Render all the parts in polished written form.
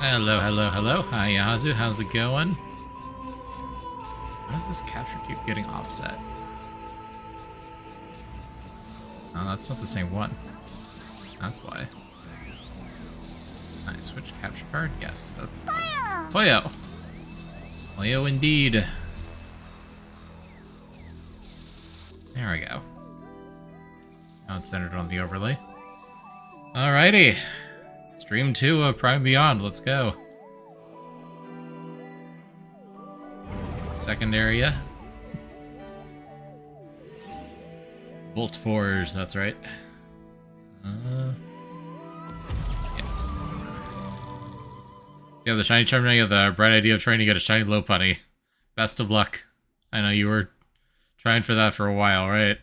Hello, hello, hello. Hi, Yazu. How's it going? Why does this capture keep getting offset? No, that's not the same one. That's why. Nice. Switch capture card? Yes, that's the one. Poyo! Poyo indeed. There we go. Now it's centered on the overlay. Alrighty. Stream 2 of Prime Beyond. Let's go. Second area. Volt Forge, that's right. Yes. You have the shiny charm now, you have the bright idea of trying to get a shiny Lopunny. Best of luck. I know you were trying for that for a while, right?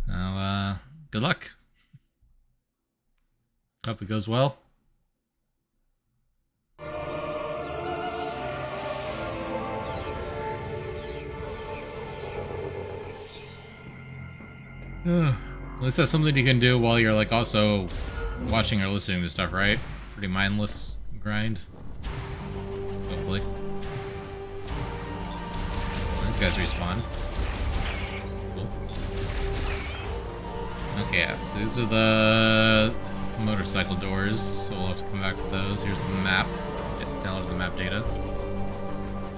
Now, good luck. Hope it goes well. At least that's something you can do while you're like also watching or listening to stuff, right? Pretty mindless grind. Hopefully. These guys respawn. Cool. Okay, yeah, so these are the motorcycle doors, so we'll have to come back to those. Here's the map. Download the map data.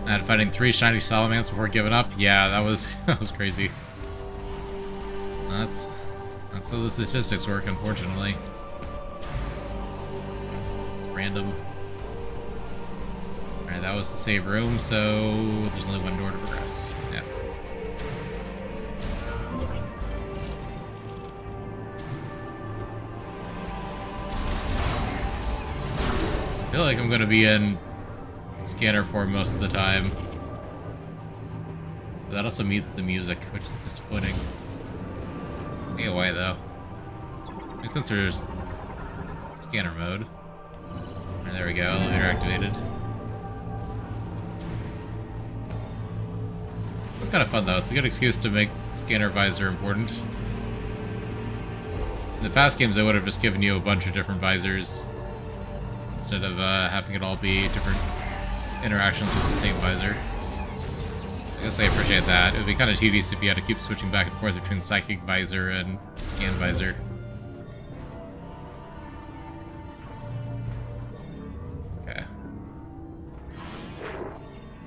I had fighting 3 shiny salamanders before giving up. Yeah, that was that was crazy. That's how the statistics work, unfortunately. It's random. Alright, that was the save room, so there's only one door to progress. Yeah. I feel like I'm gonna be in scanner form most of the time. But that also mutes the music, which is disappointing. Get away though. Makes sense there's scanner mode. And there we go, elevator activated. It's kind of fun though, it's a good excuse to make scanner visor important. In the past games I would have just given you a bunch of different visors instead of having it all be different interactions with the same visor. I guess I appreciate that. It would be kind of tedious if you had to keep switching back and forth between Psychic Visor and Scan Visor. Okay.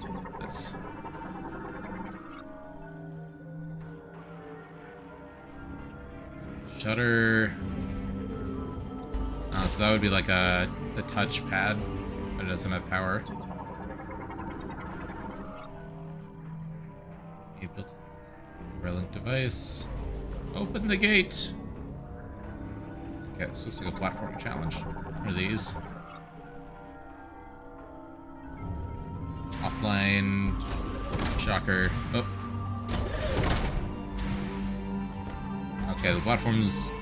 What's this? Shutter. Oh, so that would be like a touch pad, but it doesn't have power. Relink device. Open the gate. Okay, this looks like a platforming challenge. What are these? Offline. Shocker. Oh. Okay, the platforms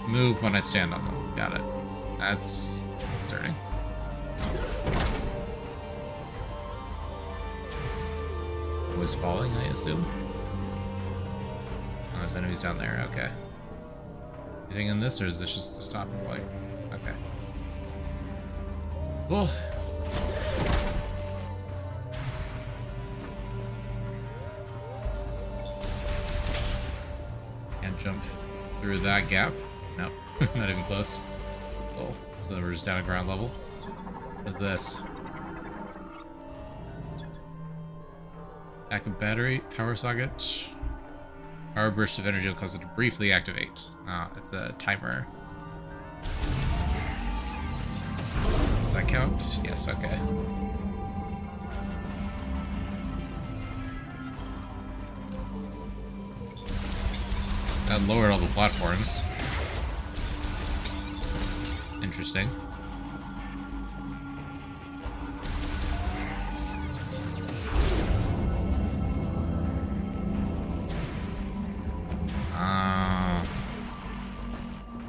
move when I stand on them. Got it. That's concerning. Was falling, I assume. Oh, there's enemies down there. Okay. Anything in this, or is this just a stopping point? Okay. Cool. Can't jump through that gap. Nope. Not even close. Cool. So we're just down at ground level. What's this? Backup battery, power socket. Power burst of energy will cause it to briefly activate. Ah, it's a timer. Does that count? Yes, okay. That lowered all the platforms. Interesting.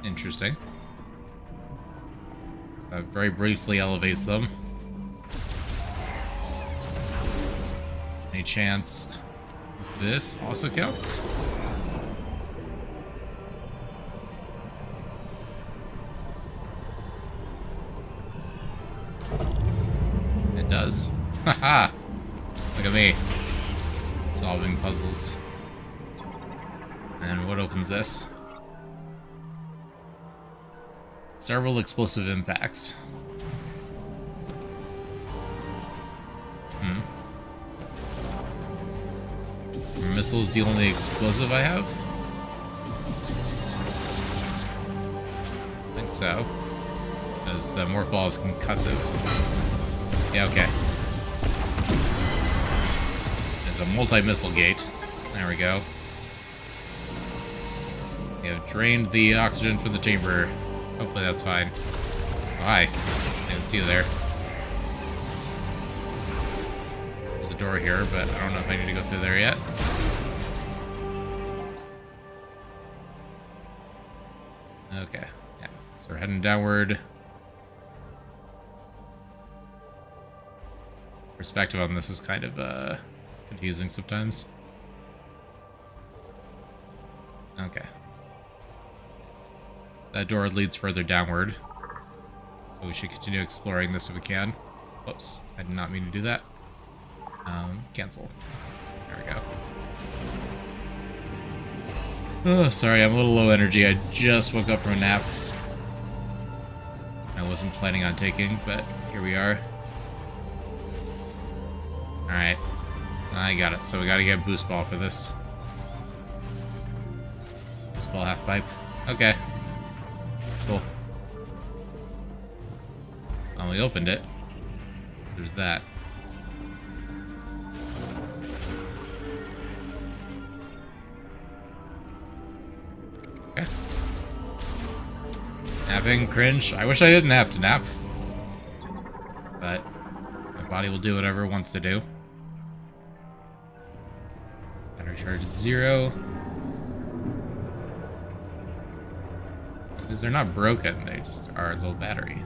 Interesting. That very briefly elevates them. Any chance this also counts? does. Haha! Look at me. Solving puzzles. And what opens this? Several explosive impacts. Missile is the only explosive I have? I think so. Because the morph ball is concussive. Yeah, okay. There's a multi-missile gate. There we go. We have drained the oxygen from the chamber. Hopefully that's fine. Oh, hi. I didn't see you there. There's a door here, but I don't know if I need to go through there yet. Okay, yeah. So we're heading downward. Perspective on this is kind of confusing sometimes. Okay. That door leads further downward. So we should continue exploring this if we can. Whoops, I did not mean to do that. Cancel. There we go. Oh, sorry, I'm a little low energy. I just woke up from a nap. I wasn't planning on taking, but here we are. Alright. I got it. So we gotta get boost ball for this. Boost ball half pipe. Okay. Cool. Well, we opened it. There's that. Okay. Napping, cringe. I wish I didn't have to nap. But my body will do whatever it wants to do. Battery charge at 0. Because they're not broken, they just are low battery.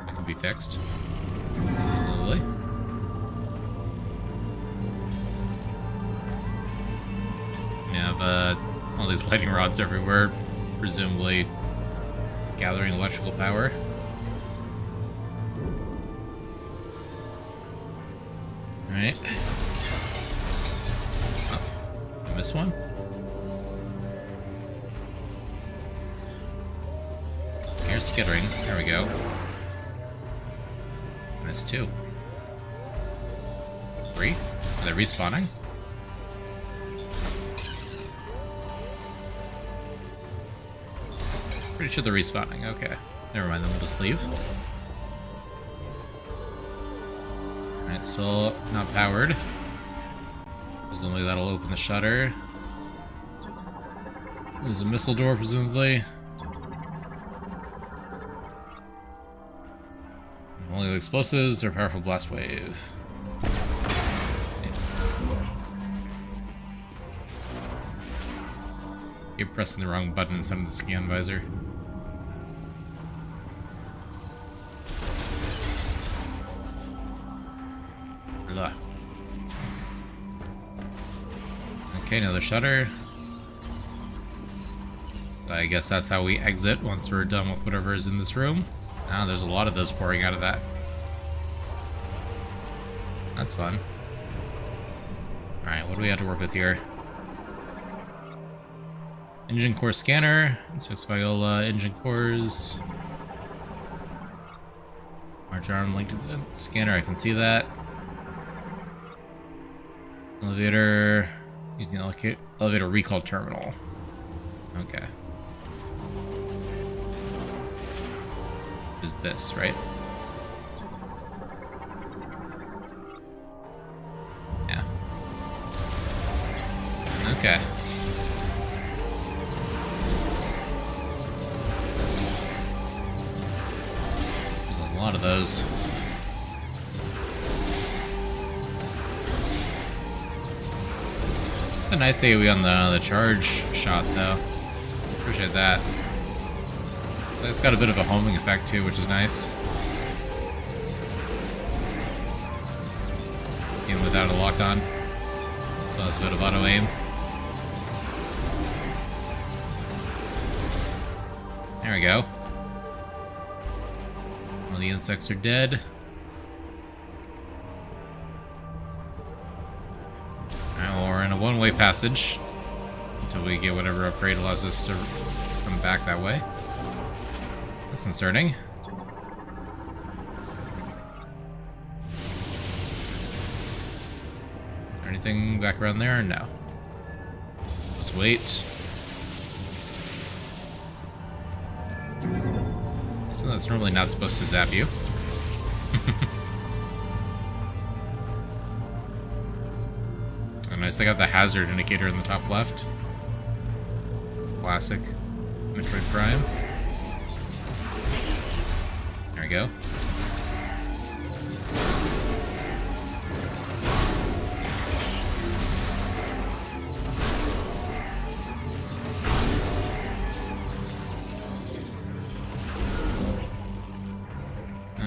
That can be fixed. Slowly. We have all these lighting rods everywhere, presumably gathering electrical power. Alright. Oh, I missed one? Here's skittering. There we go. Missed 2. 3? Are they respawning? Pretty sure they're respawning. Okay. Never mind, then we'll just leave. Alright, still not powered. Presumably that'll open the shutter. There's a missile door, presumably. Only the explosives or powerful blast wave. Keep pressing the wrong button inside of the scan visor. Blah. Okay, another shutter. So I guess that's how we exit once we're done with whatever is in this room. Ah, there's a lot of those pouring out of that. That's fun. Alright, what do we have to work with here? Engine core scanner. So expel engine cores. Large arm linked to the scanner, I can see that. Elevator. Using the elevator recall terminal. Okay. Is this, right? Yeah. Okay. There's a lot of those. It's a nice AoE on the charge shot, though. Appreciate that. So it's got a bit of a homing effect too, which is nice. Even without a lock on. So that's a bit of auto aim. There we go. All the insects are dead. passage until we get whatever upgrade allows us to come back that way. That's concerning. Is there anything back around there? No. Let's wait. So that's normally not supposed to zap you. Oh, nice, they got the hazard indicator in the top left. Classic Metroid Prime. There we go.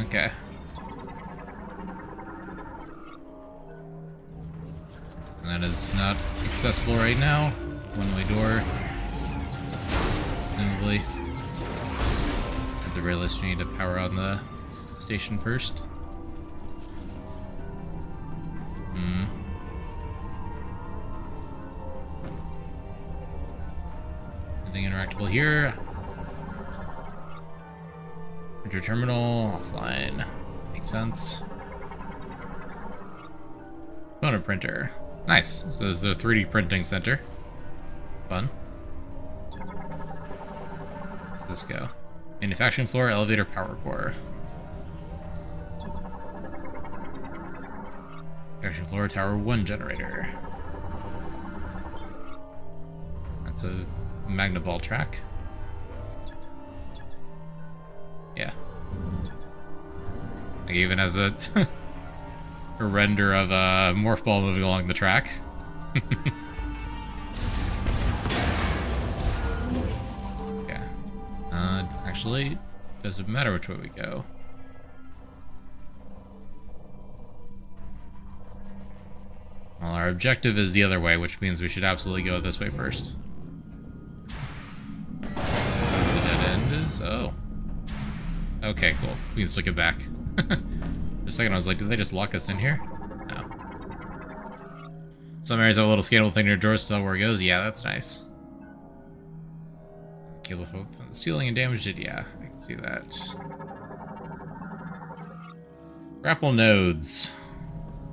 Okay. So that is not accessible right now. One-way door. Presumably. At the very least, we need to power on the station first. Anything interactable here? Printer terminal, offline. Makes sense. Component printer. Nice. So this is the 3D printing center. Fun. Where's this go? Manufacturing floor, elevator, power core. Manufacturing floor, tower 1 generator. That's a magna ball track. Yeah. Like even as a, a render of a morph ball moving along the track. Okay. Actually, doesn't matter which way we go. Well, our objective is the other way, which means we should absolutely go this way first. The dead end is... oh. Okay, cool. We can stick it back. For a second I was like, did they just lock us in here? No. Some areas have a little scannable thing near doors to tell where it goes. Yeah, that's nice. Cable from the ceiling and damaged it. Yeah, I can see that. Grapple nodes.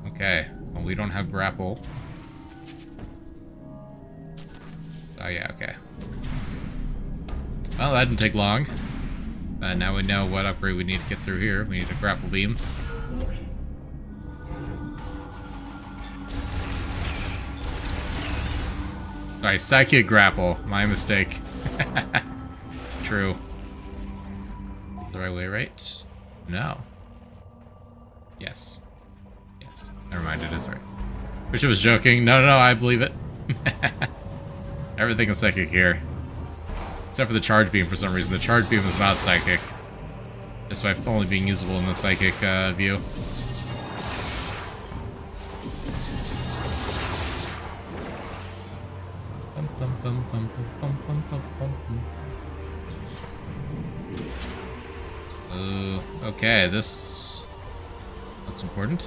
Okay. Well, we don't have grapple. Oh, yeah, okay. Well, that didn't take long. Now we know what upgrade we need to get through here. We need a grapple beam. Sorry, psychic grapple. My mistake. True. The right way, right? No. Yes. Yes. Never mind, it is right. Wish I was joking. No, I believe it. Everything is psychic here. Except for the charge beam for some reason. The charge beam is not psychic. Despite only being usable in the psychic view. Okay, this... that's important.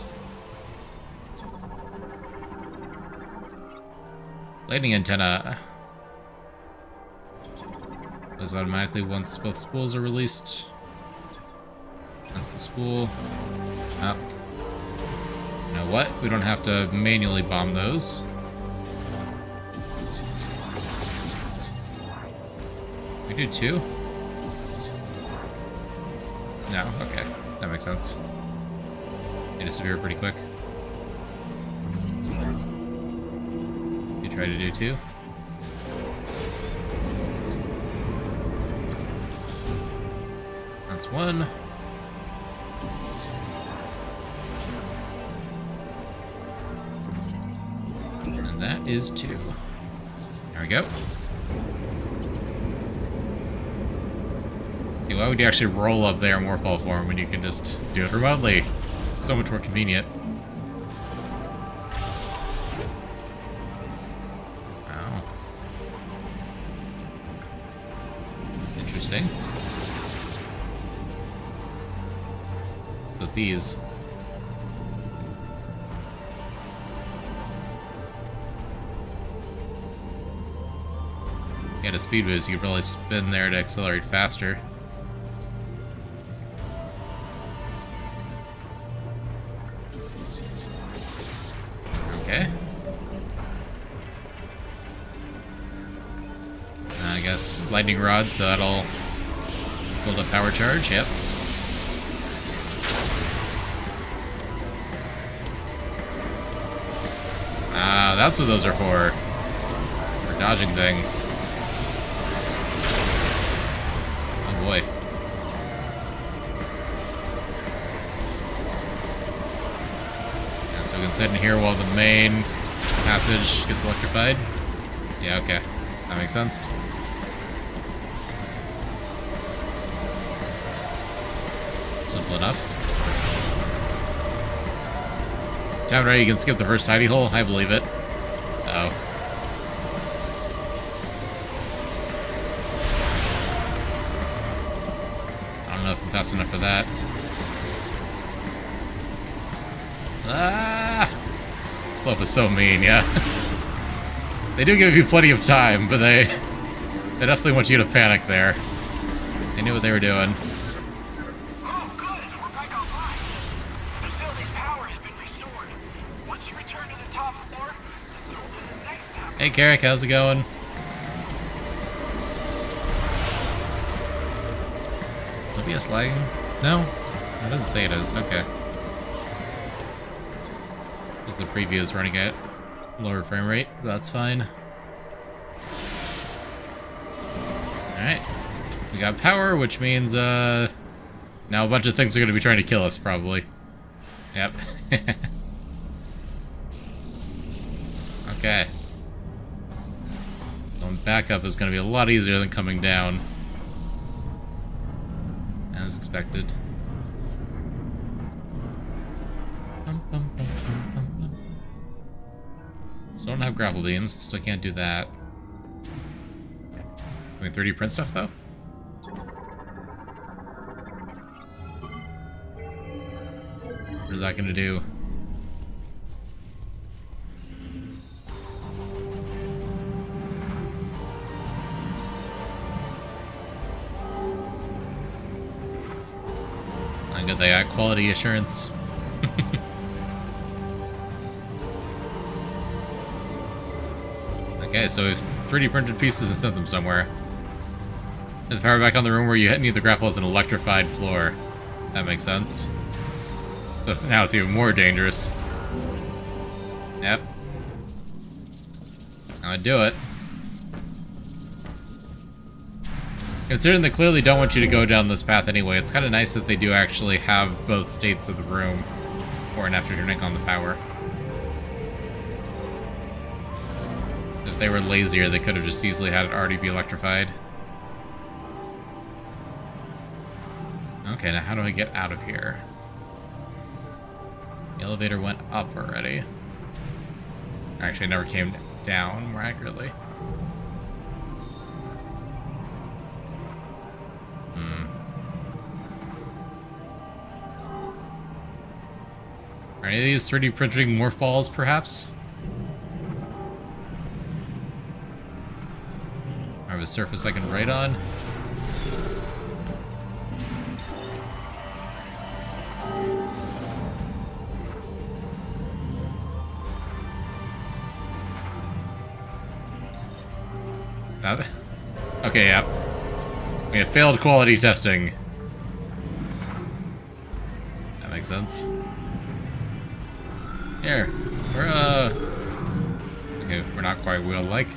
Lightning antenna. Goes automatically once both spools are released. That's the spool. Up. You know what? We don't have to manually bomb those. We do two? No, okay. That makes sense. They disappear pretty quick. You try to do two? That's one. And that is two. There we go. See, why would you actually roll up there in Morphball form when you can just do it remotely? So much more convenient. Wow. Interesting. So these... Get a speed boost, you could probably spin there to accelerate faster. Okay. I guess lightning rod, so that'll build up power charge, yep. Ah, that's what those are for. For dodging things. Oh boy. Yeah, so we can sit in here while the main passage gets electrified. Yeah, okay. That makes sense. Simple enough. Time ready, you can skip the first hidey hole? I believe it. Uh oh. I don't know if I'm fast enough for that. Ah! Slope is so mean, yeah. They do give you plenty of time, but they definitely want you to panic there. They knew what they were doing. Oh, good. We're back online. The facility's power has been restored. Once you return to the top floor, you'll open the next tab. Hey, Carrick, how's it going? Is OBS lagging? No? It doesn't say it is. Okay. Just the preview is running at lower frame rate. That's fine. Alright. We got power, which means, now a bunch of things are going to be trying to kill us, probably. Yep. Okay. Going back up is going to be a lot easier than coming down. As expected. Still don't have grapple beams, still can't do that. Can we 3D print stuff, though? What is that gonna do? I got the quality assurance. Okay, so we've 3D printed pieces and sent them somewhere. There's power back on the room where you need the grapple as an electrified floor. That makes sense. So now it's even more dangerous. Yep. Now I do it. Considering they clearly don't want you to go down this path anyway, it's kind of nice that they do actually have both states of the room before and after turning on the power. If they were lazier, they could have just easily had it already be electrified. Okay, now how do I get out of here? The elevator went up already. Actually, it never came down more accurately. Are any of these 3D printing morph balls, perhaps? I have a surface I can write on. Okay, yeah. We have failed quality testing. That makes sense. Here, we're, okay, we're not quite wheel-like.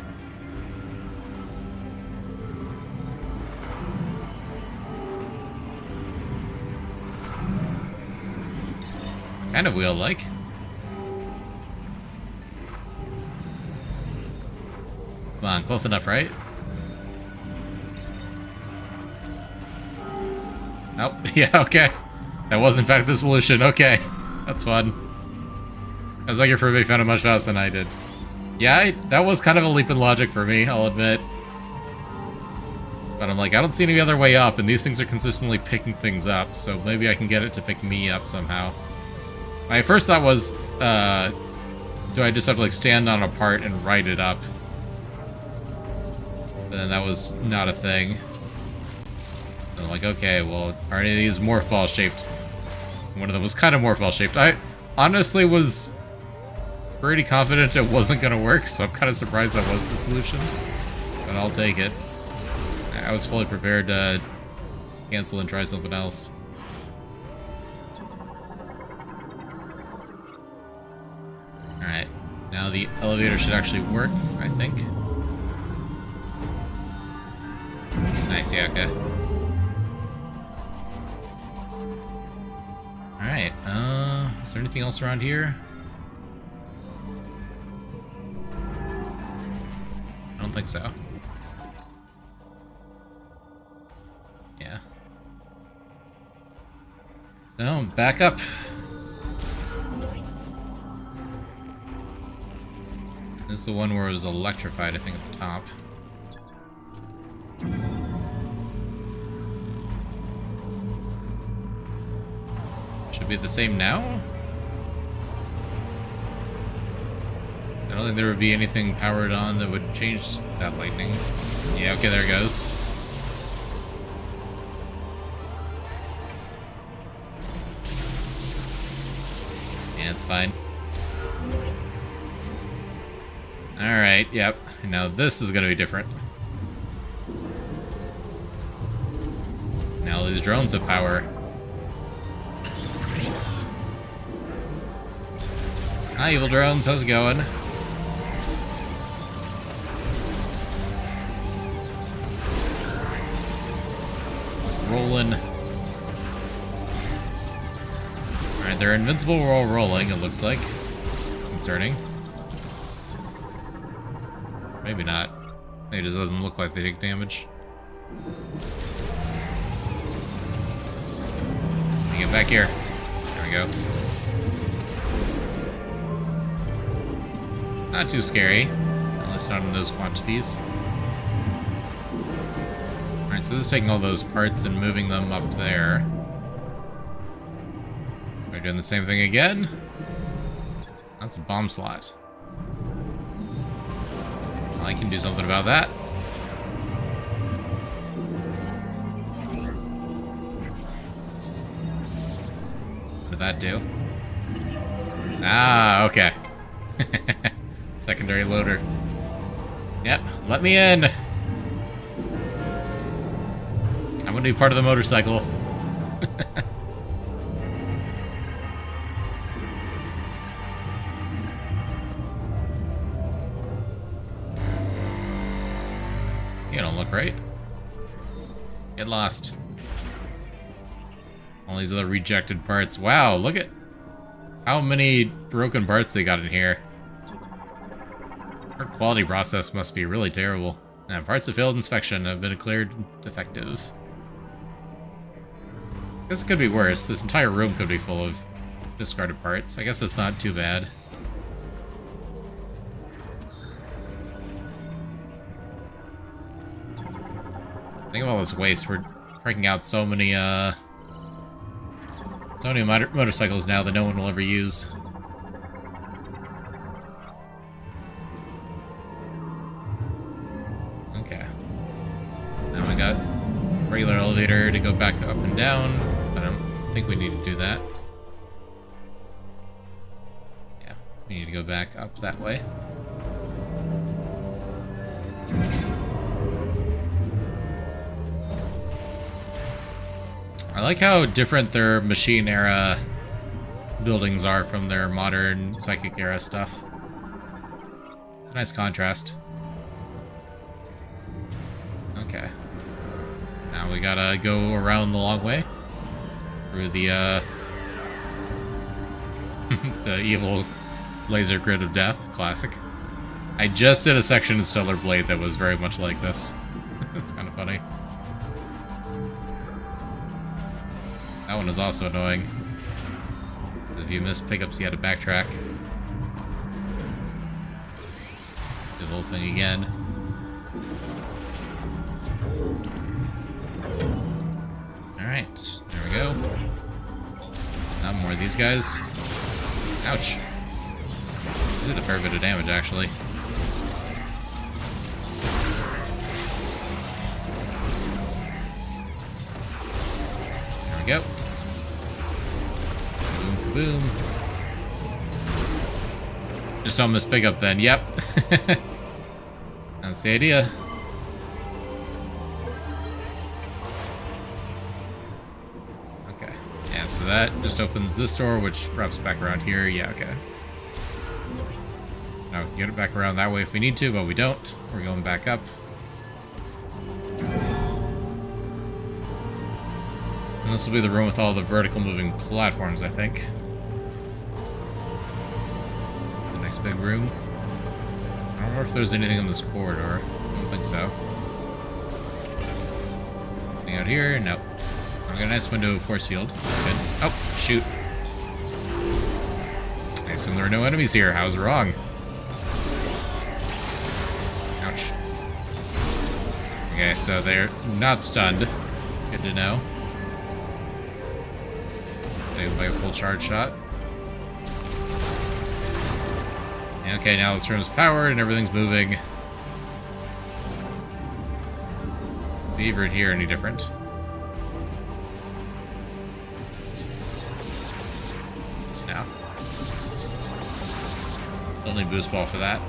Kind of wheel-like. Come on, close enough, right? Oh, yeah, okay. That was in fact the solution. Okay, that's fun. I was like your Furby found it much faster than I did. Yeah, that was kind of a leap in logic for me, I'll admit. But I'm like, I don't see any other way up, and these things are consistently picking things up, so maybe I can get it to pick me up somehow. My first thought was, do I just have to like stand on a part and ride it up? But then that was not a thing. And I'm like, okay, well, are any of these morph ball shaped? One of them was kind of morph ball shaped. I honestly was pretty confident it wasn't gonna work, so I'm kind of surprised that was the solution. But I'll take it. I was fully prepared to cancel and try something else. Alright, now the elevator should actually work, I think. Nice, yeah, okay. Alright, is there anything else around here? I don't think so. Yeah. So, back up. This is the one where it was electrified, I think, at the top. Should be the same now? I don't think there would be anything powered on that would change that lightning. Yeah, okay, there it goes. Yeah, it's fine. Alright, yep. Now this is gonna be different. Now these drones have power. Hi, evil drones, how's it going? Rolling. Alright, they're invincible while rolling, it looks like. Concerning. Maybe not. It just doesn't look like they take damage. Get back here. There we go. Not too scary. At least not in those quantities. Alright, so this is taking all those parts and moving them up there. We're doing the same thing again. That's a bomb slot. I can do something about that. What did that do? Ah, okay. Secondary loader. Yep, let me in. I'm gonna be part of the motorcycle. You don't look right. Get lost. All these other rejected parts. Wow, look at how many broken parts they got in here. Our quality process must be really terrible. And parts of failed inspection have been declared defective. This could be worse. This entire room could be full of discarded parts. I guess it's not too bad. Think of all this waste. We're cranking out so many motorcycles now that no one will ever use. Okay. Now we got regular elevator to go back up and down. I don't think we need to do that. Yeah, we need to go back up that way. I like how different their machine era buildings are from their modern psychic era stuff. It's a nice contrast. Okay. Now we gotta go around the long way. Through the, the evil laser grid of death. Classic. I just did a section in Stellar Blade that was very much like this. It's kind of funny. That one is also annoying. If you miss pickups, you had to backtrack. Do the whole thing again. Alright, there we go. Not more of these guys. Ouch. Did a fair bit of damage, actually. boom. Just don't miss pickup then. Yep. That's the idea. Okay. Yeah, so that just opens this door, which wraps back around here. Yeah, okay. Now we can get it back around that way if we need to, but we don't. We're going back up. And this will be the room with all the vertical moving platforms, I think. The next big room. I don't know if there's anything in this corridor. I don't think so. Anything out here? Nope. I've got a nice window of force field. That's good. Oh, shoot. I assume there are no enemies here. I was wrong. Ouch. Okay, so they're not stunned. Good to know. Like a full charge shot. Okay, now this room's powered and everything's moving. Beaver in here any different? No. Still need boost ball for that.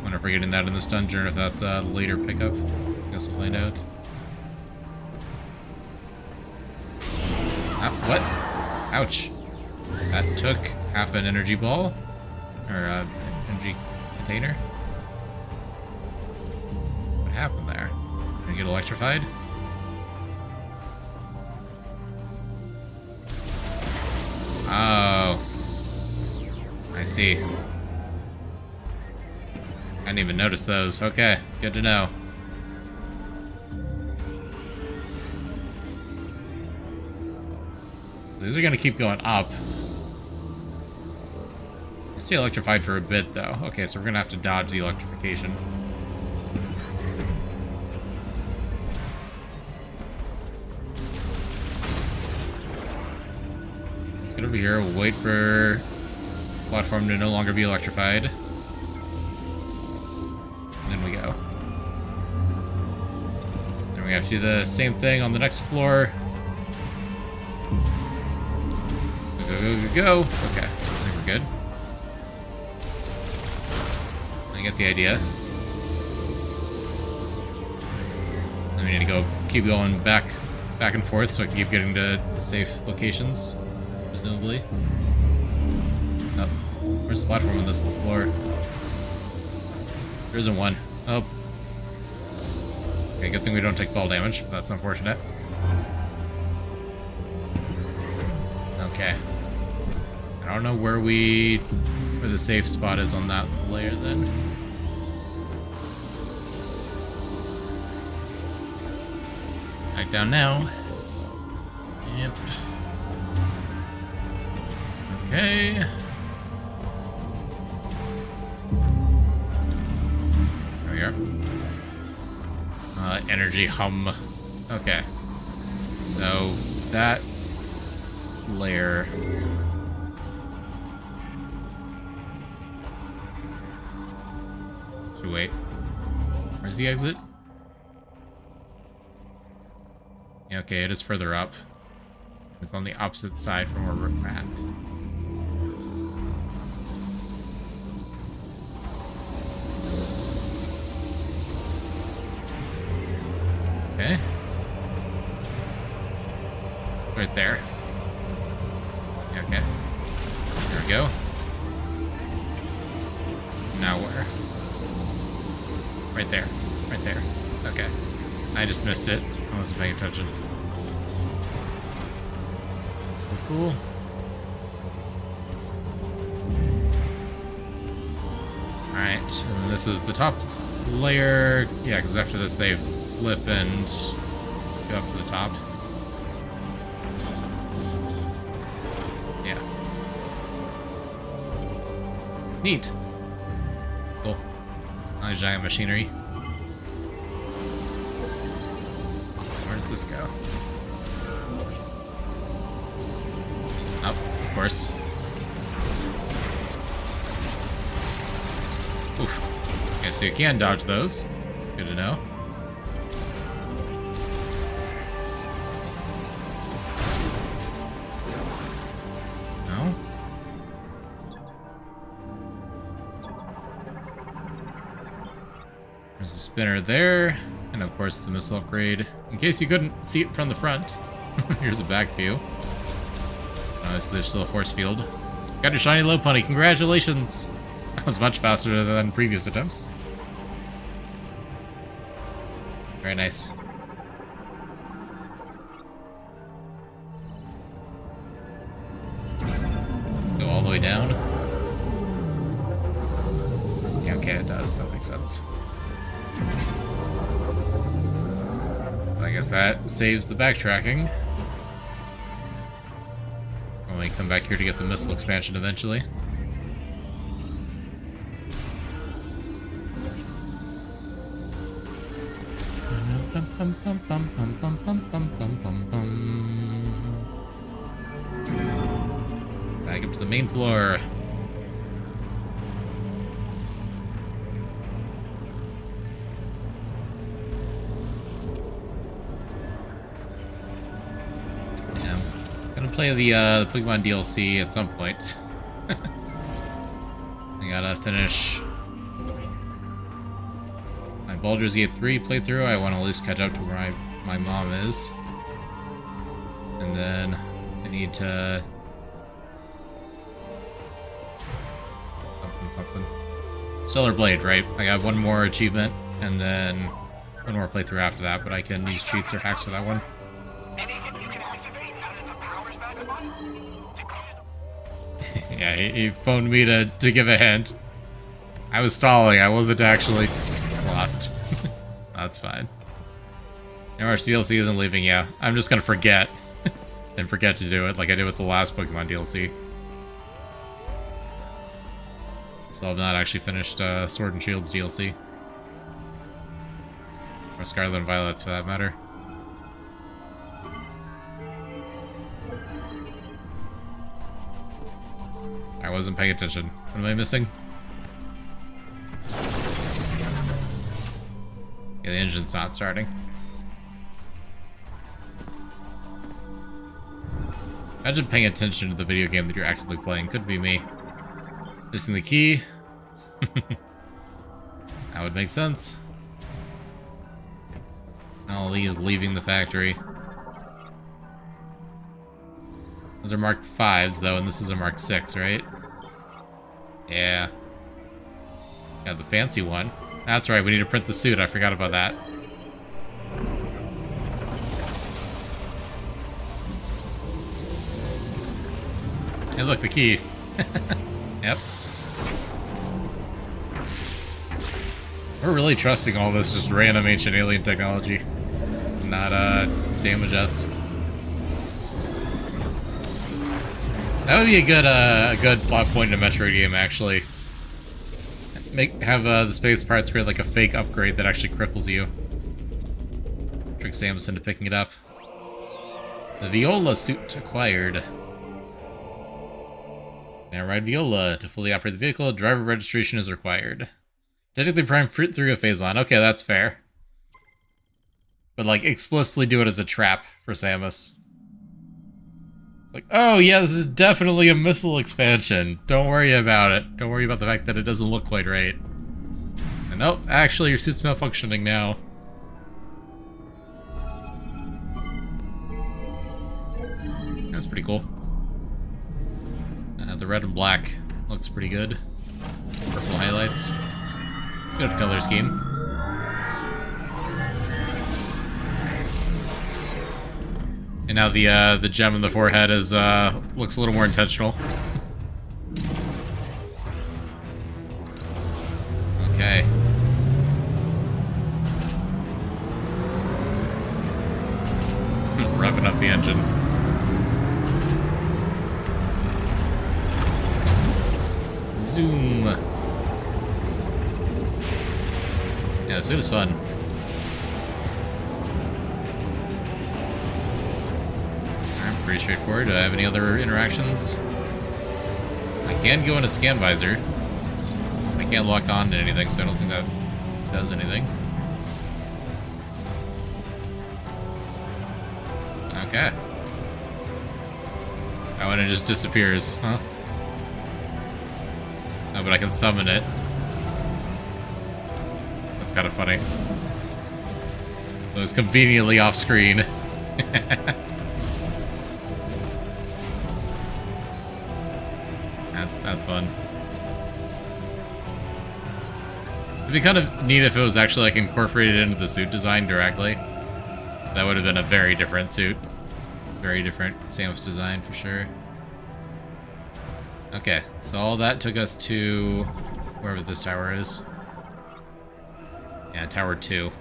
Wonder if we're getting that in this dungeon or if that's a later pickup. Guess we'll find out. What? Ouch. That took half an energy ball. Or, energy container. What happened there? Did I get electrified? Oh. I see. I didn't even notice those. Okay, good to know. These are going to keep going up. I stay electrified for a bit, though. Okay, so we're going to have to dodge the electrification. Let's get over here. We'll wait for the platform to no longer be electrified. And then we go. Then we have to do the same thing on the next floor. Go. Okay, I think we're good. I get the idea. Then we need to go, keep going back and forth so I can keep getting to the safe locations, presumably. Oh, where's the platform on this floor? There isn't one. Oh. Okay, good thing we don't take fall damage, but that's unfortunate. Okay. I don't know where the safe spot is on that layer then. Back down now. Yep. Okay. There we are. Energy hum. Okay. So that layer. Wait, where's the exit? Yeah, okay, it is further up. It's on the opposite side from where we're at. Okay. Right there. Yeah, okay. There we go. Now where? Right there. Right there. Okay. I just missed it. I wasn't paying attention. Cool. Alright, and this is the top layer. Yeah, because after this they flip and go up to the top. Yeah. Neat. Cool. Not a giant machinery. Where does this go? Oh, of course. Oof. Okay, so you can dodge those. Good to know. There's a spinner there, and of course the missile upgrade. In case you couldn't see it from the front, here's a back view. So there's still a force field. Got your shiny Lopunny, congratulations! That was much faster than previous attempts. Very nice. Go all the way down. Yeah, okay, it does. That makes sense. I guess that saves the backtracking. When we come back here to get the missile expansion eventually. Back up to the main floor. Play the Pokemon DLC at some point. I gotta finish my Baldur's Gate 3 playthrough. I want to at least catch up to where my mom is. And then I need to... something. Stellar Blade, right? I got one more achievement, and then one more playthrough after that, but I can use cheats or hacks for that one. Yeah, he phoned me to give a hint. I was stalling, I wasn't actually lost. That's fine. MRC DLC isn't leaving you. I'm just gonna forget. And forget to do it like I did with the last Pokemon DLC. So I've not actually finished Sword and Shield's DLC. Or Scarlet and Violet's for that matter. I wasn't paying attention. What am I missing? Yeah, the engine's not starting. Imagine paying attention to the video game that you're actively playing. Could be me. Missing the key. That would make sense. Ollie is leaving the factory. Those are marked 5s, though, and this is a mark 6, right? Yeah. Yeah, the fancy one. That's right, we need to print the suit. I forgot about that. Hey, look, the key. Yep. We're really trusting all this just random ancient alien technology. Not, damage us. That would be a good plot point in a Metroid game, actually. Have the space parts create like a fake upgrade that actually cripples you. Trick Samus into picking it up. The Viola suit acquired. Now ride Viola. To fully operate the vehicle, driver registration is required. Technically prime fruit through a phase line. Okay, that's fair. But like explicitly do it as a trap for Samus. It's like, oh yeah, this is definitely a missile expansion. Don't worry about it. Don't worry about the fact that it doesn't look quite right. And nope, actually your suit's malfunctioning now. That's pretty cool. The red and black looks pretty good. Purple highlights. Good color scheme. And now the gem in the forehead is looks a little more intentional. Okay. Revving up the engine. Zoom. Yeah, the suit is fun. Pretty straightforward. Do I have any other interactions? I can go into scan visor. I can't lock on to anything, so I don't think that does anything. Okay. Oh, and it just disappears, huh? Oh, but I can summon it. That's kind of funny. It was conveniently off screen. That's fun. It'd be kind of neat if it was actually like incorporated into the suit design directly. That would have been a very different suit. Very different Samus design for sure. Okay, so all that took us to wherever this tower is. Yeah, Tower 2.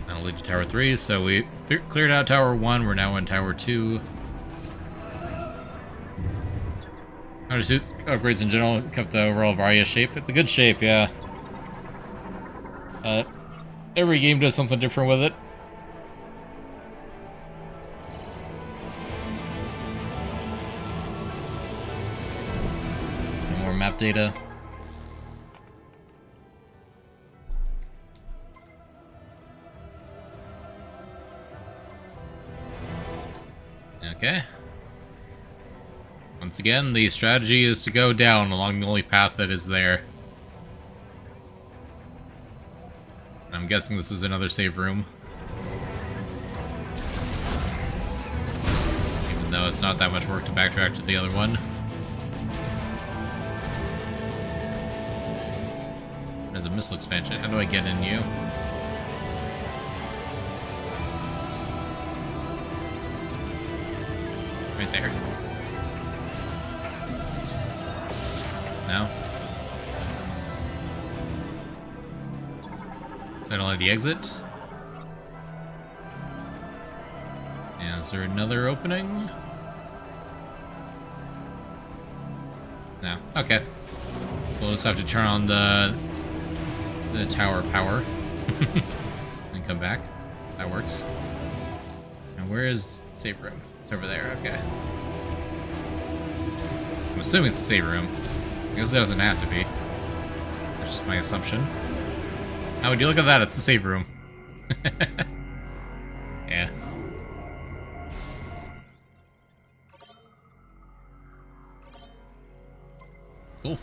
That'll lead to Tower 3, so we cleared out Tower 1, we're now in Tower 2. Our suit upgrades in general kept the overall Varia shape. It's a good shape, yeah. Every game does something different with it. More map data. Okay. Once again, the strategy is to go down along the only path that is there. I'm guessing this is another save room. Even though it's not that much work to backtrack to the other one. There's a missile expansion. How do I get in you? Right there. No? Is that only the exit? And is there another opening? No. Okay. We'll just have to turn on the tower power and come back. That works. And where is save room? It's over there. Okay. I'm assuming it's the save room. I guess it doesn't have to be. That's just my assumption. Oh, would you look at that? It's the save room. Yeah. Cool.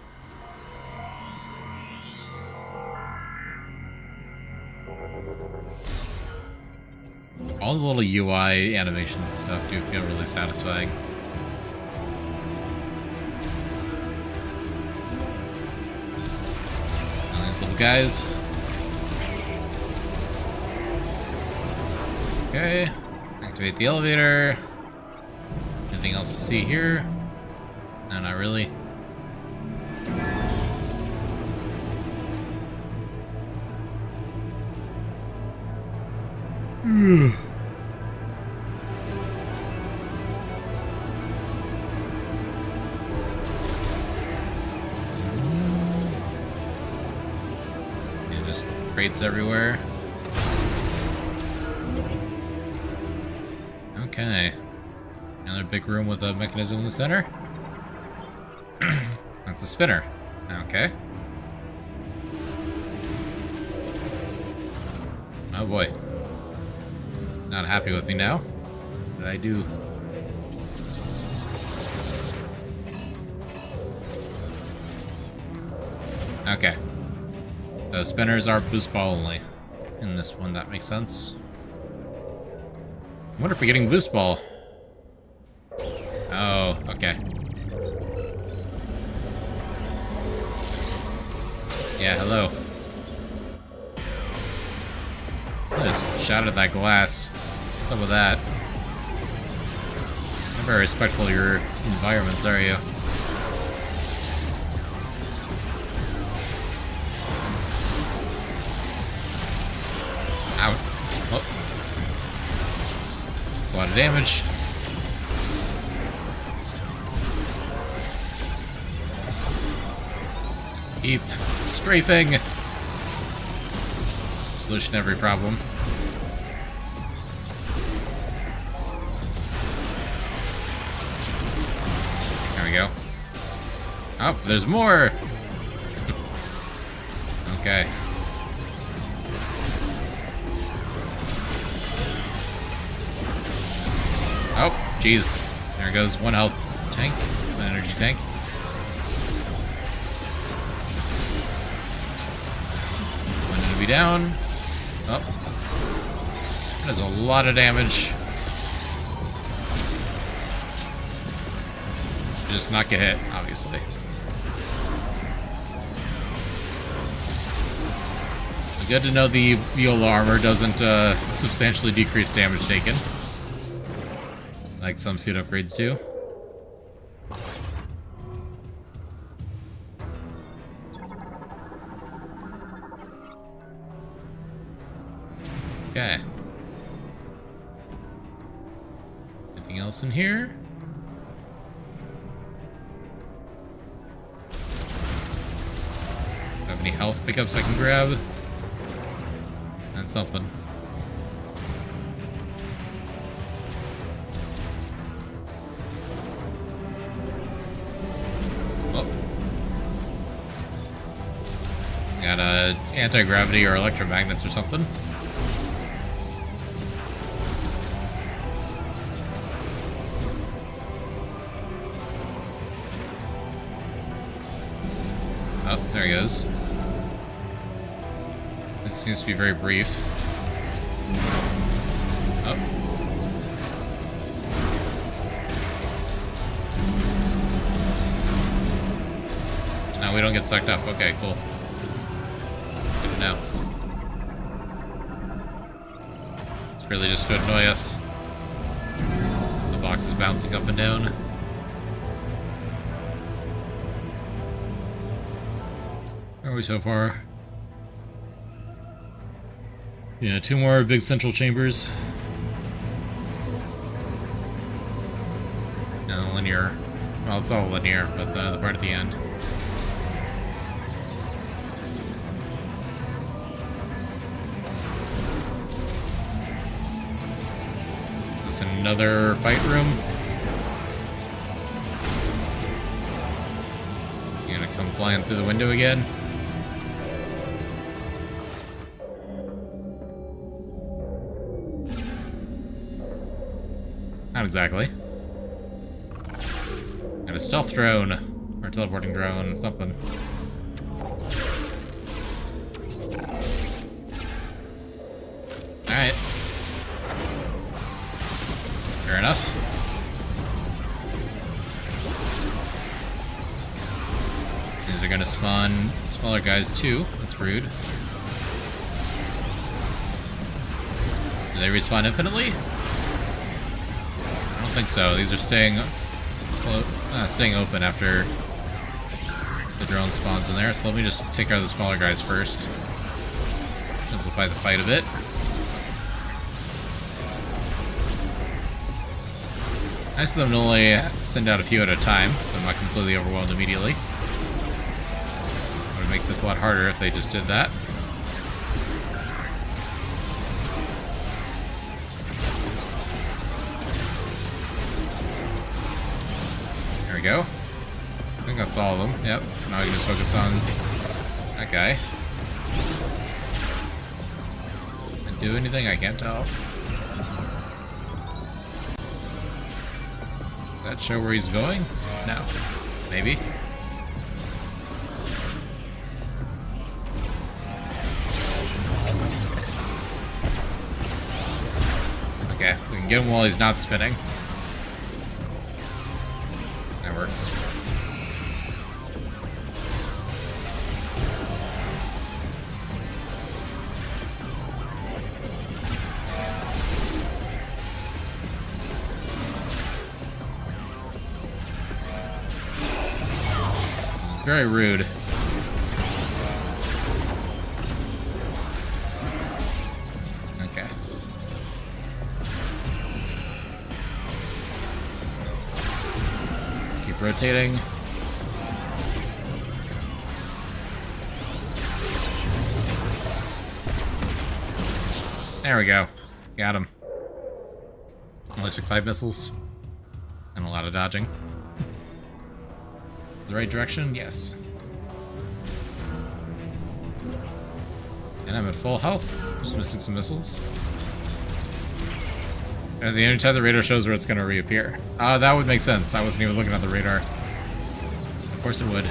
All the little UI animations and stuff do feel really satisfying. And these little guys. Okay, activate the elevator. Anything else to see here? No, not really. And just crates everywhere. Okay. Another big room with a mechanism in the center. That's a spinner. Okay. Oh boy. He's not happy with me now. What did I do? Okay. So spinners are boost ball only. In this one, that makes sense. I wonder if we're getting boost ball. Oh, okay. Yeah, hello. I just shot at that glass. What's up with that? Not very respectful of your environments, are you? Ow. Oh. That's a lot of damage. Keep strafing. Solution to every problem. There we go. Oh, there's more! Okay. Oh, jeez. There goes one health tank, an energy tank. Heavy down. Oh. That is a lot of damage. Just not get hit, obviously. Good to know the Viola armor doesn't substantially decrease damage taken, like some suit upgrades do. Okay. Anything else in here? Have any health pickups I can grab? And something. Oh. Got a anti-gravity or electromagnets or something. Oh, there he goes. This seems to be very brief. Oh. No, we don't get sucked up. Okay, cool. Good to know. It's really just to annoy us. The box is bouncing up and down. Where are we so far? Yeah, 2 more big central chambers. And linear. Well, it's all linear, but the part at the end. Is this another fight room? You gonna come flying through the window again? Not exactly. Got a stealth drone. Or a teleporting drone, something. Alright. Fair enough. These are gonna spawn smaller guys too. That's rude. Do they respawn infinitely? I don't think so. These are staying open after the drone spawns in there. So let me just take out the smaller guys first. Simplify the fight a bit. Nice of them to only send out a few at a time, so I'm not completely overwhelmed immediately. It would make this a lot harder if they just did that. Go. I think that's all of them. Yep. So now I can just focus on that guy. And do anything? I can't tell. Does that show where he's going? No. Maybe. Okay, we can get him while he's not spinning. Works. Very rude. Okay. Rotating. There we go. Got him. Only took 5 missiles. And a lot of dodging. The right direction? Yes. And I'm at full health. Just missing some missiles. And the only time the radar shows where it's going to reappear. That would make sense. I wasn't even looking at the radar. Of course it would.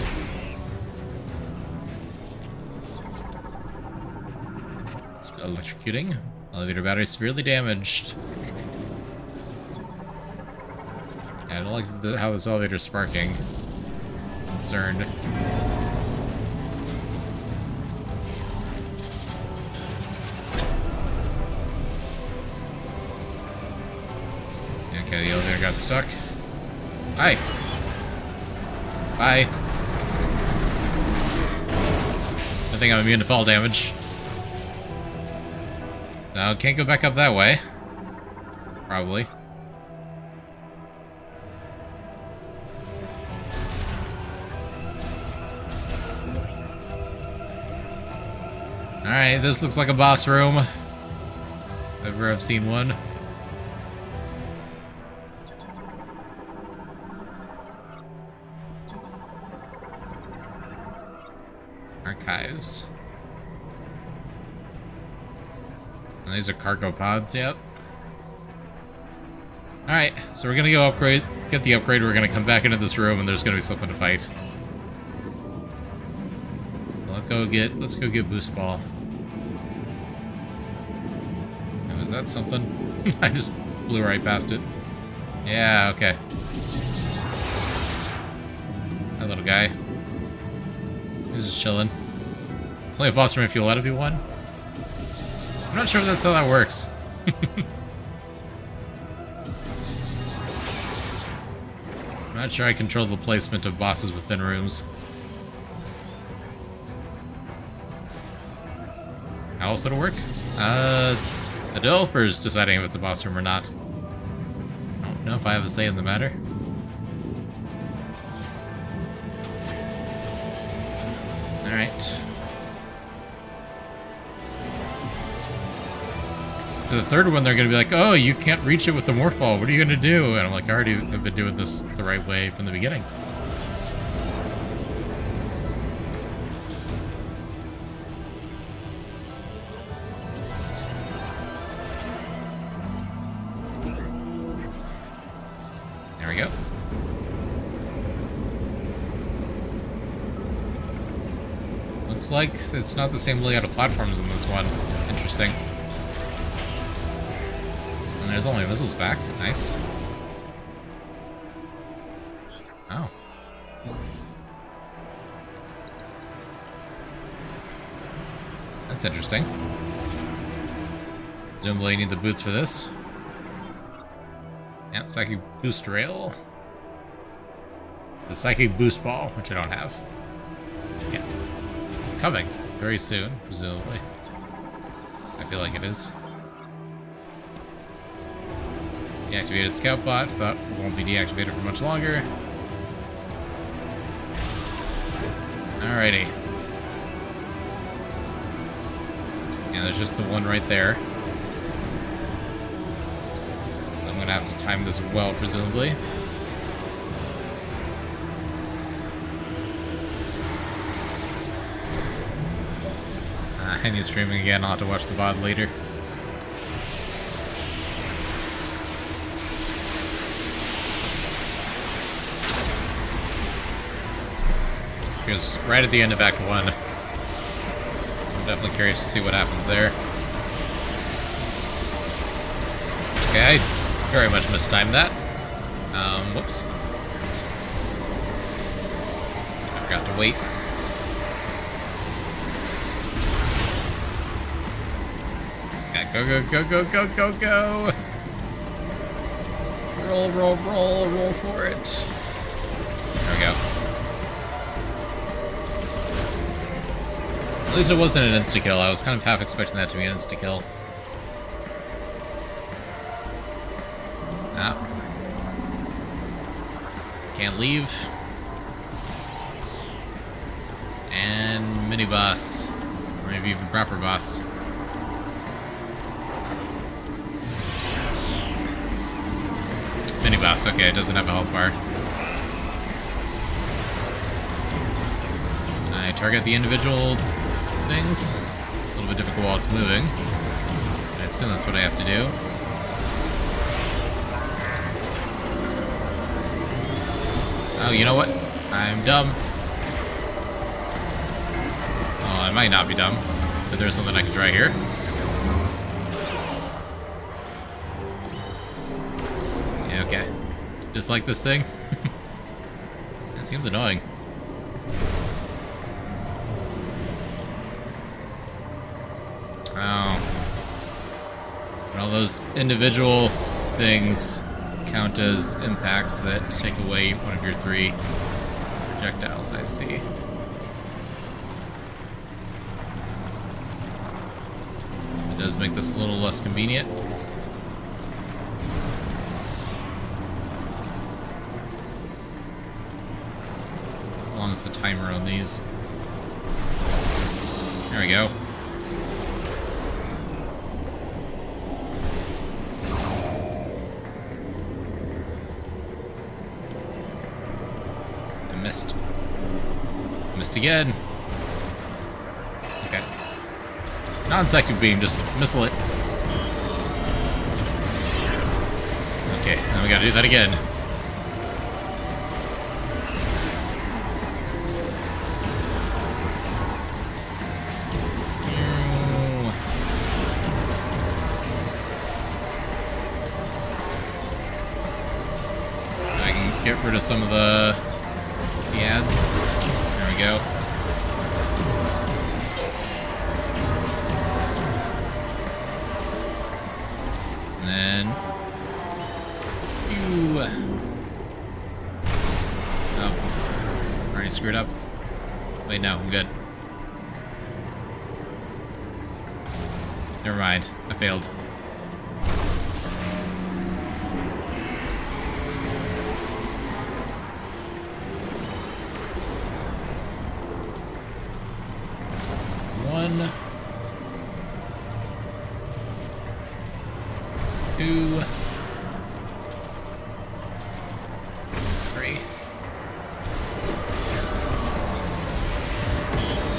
electrocuting. Elevator battery severely damaged. Yeah, I don't like how this elevator's sparking. I'm concerned. Okay, the elevator got stuck. Hi. Bye. I think I'm immune to fall damage. No, can't go back up that way. Probably. Alright, this looks like a boss room. If ever I've seen one. Archives. And these are cargo pods, yep. Alright, so we're gonna go get the upgrade, we're gonna come back into this room and there's gonna be something to fight. Let's go get Boost Ball. Oh, is that something? I just blew right past it. Yeah, okay. That little guy. He's just chilling. It's only a boss room if you let it be one. I'm not sure if that's how that works. I'm not sure I control the placement of bosses within rooms. How else would it work? The developer's deciding if it's a boss room or not. I don't know if I have a say in the matter. Alright. For the third one, they're going to be like, oh, you can't reach it with the morph ball. What are you going to do? And I'm like, I already have been doing this the right way from the beginning. There we go. Looks like it's not the same layout of platforms in this one. Interesting. And there's only missiles back. Nice. Oh. That's interesting. Presumably you need the boots for this. Yep, Psychic Boost Rail. The Psychic Boost Ball, which I don't have. Yeah. Coming very soon, presumably. I feel like it is. Deactivated Scout Bot, but won't be deactivated for much longer. Alrighty. Yeah, there's just the one right there. I'm gonna have to time this well, presumably. And he's streaming again. I'll have to watch the VOD later. Because right at the end of Act 1. So I'm definitely curious to see what happens there. Okay, I very much mistimed that. Whoops. I forgot to wait. Go, go, go, go, go, go, go! Roll, roll, roll, roll for it. There we go. At least it wasn't an insta-kill. I was kind of half expecting that to be an insta-kill. Ah. Can't leave. And mini-boss. Or maybe even proper boss. Mini-boss, okay, it doesn't have a health bar. I target the individual things. A little bit difficult while it's moving. I assume that's what I have to do. Oh, you know what? I'm dumb. Oh, I might not be dumb, but there's something I can try here. dislike this thing. It seems annoying. Oh. And all those individual things count as impacts that take away one of your 3 projectiles, I see. It does make this a little less convenient. How long is the timer on these? There we go. Missed. Missed again. Okay. Non-psychic beam, just missile it. Okay, now we gotta do that again. I can get rid of some of the ads. There we go. And then... Oh. Already screwed up. Wait, no, I'm good. Never mind. I failed. One, 2, 3.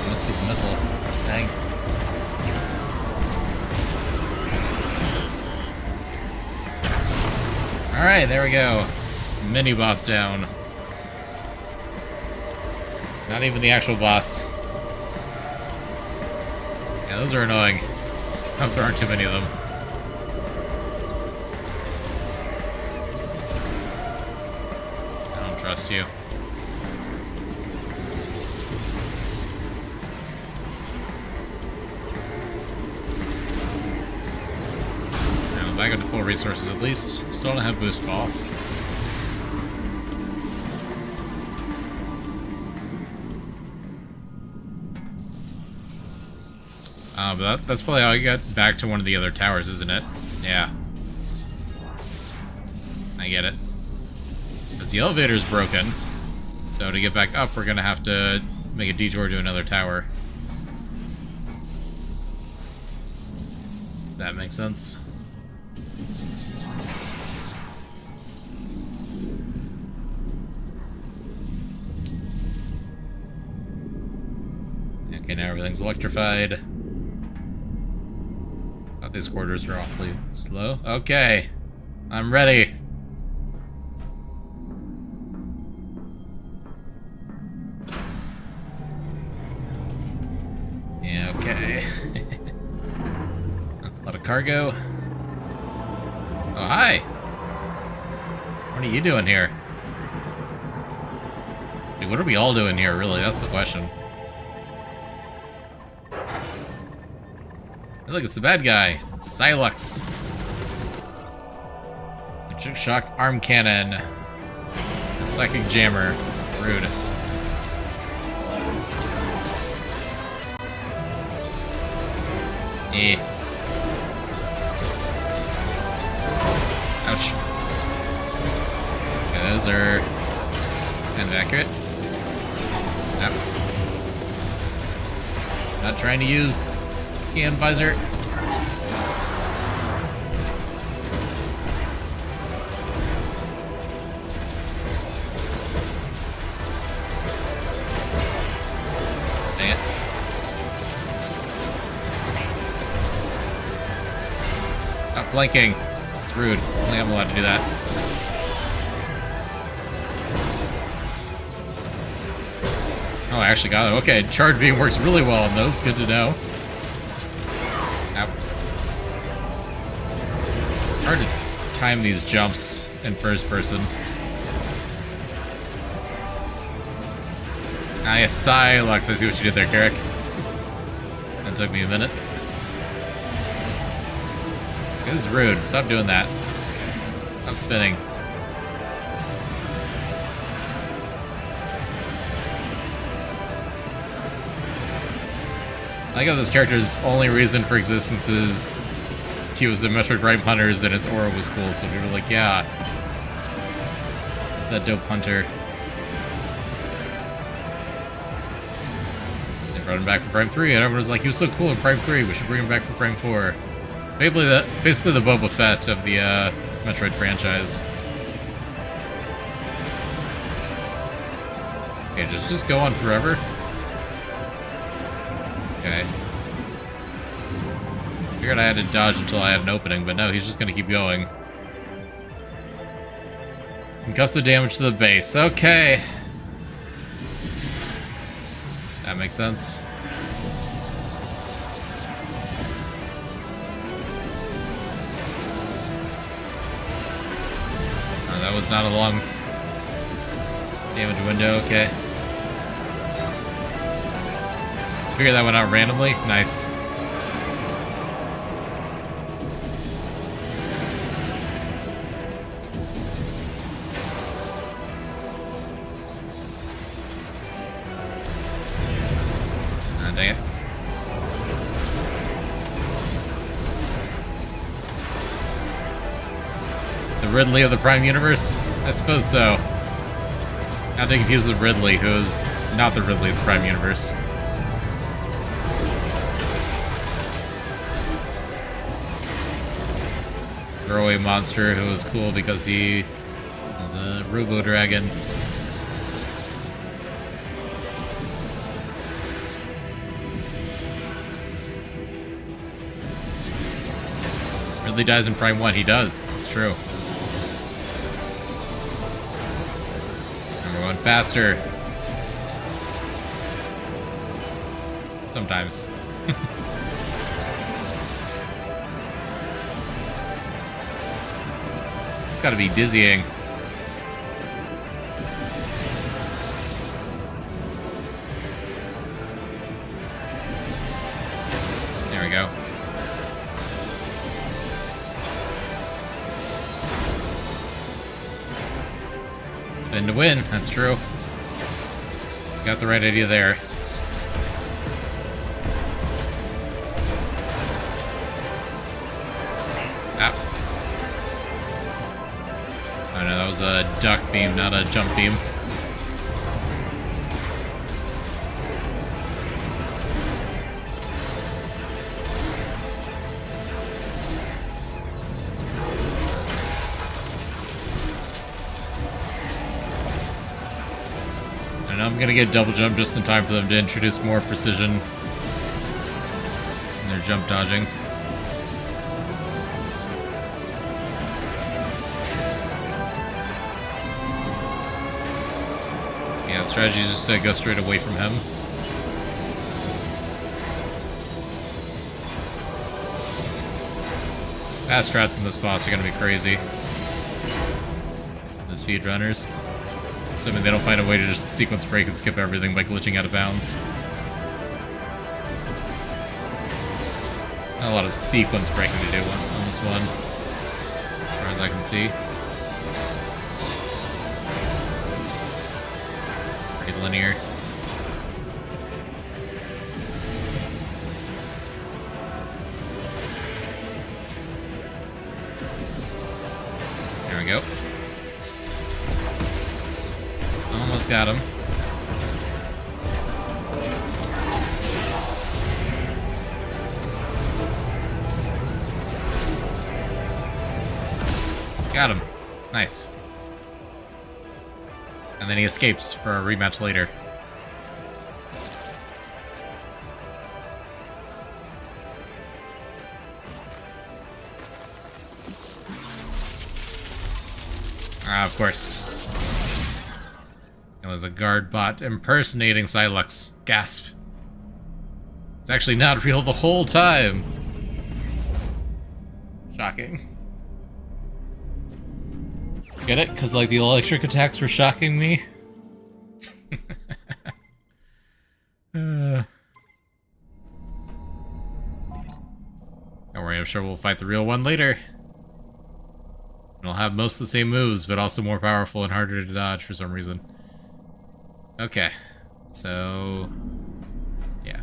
Must be the missile. Dang. Alright, there we go. Mini boss down. Not even the actual boss. Yeah, those are annoying. I hope there aren't too many of them. I don't trust you. Now, back up to full resources at least. Still don't have boost ball. But that's probably how I get back to one of the other towers, isn't it? Yeah. I get it. Because the elevator's broken, so to get back up, we're gonna have to make a detour to another tower. That makes sense. Okay, now everything's electrified. These quarters are awfully slow. Okay, I'm ready. Yeah, okay. That's a lot of cargo. Oh, hi. What are you doing here? Dude, what are we all doing here, really? That's the question. Hey, look, it's the bad guy. It's Silux. Electric shock arm cannon. The psychic jammer. Rude. Eh. Ouch. Okay, those are kind of accurate. Nope. Not trying to use scan visor. Dang it. Stop flanking. It's rude. Only I'm allowed to do that. Oh, I actually got it. Okay, charge beam works really well on those. Good to know. Ow. Hard to time these jumps in first person. Ah, yes, Psylux. I see what you did there, Carrick. That took me a minute. This is rude. Stop doing that. Stop spinning. I like how this character's only reason for existence is he was a Metroid Prime Hunters and his aura was cool, so we were like, yeah. He's that dope hunter. They brought him back from Prime 3, and everyone was like, he was so cool in Prime 3, we should bring him back from Prime 4. Basically the Boba Fett of the Metroid franchise. Okay, just go on forever? Okay. Figured I had to dodge until I had an opening, but no, he's just gonna keep going. Concussive damage to the base. Okay. That makes sense. Oh, that was not a long damage window, okay. Figure that one out randomly. Nice. Ah, dang it. The Ridley of the Prime Universe? I suppose so. Not to confuse with Ridley, who's not the Ridley of the Prime Universe. Throwaway monster who was cool because he was a Robo Dragon. Ridley dies in Prime 1. He does. It's true. And we're going faster. Sometimes. Gotta be dizzying. There we go. Spin to win, that's true. Got the right idea there. Oh no, that was a duck beam, not a jump beam. And I'm gonna get double jump just in time for them to introduce more precision in their jump dodging. Yeah, the strategy is just to go straight away from him. Fast strats in this boss are gonna be crazy. The speedrunners. Assuming they don't find a way to just sequence break and skip everything by glitching out of bounds. Not a lot of sequence breaking to do on this one, as far as I can see. Pretty linear. There we go. Almost got him. Got him. Nice. And then he escapes for a rematch later. Ah, of course. It was a guard bot impersonating Psylux. Gasp. It's actually not real the whole time. Shocking. Get it? Because, like, the electric attacks were shocking me? I'm sure we'll fight the real one later. It'll have most of the same moves, but also more powerful and harder to dodge for some reason. Okay, so... yeah.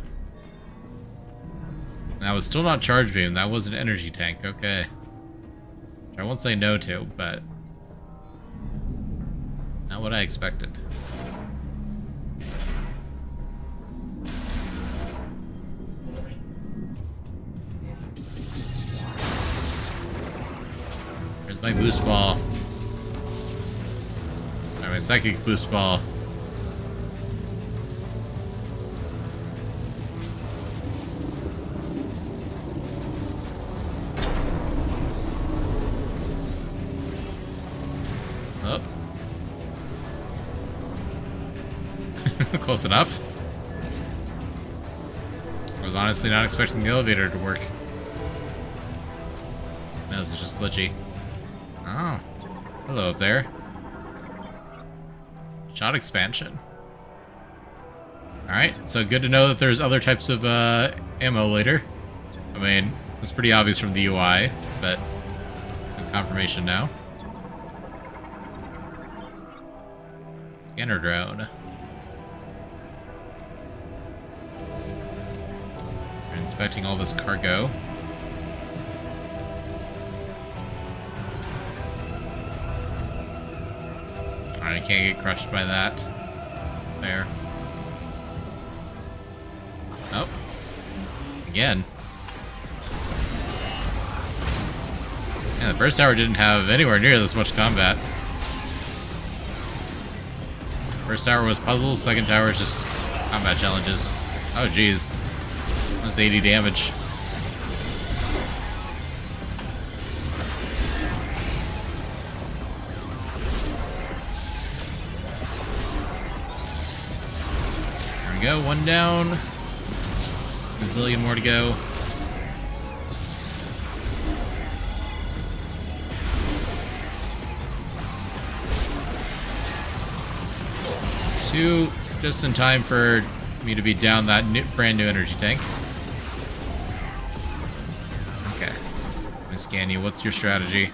That was still not Charge Beam, that was an energy tank, okay. Which I won't say no to, but... not what I expected. Where's my boost ball? Or my psychic boost ball. Oh. Close enough. I was honestly not expecting the elevator to work. No, this is just glitchy. Oh. Hello up there. Shot expansion. Alright, so good to know that there's other types of ammo later. I mean, it's pretty obvious from the UI, but confirmation now. Scanner drone. We're inspecting all this cargo. Alright, I can't get crushed by that. There. Oh. Again. Yeah, the first tower didn't have anywhere near this much combat. First tower was puzzles, second tower is just combat challenges. Oh jeez. That was 80 damage. There we go, one down. A zillion more to go. Two, just in time for me to be down that brand new energy tank. Okay. I'm gonna scan you. What's your strategy?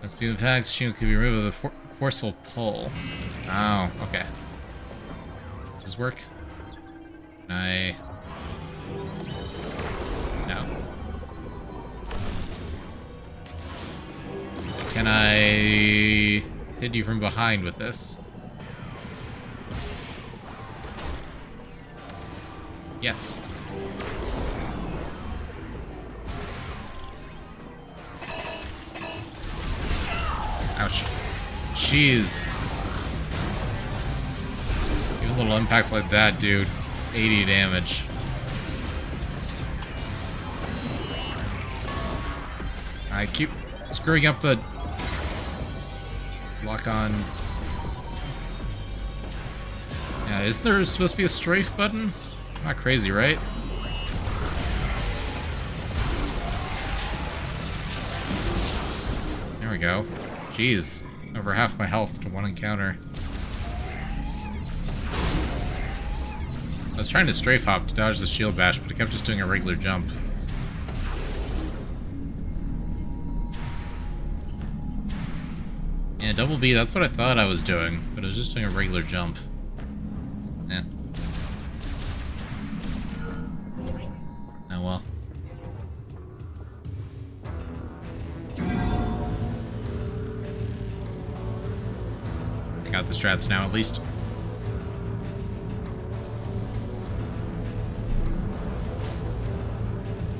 Let's be impacts. Shield can be removed with a forceful pull. Oh, okay. Does this work? Can I... no. Can I... hit you from behind with this? Yes. Ouch. Jeez. Even little impacts like that, dude. 80 damage. I keep screwing up the lock on. Yeah, isn't there supposed to be a strafe button? I'm not crazy, right? There we go. Jeez. Over half my health to one encounter. I was trying to strafe hop to dodge the shield bash, but it kept just doing a regular jump. Yeah, double B, that's what I thought I was doing, but it was just doing a regular jump. Yeah. Oh well. I got the strats now, at least.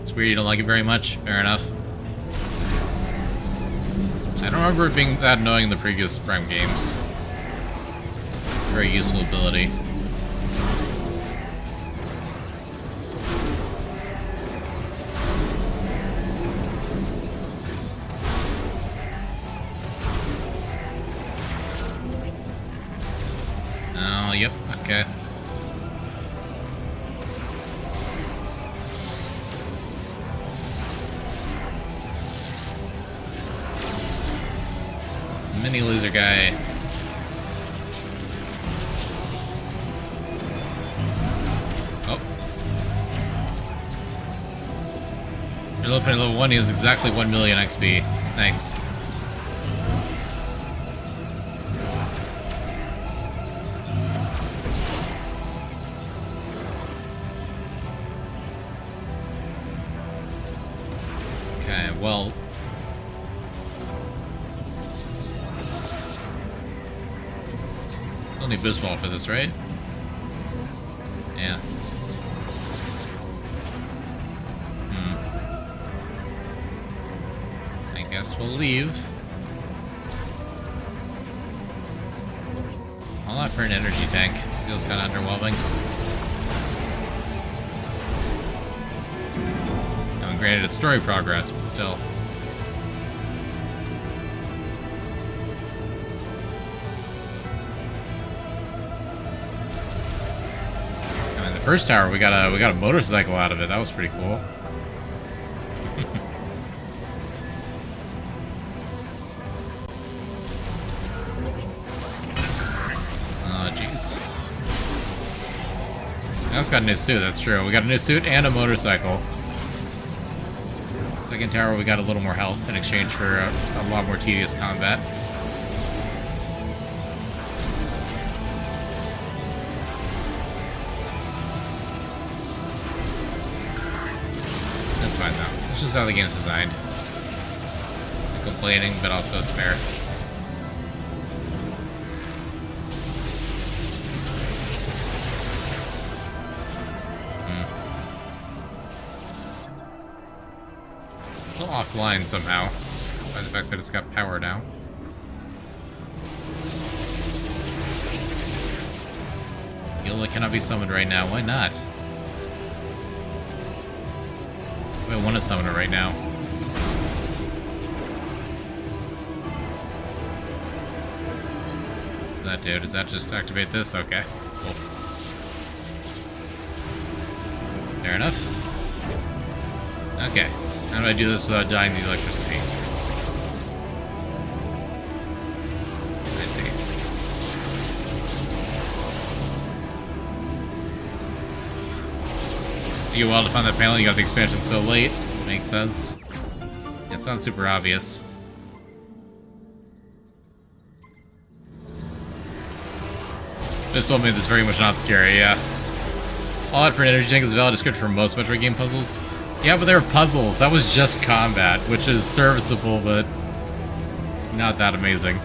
It's weird you don't like it very much. Fair enough. I don't remember it being that annoying in the previous Prime games. Very useful ability. Oh, yep, okay. Mini loser guy. Oh. Viola Penny level 1, he has exactly 1 million XP. Nice. Okay, well... Still need Boost Ball for this, right? Yeah. I guess we'll leave. A lot for an energy tank. Feels kind of underwhelming. I mean, granted, it's story progress, but still. I mean, the first tower, we got a motorcycle out of it. That was pretty cool. I also got a new suit, that's true. We got a new suit and a motorcycle. Second tower, we got a little more health in exchange for a lot more tedious combat. That's fine though. It's just how the game's designed. I'm complaining, but also it's fair. Offline somehow by the fact that it's got power now. Yola cannot be summoned right now. Why not? I want to summon it right now. That dude, does that just activate this? Okay, cool. Fair enough. Okay. How do I do this without dying the electricity? I see. You well to find that panel, you got the expansion so late. Makes sense. It's not super obvious. This told me this very much not scary, yeah. All out for an energy tank is a valid description for most Metroid game puzzles. Yeah, but they were puzzles. That was just combat, which is serviceable, but not that amazing.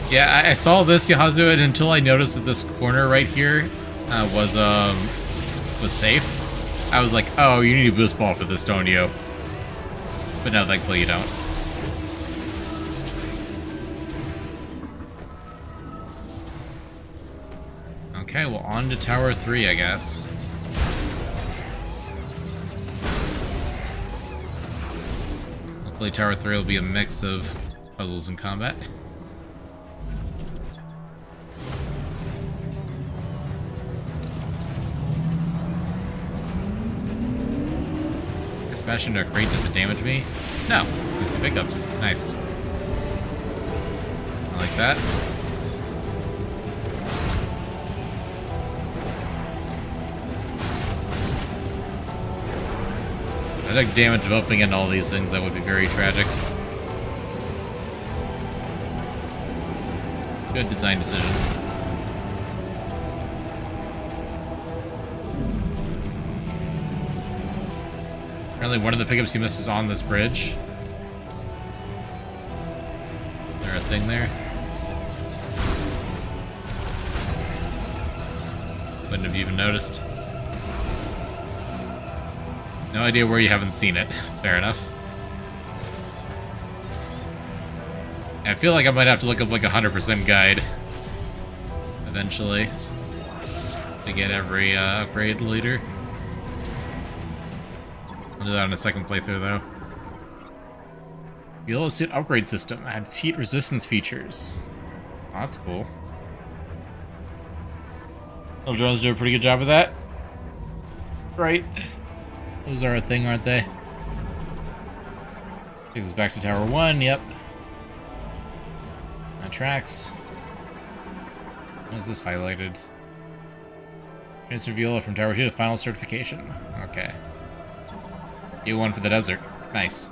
Yeah, I saw this Yahazu, and until I noticed that this corner right here was safe, I was like, oh, you need a boost ball for this, don't you? But no, thankfully you don't. Okay, well, on to Tower 3, I guess. Hopefully Tower 3 will be a mix of puzzles and combat. Smash into a crate, does it damage me? No, these are pickups. Nice. I like that. I took damage bumping into all these things, that would be very tragic. Good design decision. Apparently one of the pickups you missed is on this bridge. Is there a thing there? Wouldn't have even noticed. No idea where you haven't seen it. Fair enough. I feel like I might have to look up like a 100% guide eventually to get every upgrade later. I'll do that on a second playthrough though. Yellow suit upgrade system adds heat resistance features. Oh, that's cool. Little drones do a pretty good job of that. Right. Those are a thing, aren't they? Takes us back to Tower 1, yep. That tracks. What is this highlighted? Transfer Viola from Tower 2 to final certification. Okay. You one for the desert. Nice.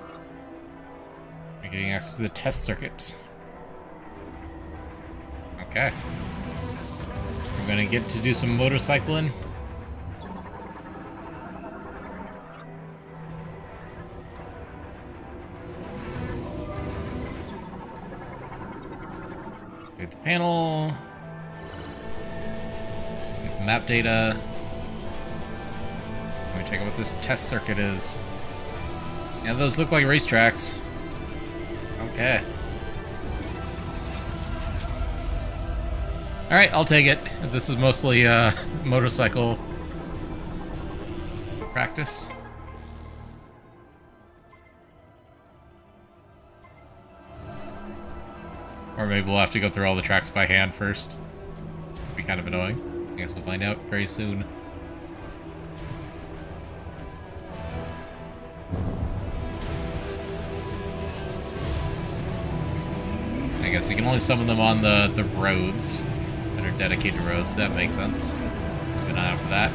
You're getting access to the test circuit. Okay. We're gonna get to do some motorcycling. Get the panel. Get the map data. Let me check out what this test circuit is. Yeah, those look like racetracks. Okay. Alright, I'll take it. This is mostly motorcycle practice. Or maybe we'll have to go through all the tracks by hand first. Be kind of annoying. I guess we'll find out very soon. I guess you can only summon them on the roads that are dedicated roads. That makes sense. Keep an eye out for that.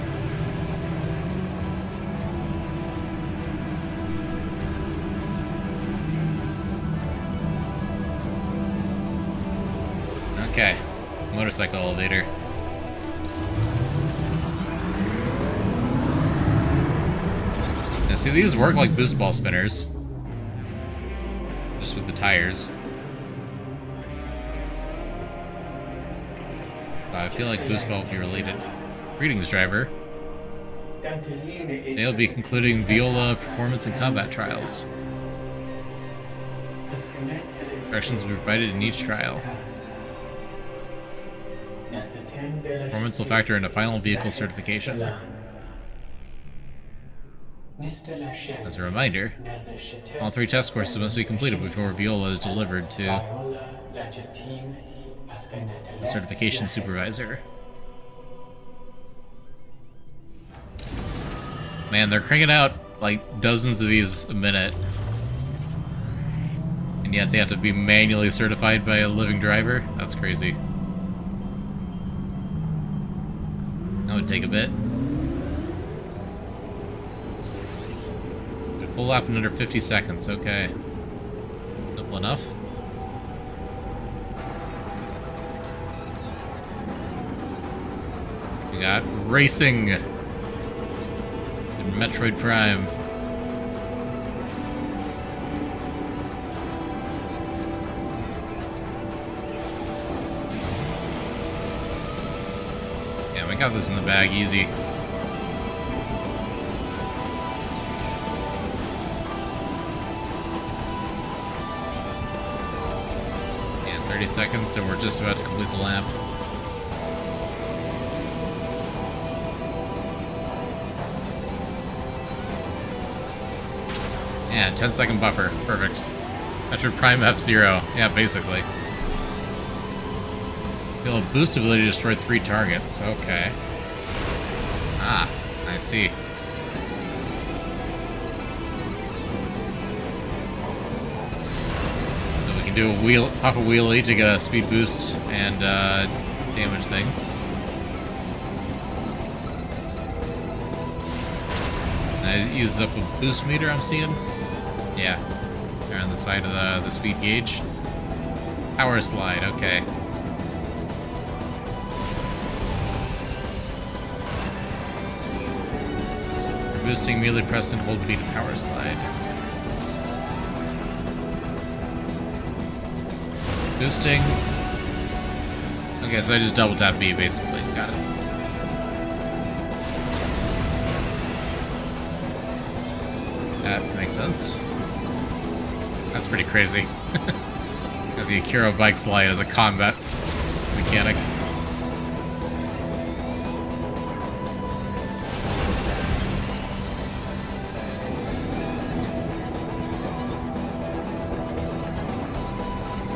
Okay, motorcycle elevator. Now see, these work like boost ball spinners. Just with the tires. So I feel like boost ball will be related. Greetings, driver. They'll be concluding Viola performance and combat trials. Directions will be provided in each trial. Performance will factor into final vehicle certification. As a reminder, all 3 test courses must be completed before Viola is delivered to the certification supervisor. Man, they're cranking out like dozens of these a minute. And yet they have to be manually certified by a living driver? That's crazy. That would take a bit. A full lap in under 50 seconds, okay. Simple enough. We got racing in Metroid Prime. We got this in the bag, easy. And 30 seconds, and we're just about to complete the lap. Yeah, 10-second buffer. Perfect. Metroid Prime F-Zero. Yeah, basically. You'll have boost ability to destroy 3 targets. Okay. Ah, I see. So we can do a pop a wheelie to get a speed boost and damage things. And it uses up a boost meter, I'm seeing. Yeah. There on the side of the speed gauge. Power slide, okay. Boosting, merely press and hold B to power slide. Boosting. Okay, so I just double tap B basically. Got it. That makes sense. That's pretty crazy. Got the Akira bike slide as a combat mechanic.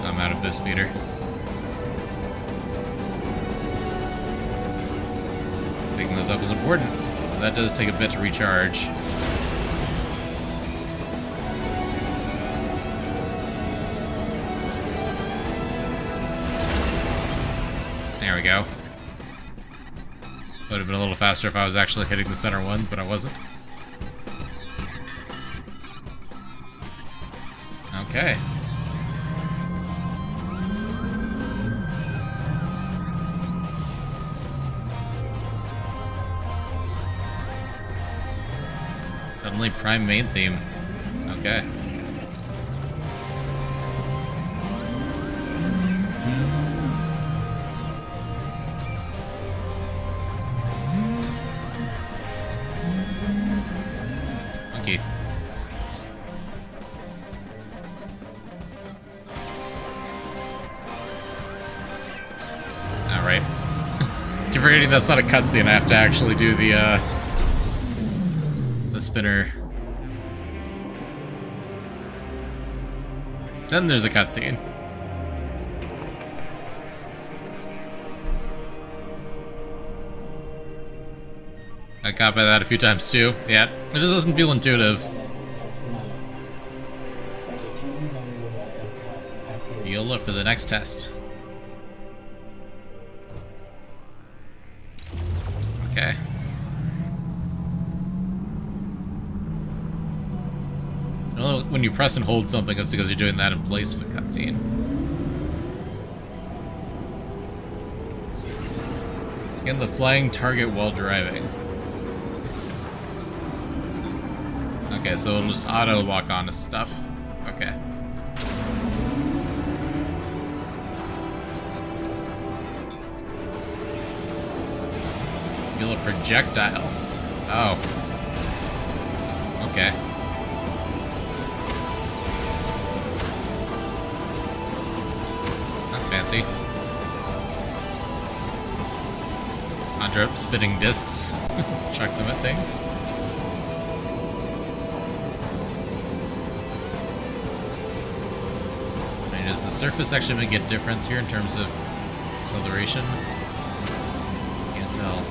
I'm out of boost meter. Picking those up is important. That does take a bit to recharge. There we go. Would have been a little faster if I was actually hitting the center one, but I wasn't. Okay. Suddenly Prime main theme. Okay. Okay. Alright. Keep forgetting that's not a cutscene. I have to actually do the spinner. Then there's a cutscene. I got by that a few times too. Yeah, it just doesn't feel intuitive. Viola for the next test. Okay. When you press and hold something, it's because you're doing that in place of a cutscene. Scan the flying target while driving. Okay, so it'll just auto lock onto stuff. Okay. Feel a projectile. Oh. Okay. Fancy. Conjure up spitting discs. Chuck them at things. I mean, does the surface actually make a difference here in terms of acceleration? Can't tell.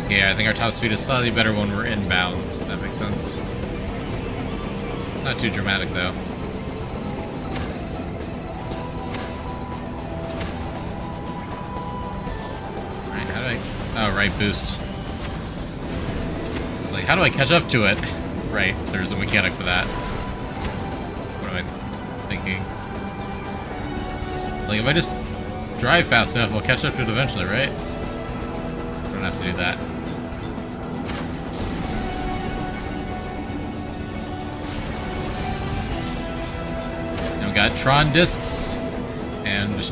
Okay, I think our top speed is slightly better when we're inbounds. That makes sense. Not too dramatic, though. Alright, how do I... Oh, right, boost. It's like, how do I catch up to it? Right, there's a mechanic for that. What am I thinking? It's like, if I just drive fast enough, I'll catch up to it eventually, right? I don't have to do that. Got Tron discs and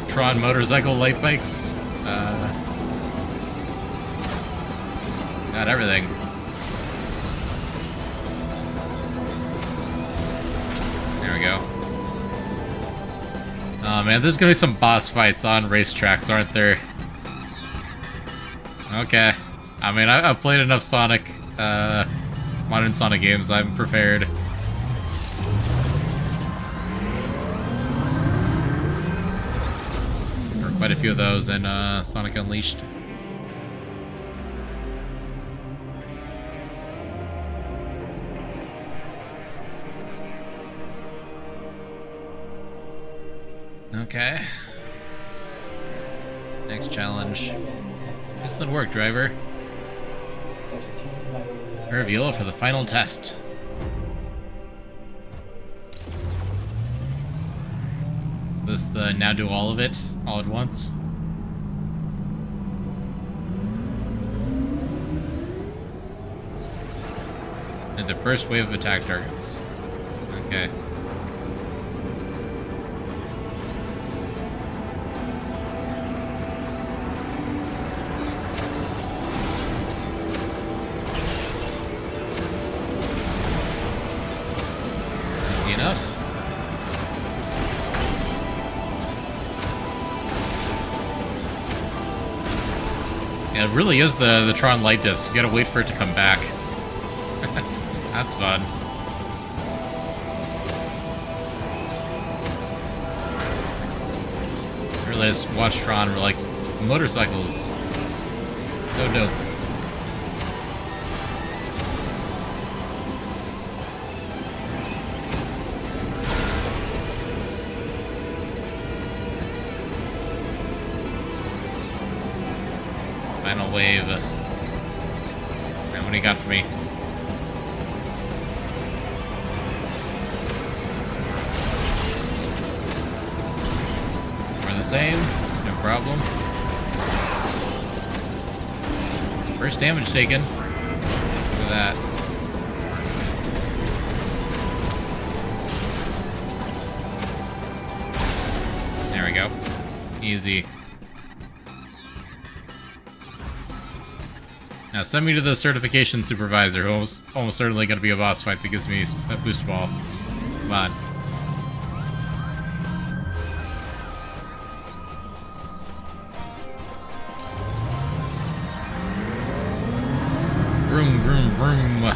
Tron motorcycle light bikes. Got everything. There we go. Oh man, there's gonna be some boss fights on racetracks, aren't there? Okay. I mean, I've played enough Sonic, modern Sonic games. I'm prepared. Quite a few of those in Sonic Unleashed. Okay. Next challenge. Excellent work, driver. Viola for the final test. Is this the now do all of it all at once? And the first wave of attack targets. Okay. Easy enough. Yeah, it really is the Tron light disc. You gotta wait for it to come back. That's fun. I realized watch Tron were like motorcycles. So dope. Final wave. Man, what do you got for me? We're the same. No problem. First damage taken. Look at that. There we go. Easy. Now send me to the certification supervisor, who's almost certainly going to be a boss fight that gives me a boost ball. Come on. Vroom, vroom, vroom.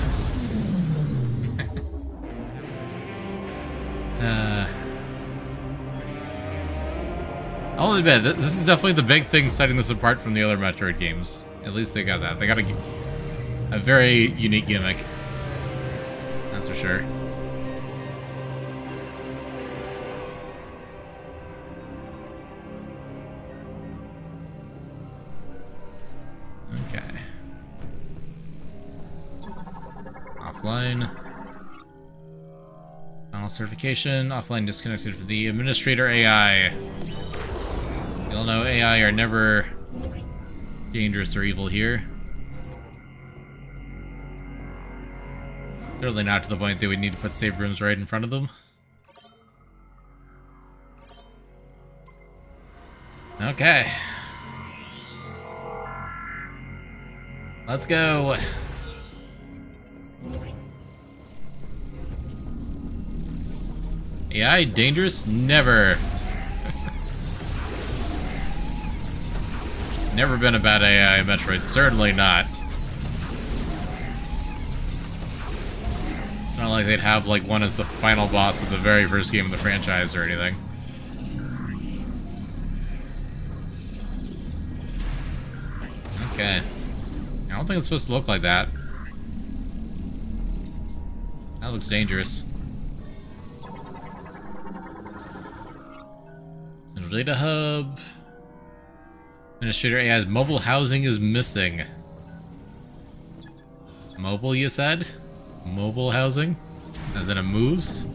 I'll admit, this is definitely the big thing setting this apart from the other Metroid games. At least they got that. They got a very unique gimmick. That's for sure. Okay. Offline. Final certification. Offline disconnected from the administrator AI. You'll know AI are never dangerous or evil here. Certainly not to the point that we need to put save rooms right in front of them. Okay. Let's go. AI dangerous? Never. Never been a bad AI in Metroid. Certainly not. It's not like they'd have like one as the final boss of the very first game of the franchise or anything. Okay. I don't think it's supposed to look like that. That looks dangerous. Central Data Hub. Administrator AI's mobile housing is missing. Mobile, you said? Mobile housing? As in it moves?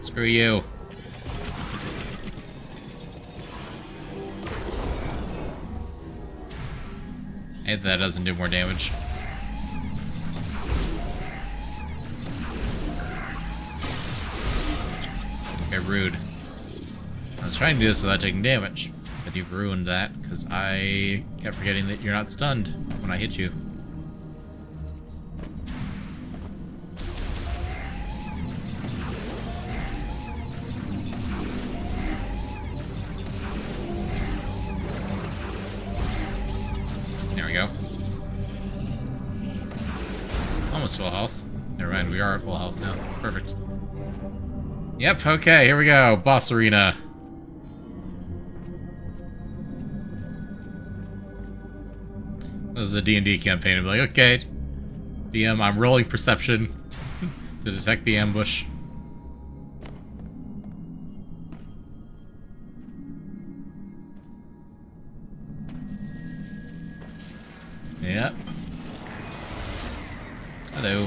Screw you. Hey, that doesn't do more damage. Okay, rude. I was trying to do this without taking damage, but you've ruined that because I kept forgetting that you're not stunned when I hit you. There we go. Almost full health. Never mind, we are at full health now. Perfect. Yep, okay, here we go. Boss arena. This is a D&D campaign. I'm like, okay, DM, I'm rolling perception to detect the ambush. Yep. Hello.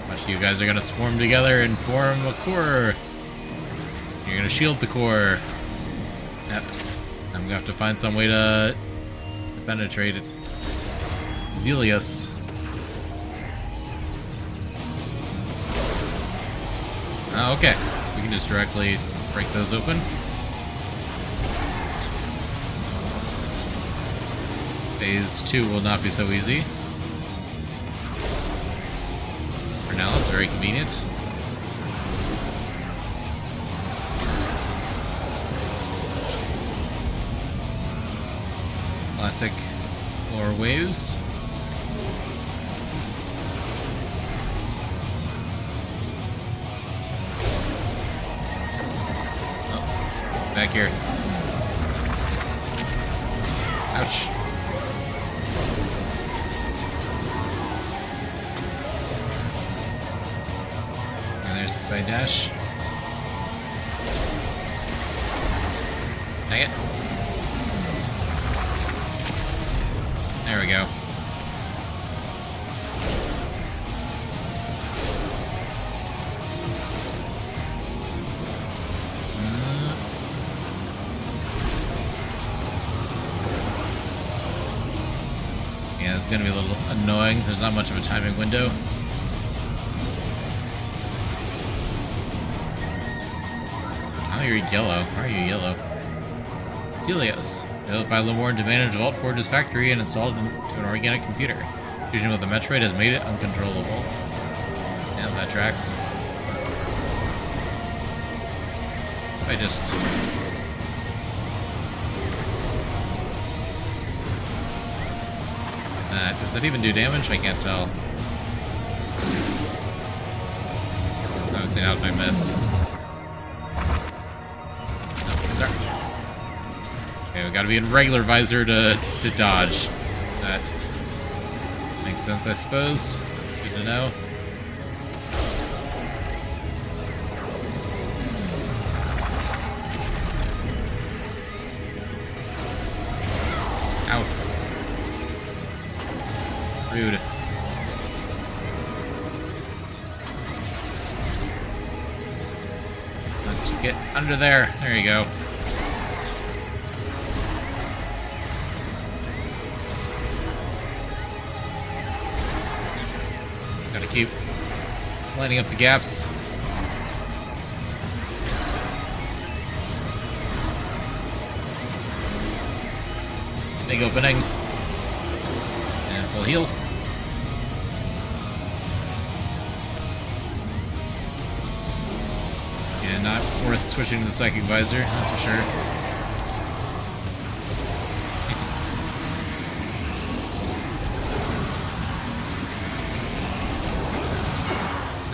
Much of you guys are gonna swarm together and form a core. You're gonna shield the core. Yep. I'm gonna have to find some way to penetrate it. Zelius. Oh, okay. We can just directly break those open. Phase 2 will not be so easy. For now, it's very convenient. Classic floor waves. Oh, back here. Ouch. And there's the side dash. Dang it. There we go. Yeah, it's gonna be a little annoying. There's not much of a timing window. Oh, you're yellow. Why are you yellow? Delios. Developed by Lemorn to manage Vault Forge's factory and installed into an organic computer. Fusion with the Metroid has made it uncontrollable. Yeah, that tracks. I just... does that even do damage? I can't tell. Obviously not if I miss. No, sorry. Okay, we gotta be in regular visor to dodge. That makes sense, I suppose. Good to know. Ow. Rude. Let's get under there. There you go. Gotta keep lining up the gaps. Big opening. And full heal. And not worth switching to the Psychic Visor, that's for sure.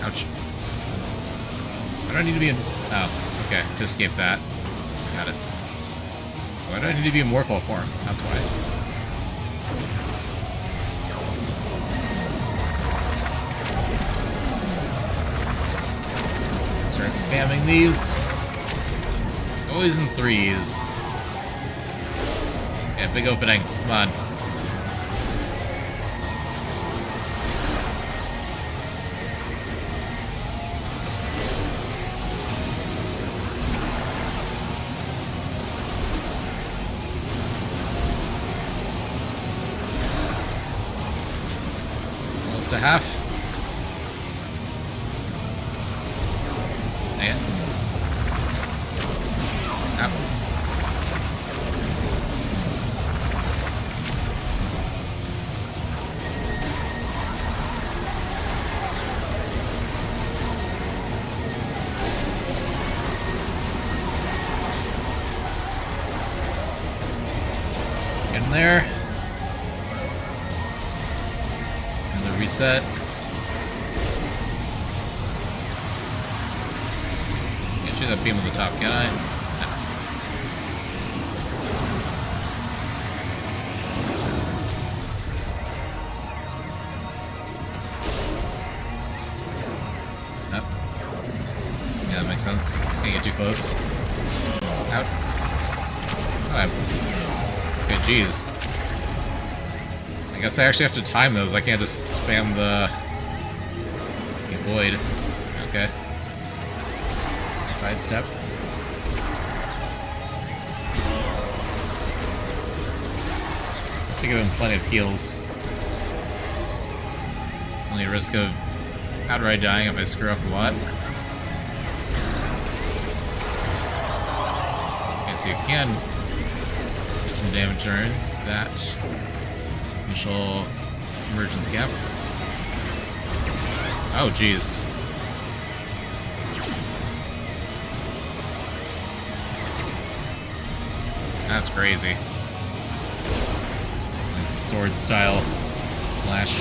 Ouch. Why do I need to be in... Oh, okay. To escape that. Got it. Why do I need to be in Morphle form? That's why. Start spamming these. Always in threes. Yeah, big opening. Come on. Almost to half. Dang it. Ow. Get in there. And the reset. Can't shoot that beam on the top, can I? No. Nope. Yeah, that makes sense. Can't get too close. Out. Oh, okay, jeez. I guess I actually have to time those. I can't just spam the void. Okay. Sidestep. Let's give him plenty of heals. Only risk of outright dying if I screw up a lot. Okay, so you can do some damage during that initial emergence gap. Oh, jeez. That's crazy. Like sword style slash.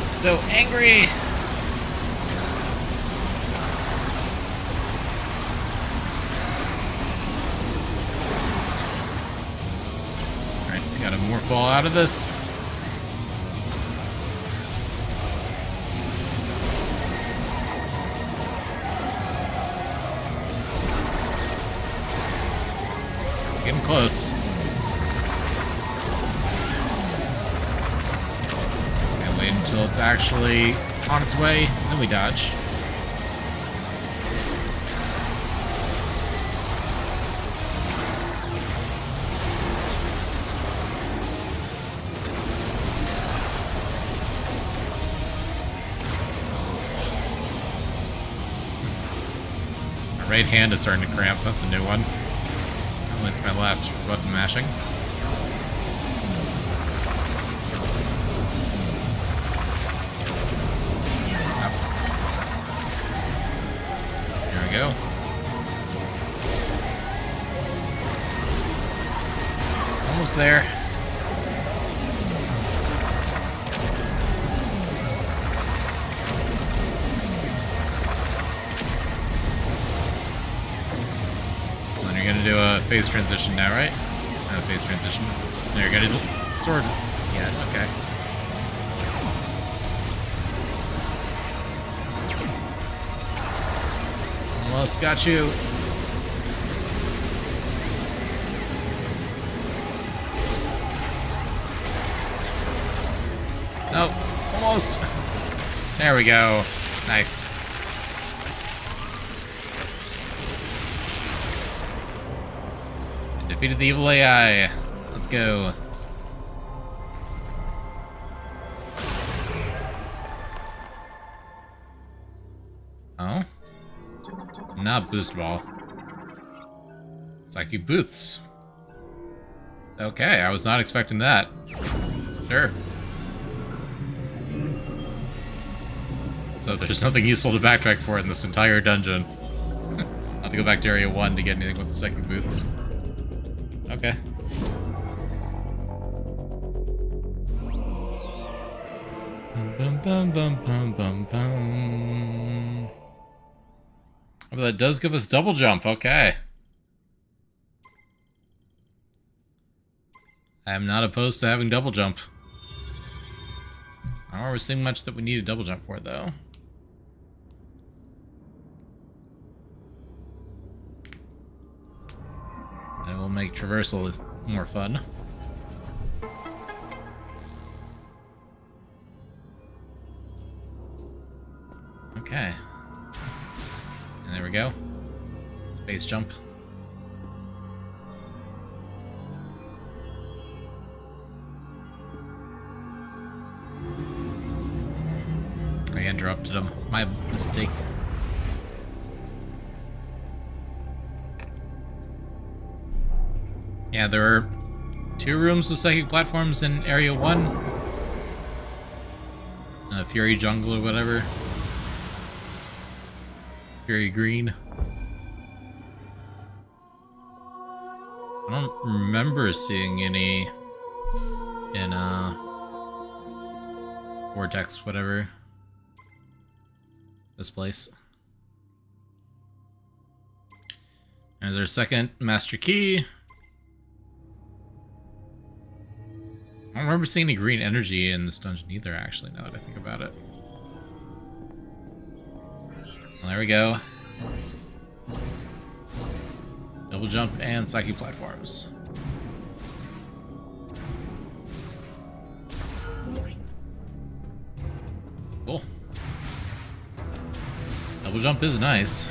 So angry! Alright, gotta morph ball out of this. Getting close. And wait until it's actually on its way, then we dodge. My right hand is starting to cramp, that's a new one. Oh, it's my left for button mashing. There we go. Almost there. And then you're gonna do a phase transition now, right? Not a phase transition. No, you're gonna do sword. Yeah, okay. Almost got you. Nope, almost. There we go. Nice. And defeated the evil AI. Let's go. Oh? Not boost ball. Psychic boots. Okay, I was not expecting that. Sure. So there's nothing useful to backtrack for in this entire dungeon. I'll have to go back to Area 1 to get anything with the psychic boots. Okay. Bum bum bum bum bum bum. Oh, that does give us double jump, okay. I am not opposed to having double jump. I don't remember seeing much that we need a double jump for, though. That will make traversal more fun. Okay. And there we go. Space jump. I interrupted him. My mistake. Yeah, there are 2 rooms with psychic platforms in Area 1. Fury Jungle or whatever. Fury Green. I don't remember seeing any in Vortex, whatever. This place. There's our second master key. I don't remember seeing any green energy in this dungeon either, actually, now that I think about it. Well, there we go. Double jump and psychic platforms. Cool. Double jump is nice.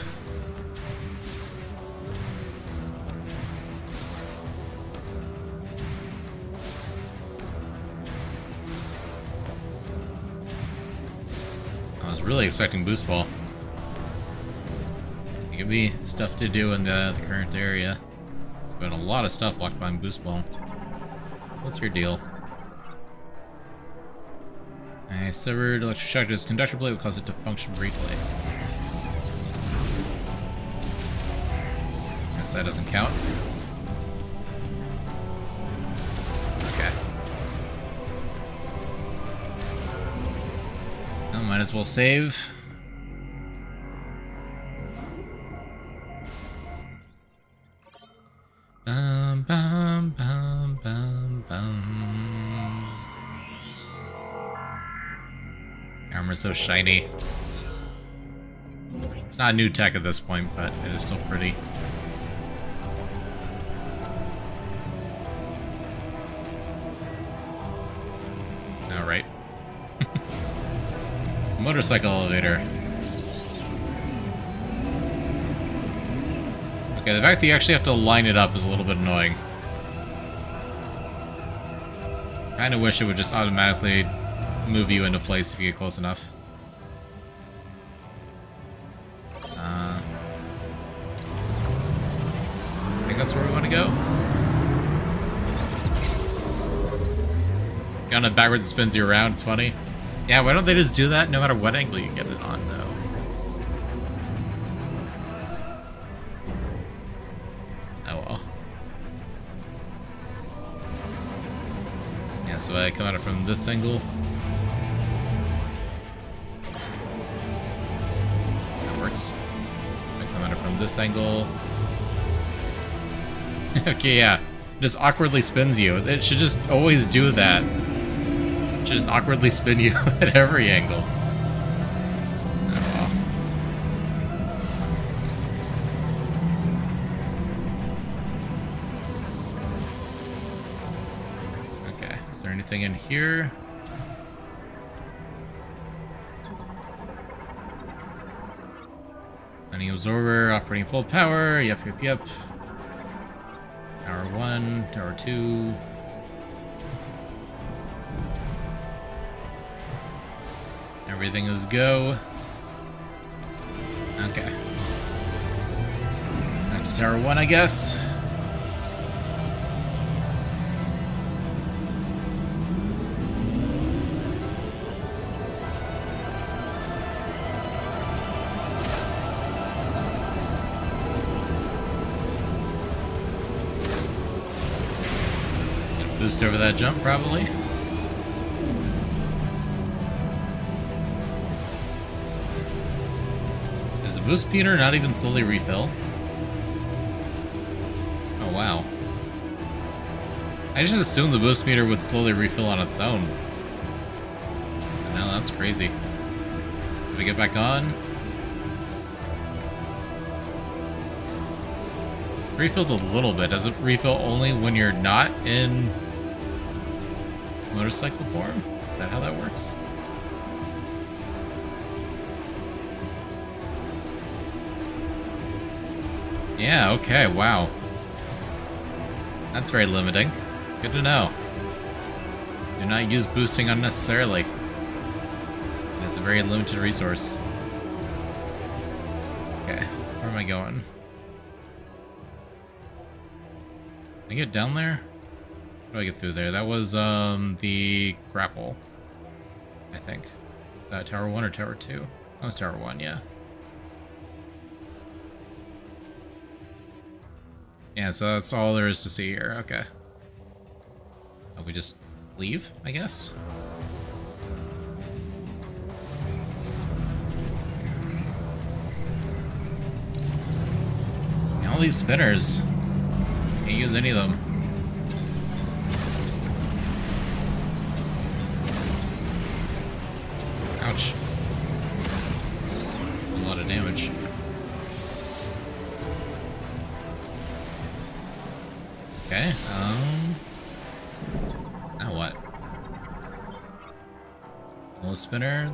I was really expecting boost ball. Give me stuff to do in the current area. There's been a lot of stuff locked behind boost ball. What's your deal? A severed electric shock to this conductor plate will cause it to function briefly. Guess that doesn't count. Okay. Well, might as well save. Bum, bum, bum, bum, bum. Armor's so shiny. It's not new tech at this point, but it is still pretty. Motorcycle elevator. Okay, the fact that you actually have to line it up is a little bit annoying. Kinda wish it would just automatically move you into place if you get close enough. I think that's where we want to go. On it backwards, it spins you around. It's funny. Yeah, why don't they just do that no matter what angle you get it on, though? Oh well. Yeah, so I come at it from this angle. That works. I come at it from this angle. Okay, yeah. Just awkwardly spins you. It should just always do that. It should just awkwardly spin you at every angle. Oh, well. Okay, is there anything in here? Any absorber operating full power. Yep. Tower 1, Tower 2. Everything is go. Okay. Back to Tower 1, I guess. Boost over that jump, probably. Does the boost meter not even slowly refill? Oh, wow. I just assumed the boost meter would slowly refill on its own. No, that's crazy. Did we get back on? Refilled a little bit. Does it refill only when you're not in motorcycle form? Is that how that works? Yeah, okay, wow. That's very limiting. Good to know. Do not use boosting unnecessarily. It's a very limited resource. Okay, where am I going? Can I get down there? How do I get through there? That was the grapple, I think. Is that Tower 1 or Tower 2? That was Tower 1, yeah. Yeah, so that's all there is to see here. Okay. So we just leave, I guess? And all these spinners. Can't use any of them. Ouch. A lot of damage. Okay, now what? Little spinner.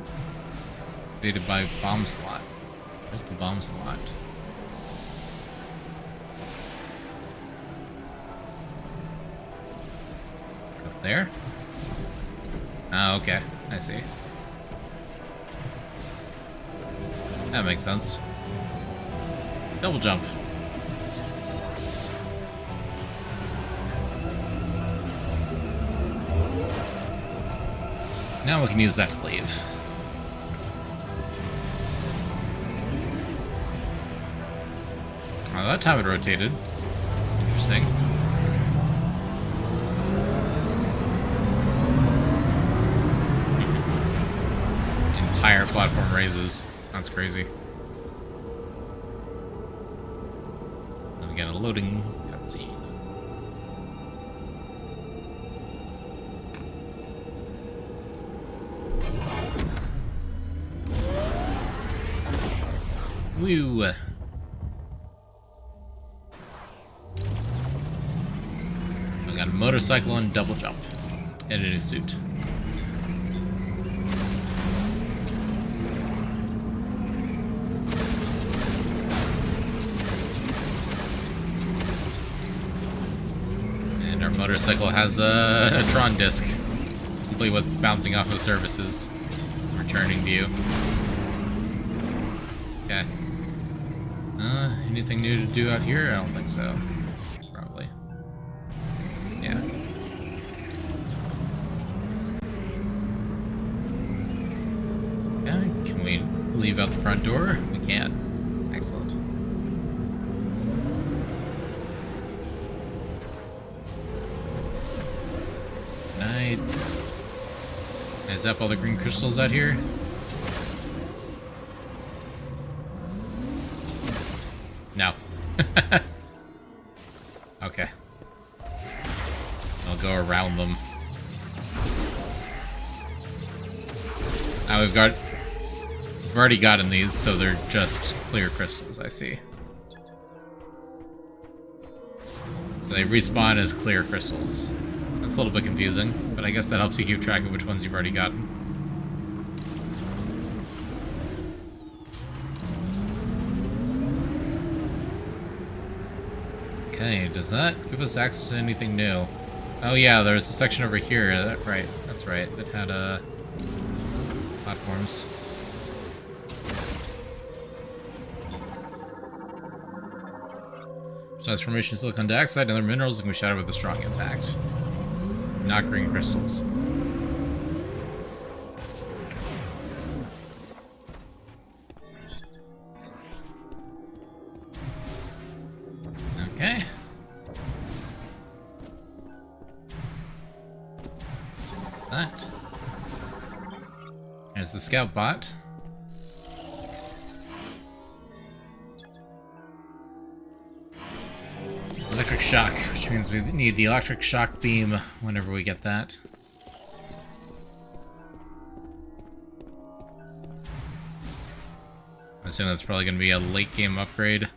Created by bomb slot. Where's the bomb slot? Up there? Oh, okay. I see. That makes sense. Double jump. Now we can use that to leave. Oh, that time it rotated. Interesting. Entire platform raises. That's crazy. And we got a loading cutscene. Woo! I got a motorcycle and double jump. And a new suit. motorcycle has a Tron disc, complete with bouncing off of surfaces, returning to you. Okay. Anything new to do out here? I don't think so. Probably. Yeah. Okay, can we leave out the front door? We can. Excellent. Can I zap all the green crystals out here? No. Okay. I'll go around them. Now we've already gotten these, so they're just clear crystals, I see. So they respawn as clear crystals. That's a little bit confusing, but I guess that helps you keep track of which ones you've already gotten. Okay, does that give us access to anything new? Oh yeah, there's a section over here, that's right, that had, platforms. Transformation silicon dioxide and other minerals can be shattered with a strong impact. Not green crystals. Okay. That. There's the scout bot. Electric shock, which means we need the electric shock beam whenever we get that. I assume that's probably going to be a late game upgrade.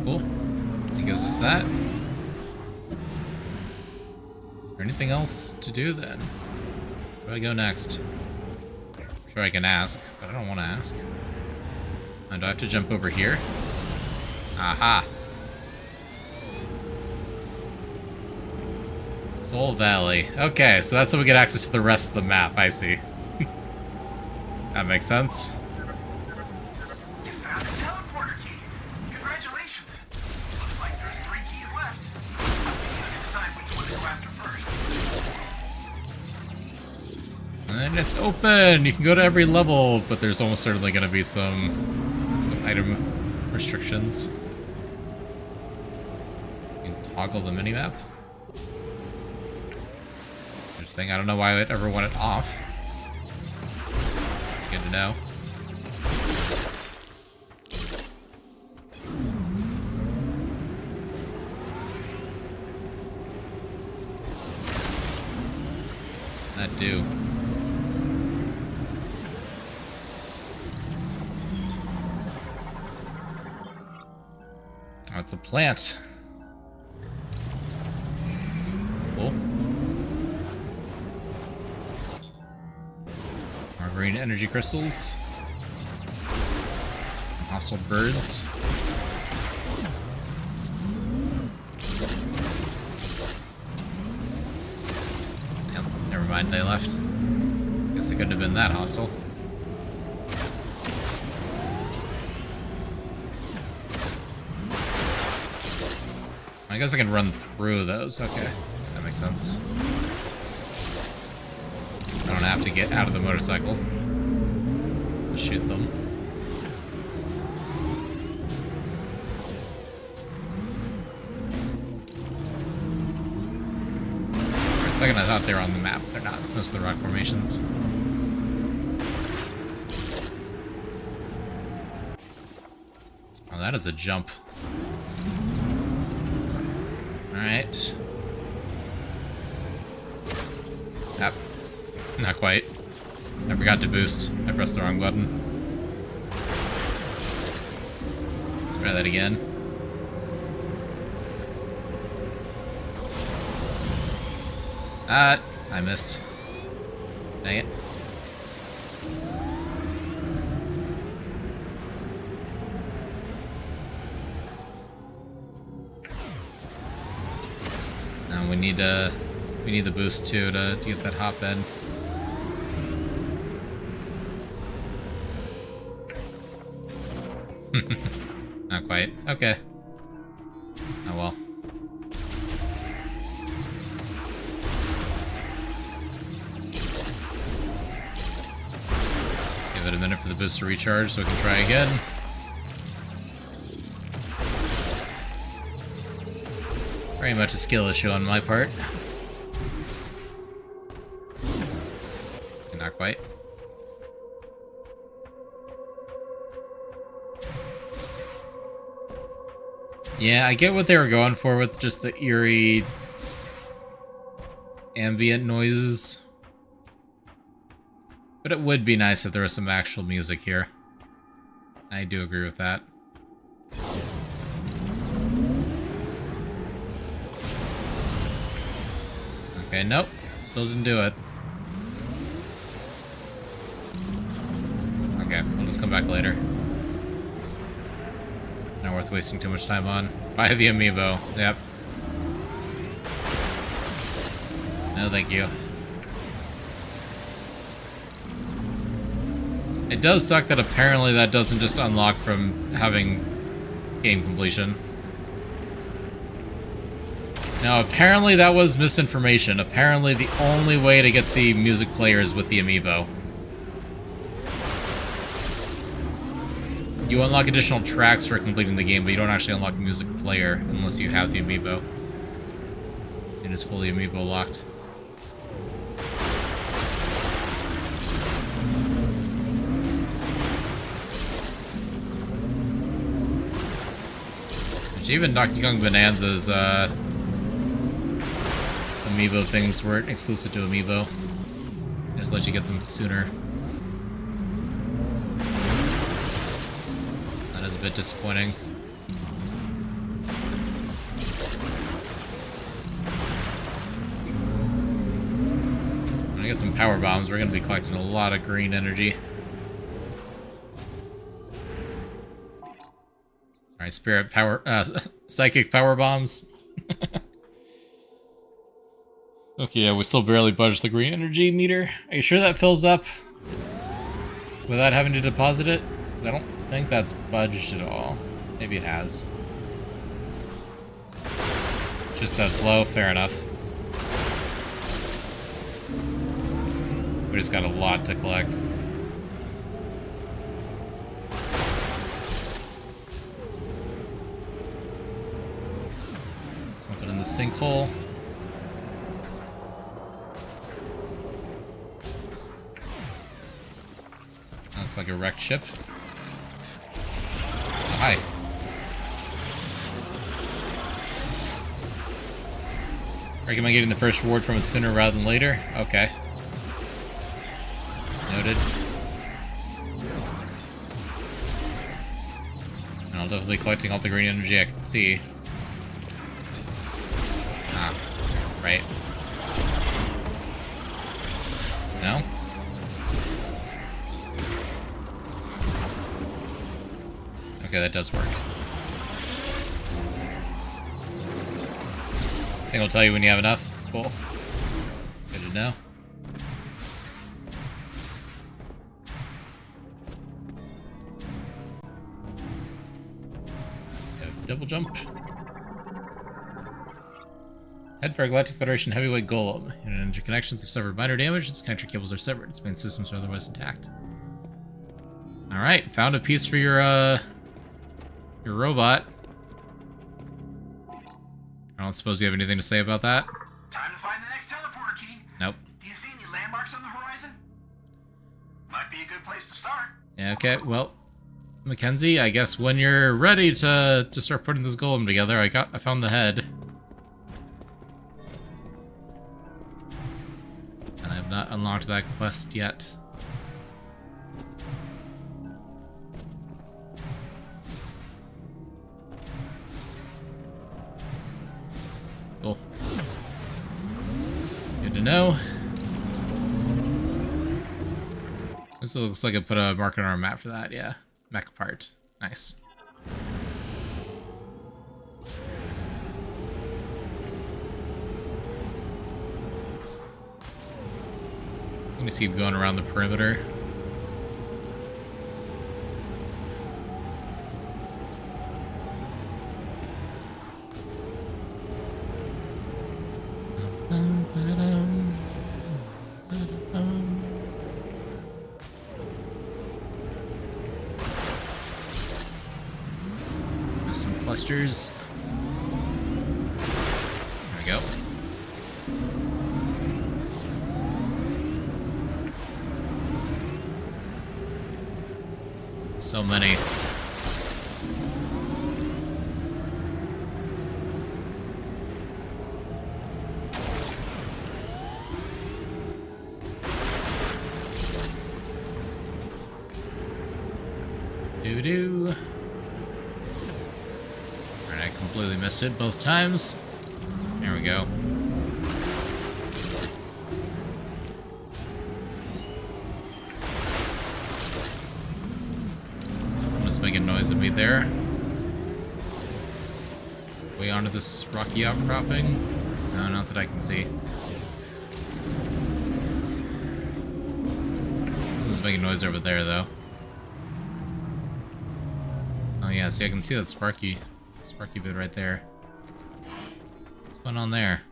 Cool. It gives us that. Is there anything else to do then? Where do I go next? I'm sure I can ask, but I don't want to ask. And do I have to jump over here? Aha! Soul Valley. Okay, so that's how we get access to the rest of the map, I see. That makes sense. You found a teleporter key. Congratulations. Looks like there's 3 keys left. Up to you to decide which one to go after first. And it's open! You can go to every level, but there's almost certainly going to be some item restrictions. You can toggle the minimap. Interesting. I don't know why I'd ever want it off. Good to know. That do. Oh, it's a plant. Cool. More green energy crystals. Hostile birds. Yep, never mind, they left. Guess it couldn't have been that hostile. I guess I can run through those. Okay, that makes sense. I don't have to get out of the motorcycle to shoot them. For a second I thought they were on the map. They're not. Most of the rock formations. Oh, that is a jump. Alright. Yep. Not quite. I forgot to boost. I pressed the wrong button. Let's try that again. I missed. Dang it. we need the boost too to get that hop in. Not quite. Okay. Oh well. Give it a minute for the boost to recharge so we can try again. Very much a skill issue on my part. Not quite. Yeah, I get what they were going for with just the eerie ambient noises. But it would be nice if there was some actual music here. I do agree with that. Okay, nope. Still didn't do it. Okay, we'll just come back later. Not worth wasting too much time on. Buy the amiibo. Yep. No, thank you. It does suck that apparently that doesn't just unlock from having game completion. Now, apparently that was misinformation. Apparently the only way to get the music player is with the amiibo. You unlock additional tracks for completing the game, but you don't actually unlock the music player unless you have the amiibo. It is fully amiibo locked. Which even Donkey Kong Bonanza's amiibo things weren't exclusive to amiibo. They just let you get them sooner. That is a bit disappointing. I'm gonna get some power bombs. We're gonna be collecting a lot of green energy. Sorry, spirit power, psychic power bombs. Okay, yeah, we still barely budged the green energy meter. Are you sure that fills up without having to deposit it? Because I don't think that's budged at all. Maybe it has. Just that slow? Fair enough. We just got a lot to collect. Something in the sinkhole. Looks like a wrecked ship. Oh, hi. Recommend getting the first reward from it sooner rather than later. Okay. Noted. And I'll definitely be collecting all the green energy I can see. Ah, right. No? Okay, that does work. I think it'll tell you when you have enough. Cool. Good to know. Double jump. Head for a Galactic Federation heavyweight golem. Interconnections have suffered minor damage. Its connection cables are severed. Its main systems are otherwise intact. Alright, found a piece for your robot. I don't suppose you have anything to say about that? Time to find the next teleporter key. Nope. Do you see any landmarks on the horizon? Might be a good place to start. Yeah, okay, well, Mackenzie, I guess when you're ready to start putting this golem together, I found the head. And I have not unlocked that quest yet. Cool. Good to know. This looks like I put a marker on our map for that, yeah. Mech part. Nice. I'm gonna keep going around the perimeter. Some clusters. There we go. So many. Doo-doo. Alright, I completely missed it both times. There we go. Making noise at me there. Way onto this rocky outcropping. No, not that I can see. It's making noise over there, though. Oh yeah, see, I can see that sparky bit right there. What's going on there?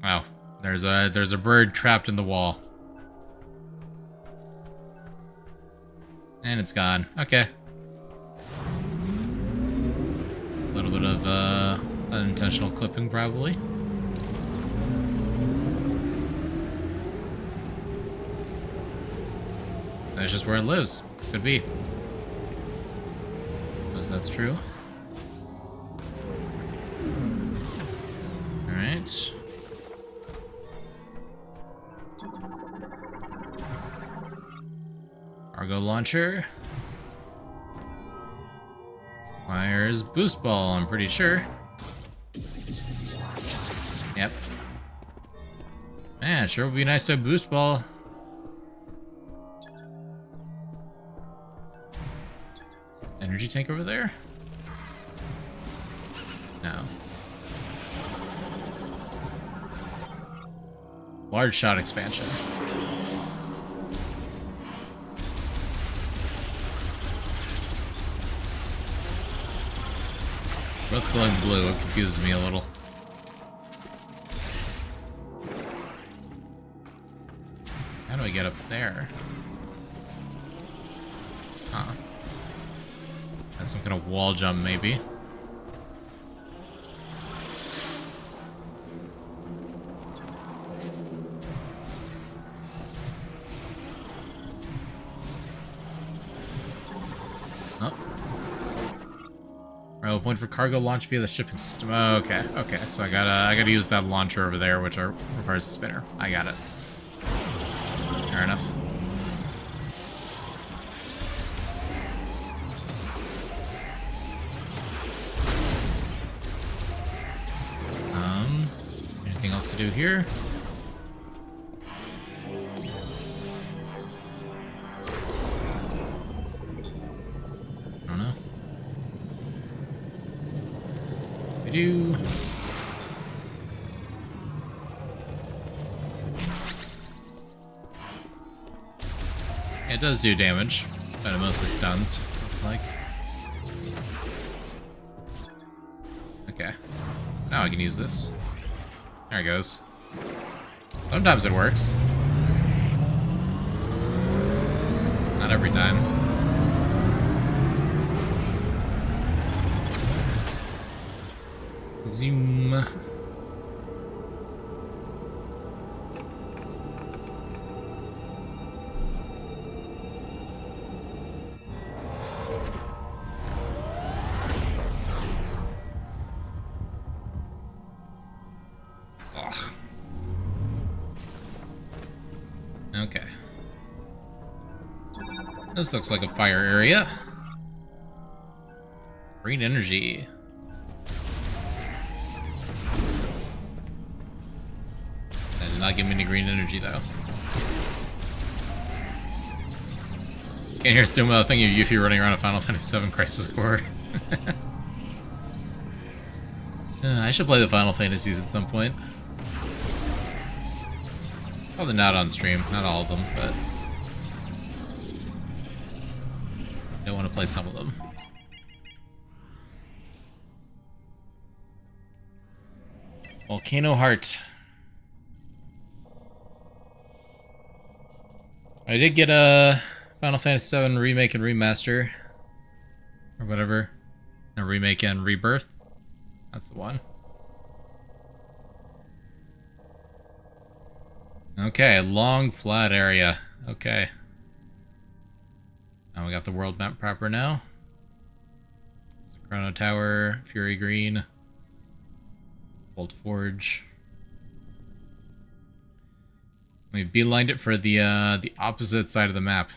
Wow, there's a bird trapped in the wall. And it's gone. Okay. A little bit of unintentional clipping, probably. That's just where it lives. Could be. Suppose that's true. Alright. Cargo launcher. Requires boost ball, I'm pretty sure. Yep. Man, it sure would be nice to have boost ball. Energy tank over there? No. Large shot expansion. Both glowing blue, it confuses me a little. How do I get up there? Huh. That's some kind of wall jump, maybe. Oh, point for cargo launch via the shipping system. Oh, okay, okay. So I gotta use that launcher over there, which requires a spinner. I got it. Fair enough. Anything else to do here? Do. It does do damage, but it mostly stuns, looks like. Okay. Now I can use this. There it goes. Sometimes it works. Not every time. Zoom. Ugh. Okay. This looks like a fire area. Green energy. Not give me any green energy though. Can't hear Sumo thinking of Yuffie running around a Final Fantasy VII Crisis Core. I should play the Final Fantasies at some point. Probably not on stream, not all of them, but I don't want to play some of them. Volcano Heart. I did get a Final Fantasy VII Remake and Remaster. Or whatever. A Remake and Rebirth. That's the one. Okay, long flat area. Okay. Now we got the world map proper now. Chrono Tower, Fury Green, Bolt Forge. We beelined it for the opposite side of the map.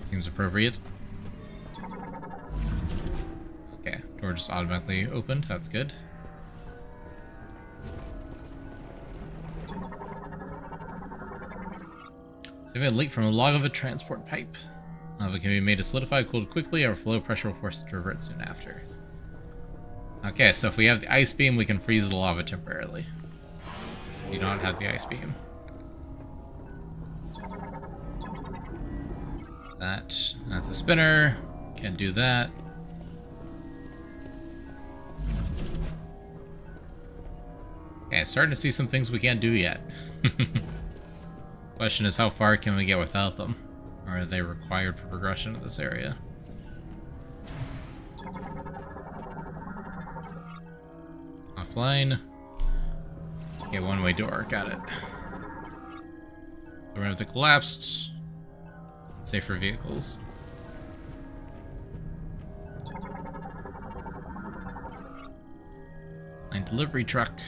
Seems appropriate. Okay, door just automatically opened. That's good. So we have a leak from a log of a transport pipe. Lava can be made to solidify, cooled quickly, or flow pressure will force it to revert soon after. Okay, so if we have the ice beam, we can freeze the lava temporarily. We don't have the ice beam. That's a spinner. Can't do that. Okay, starting to see some things we can't do yet. Question is, how far can we get without them? Or are they required for progression in this area? Offline. Okay, one-way door. Got it. We're gonna have to collapsed. Safer vehicles. Line delivery truck.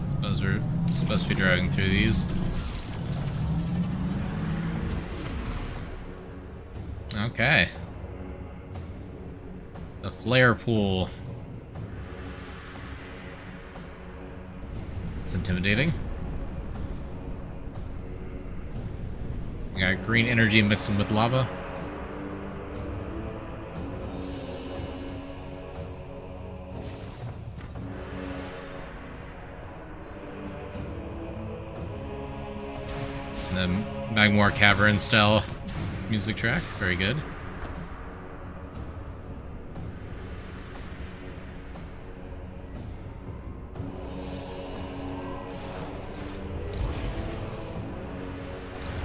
Suppose we're supposed to be driving through these. Okay. The flare pool. It's intimidating. We got green energy mixing with lava. And then Magmore Cavern style music track. Very good.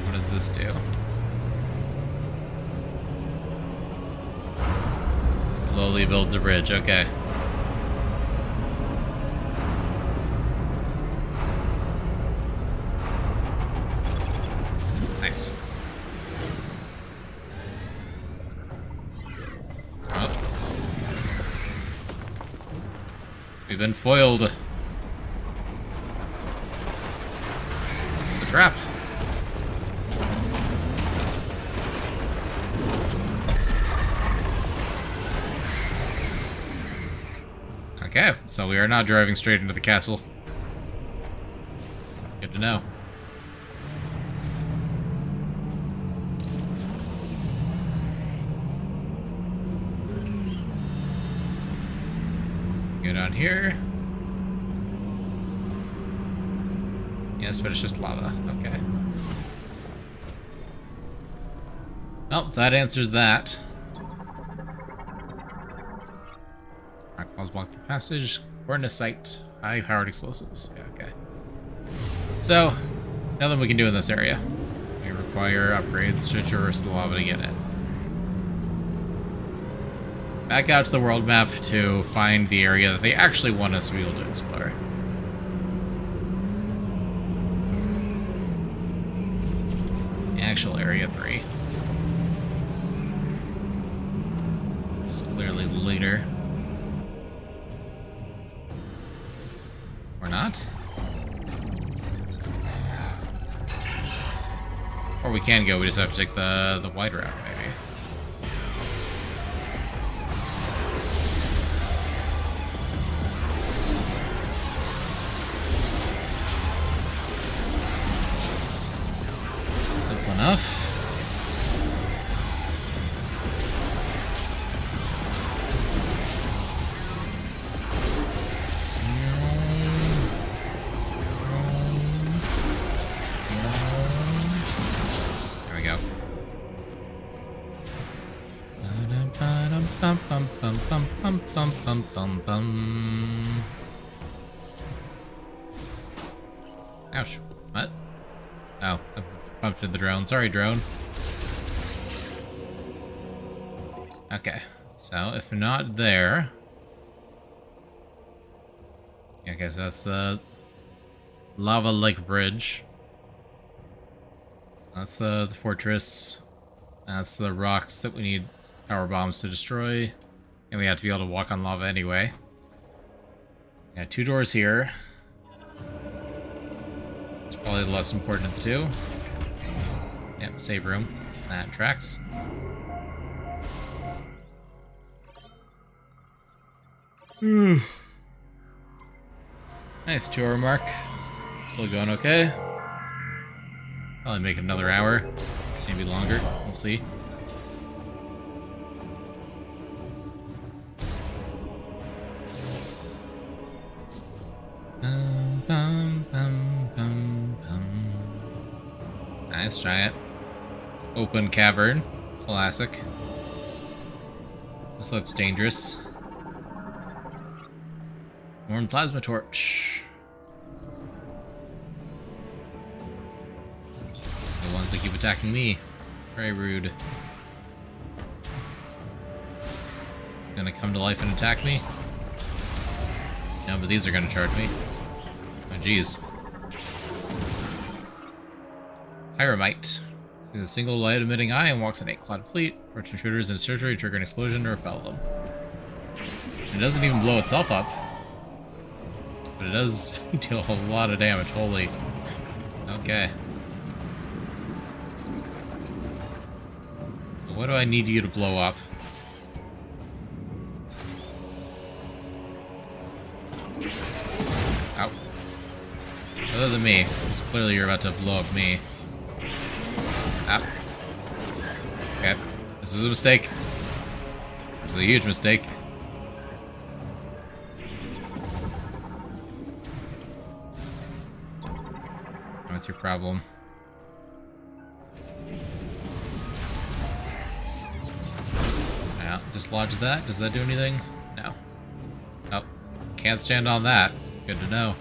What does this do? Slowly builds a bridge. Okay. Nice. Oh. We've been foiled. It's a trap. Okay, so we are not driving straight into the castle. Good to know. Go down here. Yes, but it's just lava. Okay. Oh, that answers that. Rockfalls block the passage. Coordinate site. High-powered explosives. Yeah, okay. So, nothing we can do in this area. We require upgrades to traverse the lava to get in. Back out to the world map to find the area that they actually want us to be able to explore. The actual Area 3. It's clearly later. Or not? Or we can go, we just have to take the wide route, maybe. Simple enough. Bum bum bum bum bum bum bum bum bum. Ouch. What? Oh, I bumped into the drone. Sorry, drone. Okay, so if not there... Okay, so that's the lava lake bridge. That's the fortress. That's the rocks that we need power bombs to destroy. And we have to be able to walk on lava anyway. Got 2 doors here. It's probably the less important of the 2. Yep, save room. That tracks. Nice 2-hour mark. Still going okay. Probably make it another hour. Maybe longer. We'll see. Nice giant open cavern. Classic. This looks dangerous. Worn plasma torch. The ones that keep attacking me. Very rude. It's gonna come to life and attack me? No, but these are gonna charge me. Oh, jeez. Pyramite. Is a single light-emitting eye and walks an 8-cloud fleet. Approach intruders in surgery, trigger an explosion to repel them. It doesn't even blow itself up. But it does deal a lot of damage, holy. Okay. So what do I need you to blow up? Ow. Other than me, because clearly you're about to blow up me. Ow. Okay. This is a mistake. This is a huge mistake. What's your problem? Yeah, dislodge that. Does that do anything? No. Oh, can't stand on that. Good to know.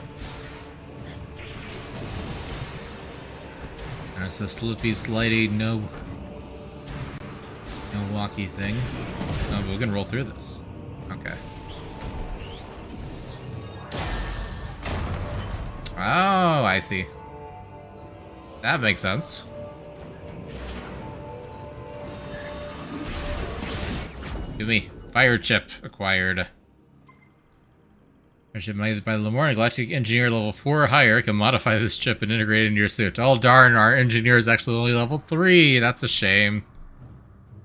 There's the slippy, slidey, no walkie thing. Oh, but we can roll through this. Okay. Oh, I see. That makes sense. Give me. Fire chip acquired. Fire chip made by Lamore. Galactic Engineer level 4 or higher can modify this chip and integrate it into your suit. Oh darn, our engineer is actually only level 3. That's a shame.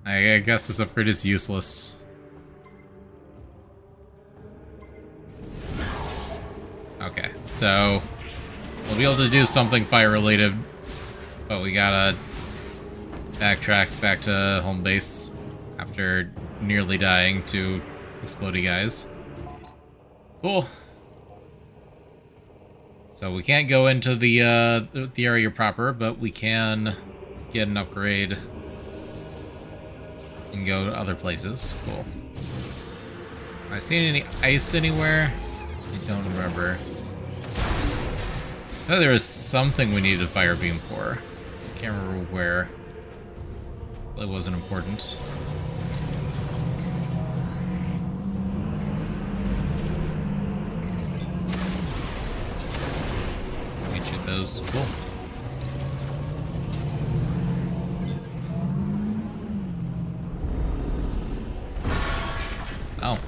I guess this upgrade is useless. Okay, so we'll be able to do something fire related. But we gotta backtrack back to home base after nearly dying to explodey guys. Cool. So we can't go into the area proper, but we can get an upgrade and go to other places. Cool. Have I seen any ice anywhere? I don't remember. I thought there was something we needed a fire beam for. Can't remember where. Well, it wasn't important. We can shoot those. Cool. Oh.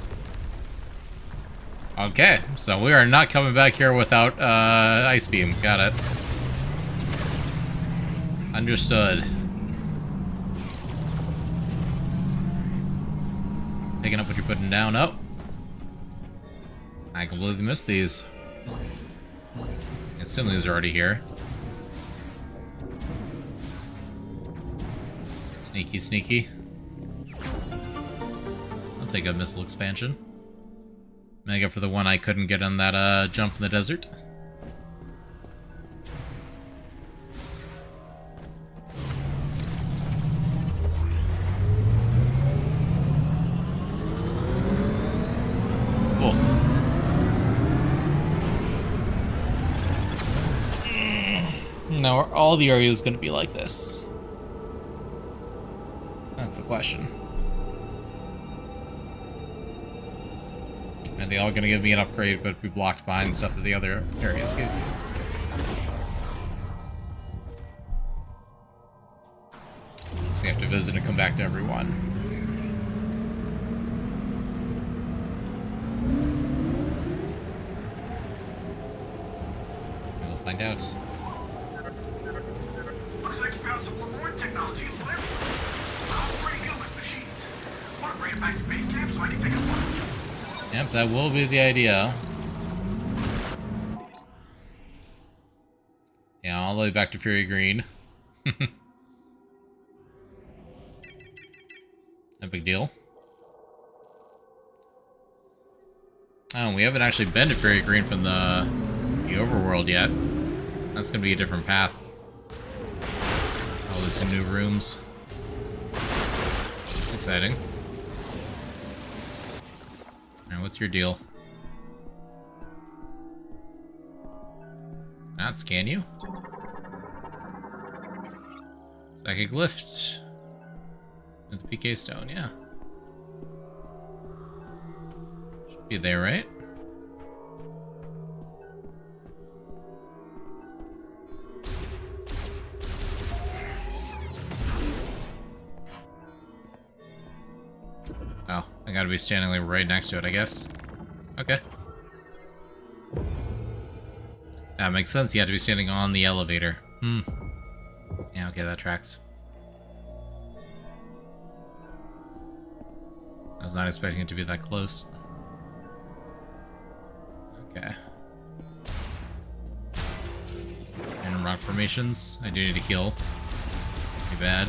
Okay, so we are not coming back here without ice beam. Got it. Understood. Picking up what you're putting down. Oh. I completely missed these. I assume these are already here. Sneaky, sneaky. I'll take a missile expansion. Mega for the one I couldn't get on that jump in the desert. Cool. Now, are all the areas going to be like this? That's the question. Are they all going to give me an upgrade but be blocked behind stuff that the other areas give me? So you have to visit and come back to everyone. We'll find out. Looks like you found some Lemoyne technology in there. I'm pretty good with machines. Want to bring it back to base camp so I can take a look? Yep, that will be the idea. Yeah, all the way back to Fury Green. No big deal. Oh, we haven't actually been to Fury Green from the overworld yet. That's gonna be a different path. Probably some new rooms. Exciting. Alright, what's your deal? Not scan you? Psychic lift. With the PK stone, yeah. Should be there, right? Oh, I gotta be standing like right next to it, I guess. Okay. That makes sense. You have to be standing on the elevator. Yeah, okay, that tracks. I was not expecting it to be that close. Okay. Random rock formations. I do need to heal. Too bad.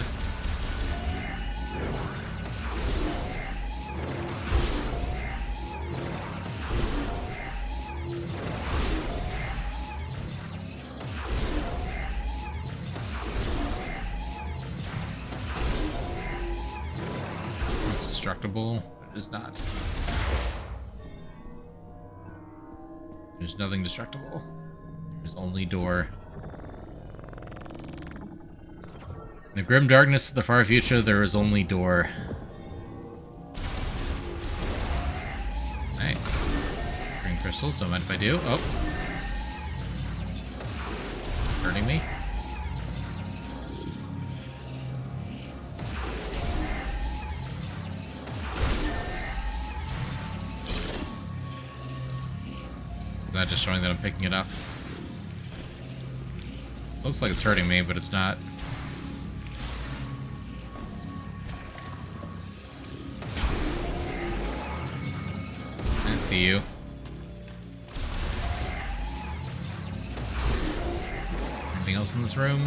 It's destructible, but it is not. There's nothing destructible. There's only door. In the grim darkness of the far future, there is only door. Hey. Green crystals, don't mind if I do. Oh. Hurting me. Not just showing that I'm picking it up. Looks like it's hurting me, but it's not. I see you. Anything else in this room?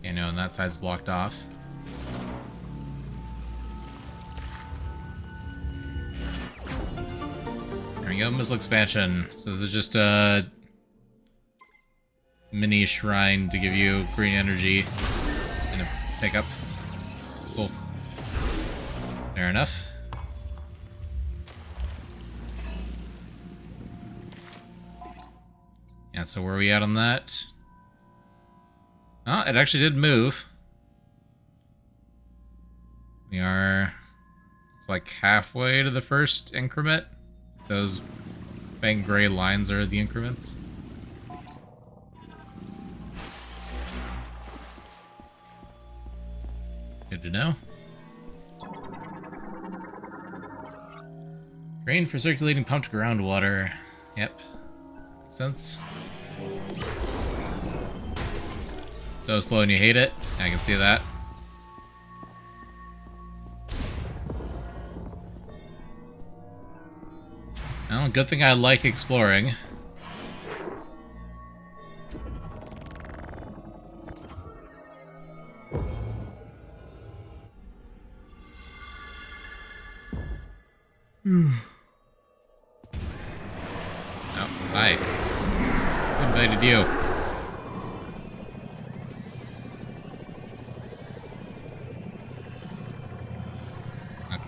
Yeah, no, and that side's blocked off. There we go, missile expansion. So this is just a mini shrine to give you green energy and a pickup. Cool. Fair enough. Yeah, so where are we at on that? Oh, it actually did move. We are... It's like halfway to the first increment. Those big gray lines are the increments. Good to know. Drain for circulating pumped groundwater. Yep. Makes sense. So slow and you hate it? I can see that. Well, good thing I like exploring. Oh, hi. Who invited you?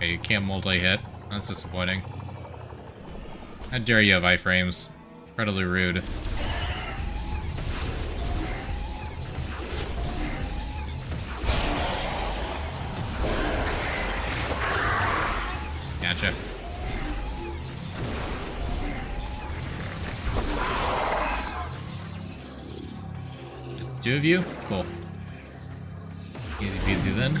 Okay, you can't multi-hit. That's disappointing. How dare you have iframes? Incredibly rude. Gotcha. Just the two of you? Cool. Easy peasy then.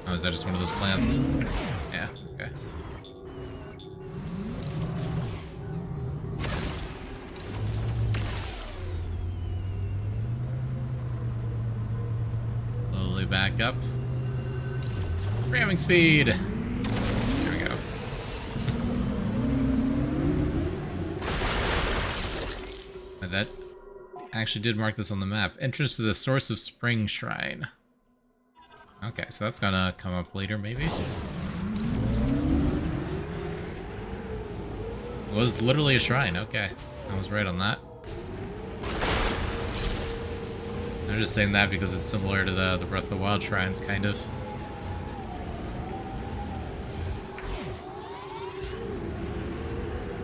Oh, is that just one of those plants? Yeah, okay. Slowly back up. Ramming speed! There we go. That actually did mark this on the map. Entrance to the Source of Spring Shrine. Okay, so that's gonna come up later, maybe? It was literally a shrine, okay. I was right on that. I'm just saying that because it's similar to the Breath of the Wild shrines, kind of.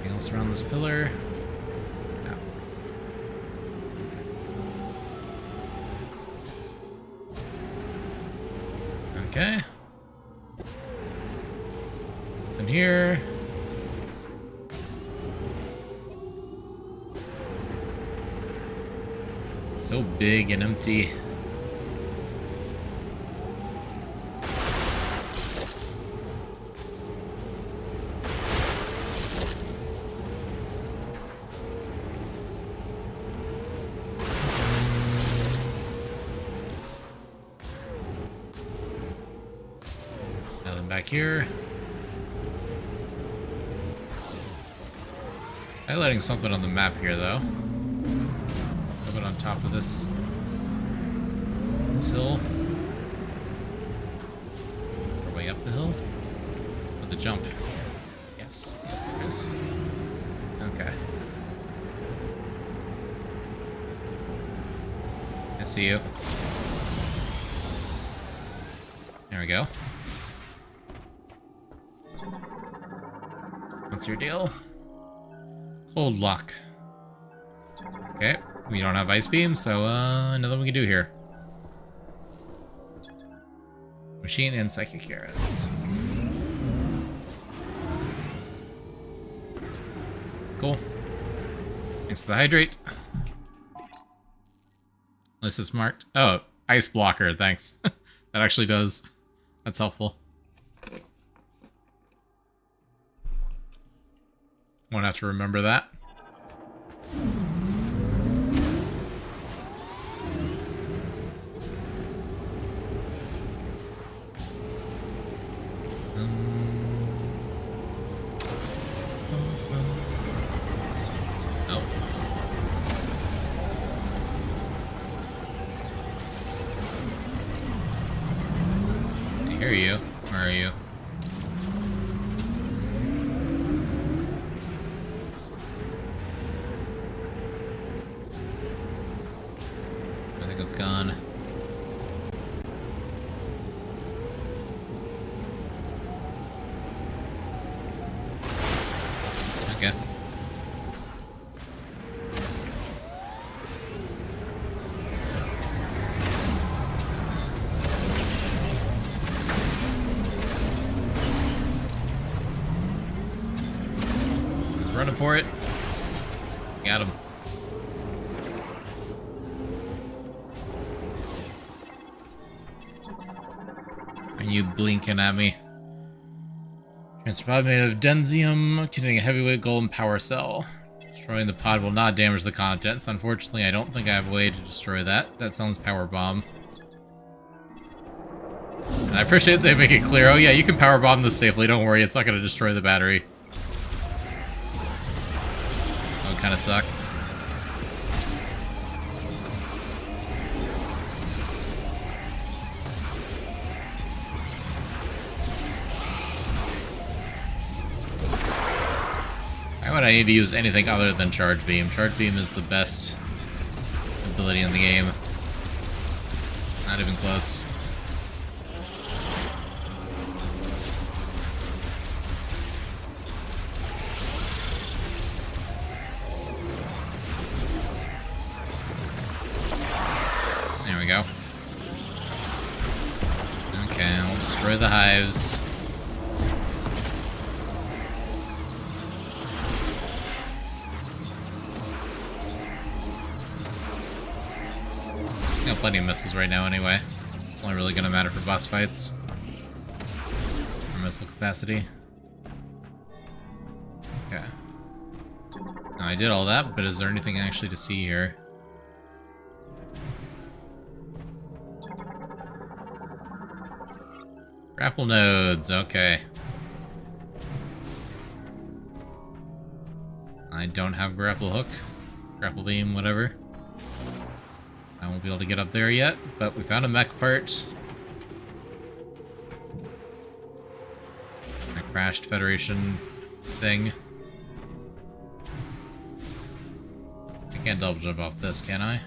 Anything else around this pillar? No. Okay. And here. It's so big and empty. Nothing back here. Highlighting something on the map here, though. A little bit on top of this hill. Or way up the hill? Or the jump? Yes. Yes, there is. Okay. I see you. There we go. What's your deal? Cold lock. Okay, we don't have ice beam, so nothing we can do here. Machine and psychic arrows. Cool. Thanks to the hydrate. This is marked. Oh, ice blocker, thanks. That actually does. That's helpful. Won't have to remember that. Oh. I hear you. Where are you? It's gone. Okay. He's running for it. Got him. You blinking at me. Transfer pod made of densium, containing a heavyweight golden power cell. Destroying the pod will not damage the contents. Unfortunately, I don't think I have a way to destroy that. That sounds power bomb. And I appreciate they make it clear. Oh yeah, you can power bomb this safely. Don't worry, it's not going to destroy the battery. That would kind of suck. point I need to use anything other than Charge Beam. Charge Beam is the best ability in the game. Not even close. There we go. Okay, we'll destroy the hives. Got plenty of missiles right now anyway. It's only really gonna matter for boss fights. For missile capacity. Okay. Now I did all that, but is there anything actually to see here? Grapple nodes, okay. I don't have grapple hook, grapple beam, whatever. I won't be able to get up there yet, but we found a mech part. A crashed Federation thing. I can't double jump off this, can I?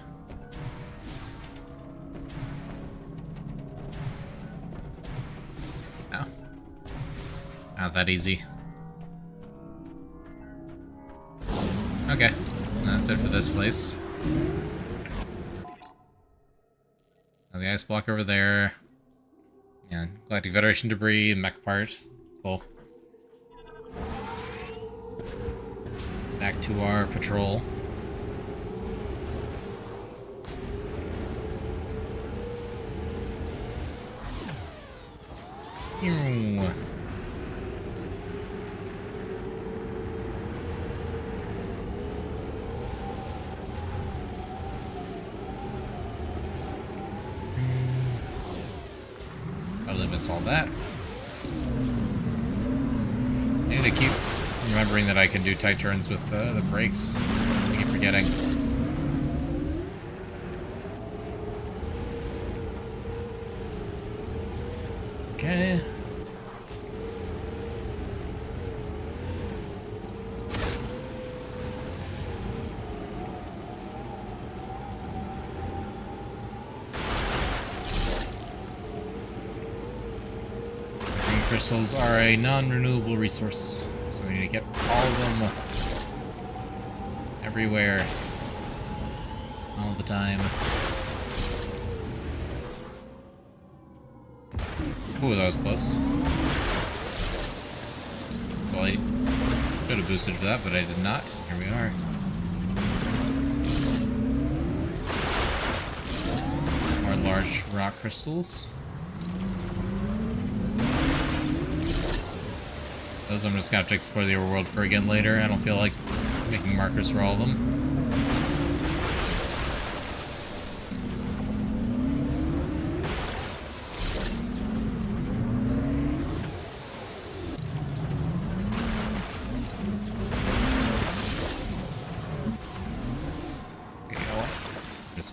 No. Not that easy. Okay, that's it for this place. Now the ice block over there. Yeah, collecting Federation debris, mech part. Cool. Back to our patrol. Ew. Probably missed all that. I need to keep remembering that I can do tight turns with the brakes. I keep forgetting. Okay. Green crystals are a non-renewable resource, so we need to get all of them everywhere, all the time. Ooh, that was close. Well, I could have boosted for that, but I did not. Here we are. More large rock crystals. Those I'm just gonna have to explore the overworld for again later. I don't feel like making markers for all of them.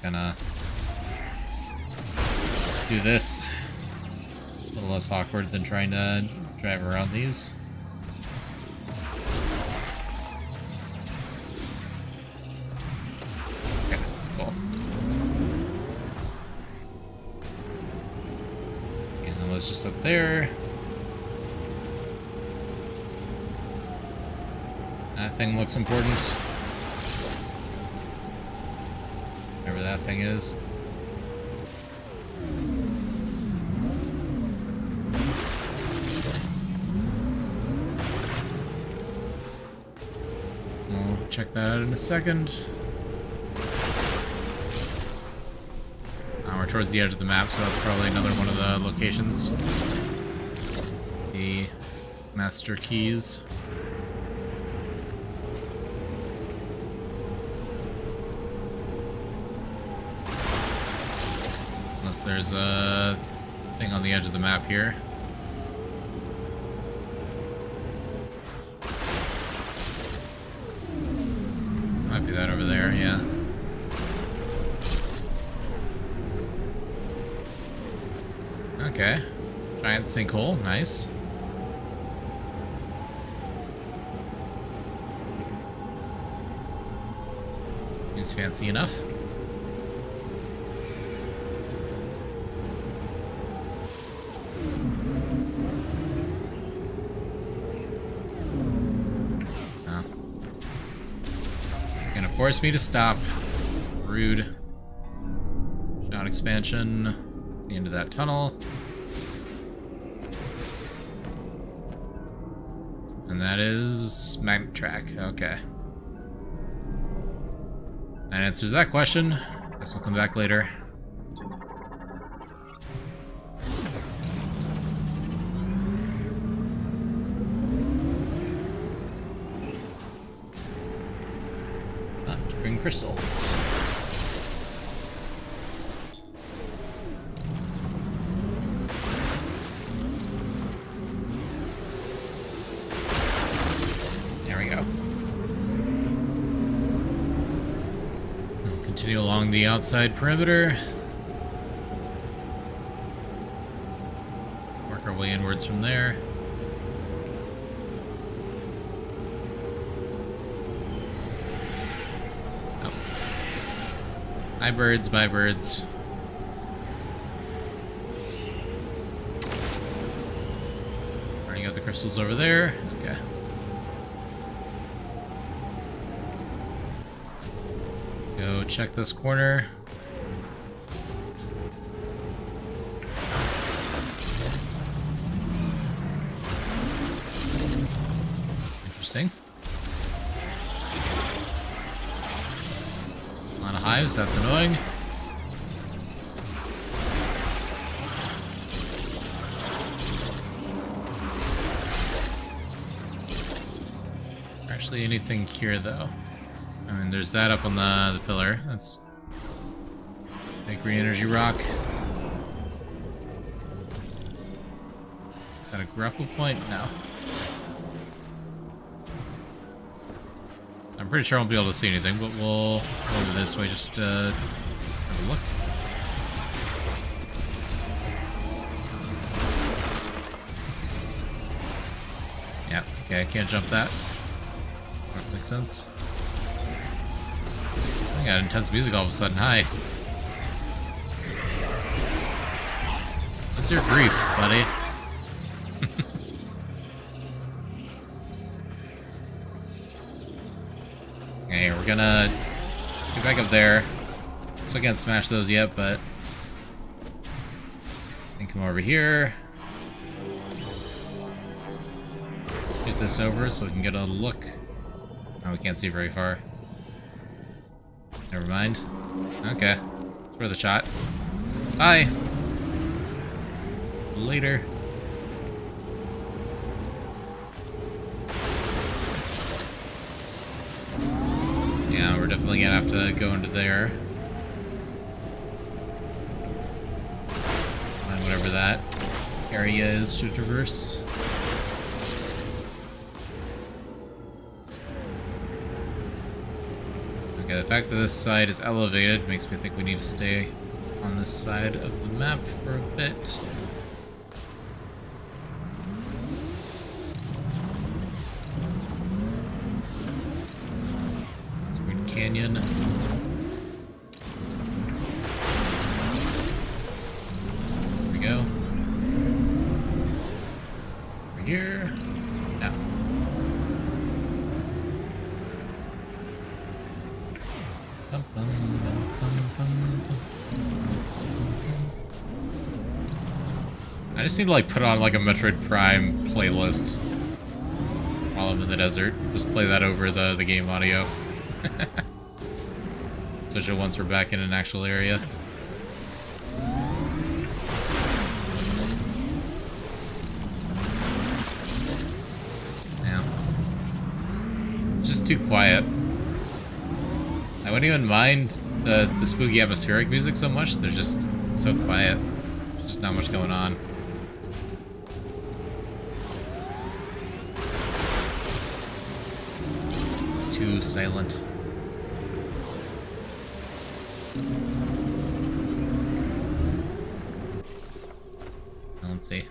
Gonna do this. A little less awkward than trying to drive around these. Okay, cool. And that was just up there. That thing looks important. Whatever that thing is. We'll check that out in a second. We're towards the edge of the map, so that's probably another one of the locations. The master keys. There's a thing on the edge of the map here. Might be that over there, yeah. Okay. Giant sinkhole, nice. Seems fancy enough. Oh. Gonna force me to stop. Rude. Shot expansion. The end of that tunnel. And that is magnet track. Okay. That answers that question. Guess I'll come back later. To bring crystals. There we go. Continue along the outside perimeter. Work our way inwards from there. Oh. Bye birds, bye birds. Already got the crystals over there. Okay. Go check this corner. Interesting. A lot of hives, that's annoying. Actually, anything here though? I mean, there's that up on the pillar. That's big green energy rock. Is that a grapple point? No. I'm pretty sure I won't be able to see anything, but we'll go over this way just to have a look. Yeah, okay, I can't jump that. That makes sense. I got intense music all of a sudden. Hi. What's your grief, buddy? Okay, we're gonna get back up there. So I can't smash those yet, but I can come over here. Get this over so we can get a look. Oh, we can't see very far. Never mind. Okay. It's worth a shot. Bye! Later. Yeah, we're definitely gonna have to go into there. Find whatever that area is to traverse. Okay, the fact that this side is elevated makes me think we need to stay on this side of the map for a bit. Weird canyon. There we go. Over here. No. I just need to like put on like a Metroid Prime playlist while I'm in the desert. Just play that over the game audio. Especially once we're back in an actual area. Yeah. It's just too quiet. I wouldn't even mind the spooky atmospheric music so much. They're just so quiet. There's just not much going on. It's too silent. Let's see.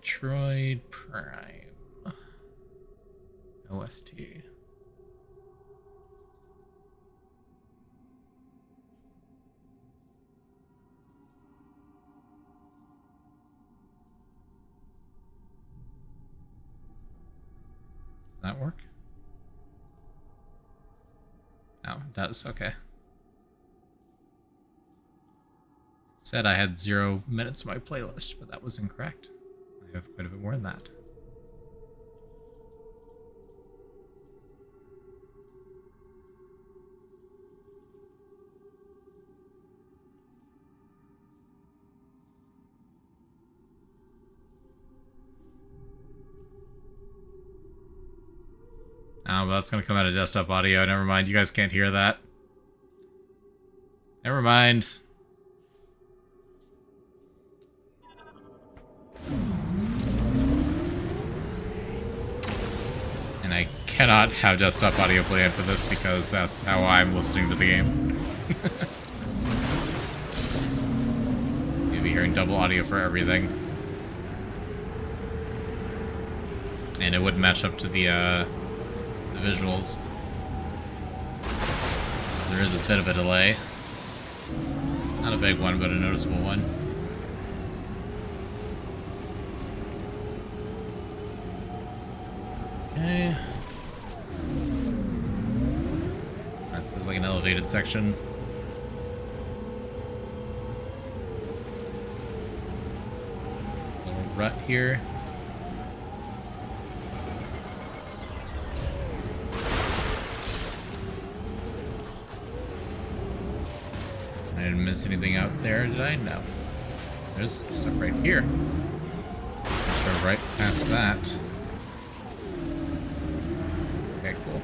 Metroid Prime. OST. Does that work? No, it does. Okay. Said I had 0 minutes of my playlist, but that was incorrect. I have quite a bit more than that. Oh, but that's gonna come out of desktop audio. Never mind. You guys can't hear that. Never mind. And I cannot have desktop audio play for this because that's how I'm listening to the game. You'll be hearing double audio for everything. And it wouldn't match up to the visuals. There is a bit of a delay. Not a big one, but a noticeable one. Okay. This is like an elevated section. Little rut here. I didn't miss anything out there, did I? No. There's stuff right here. Let's go right past that. Okay, cool.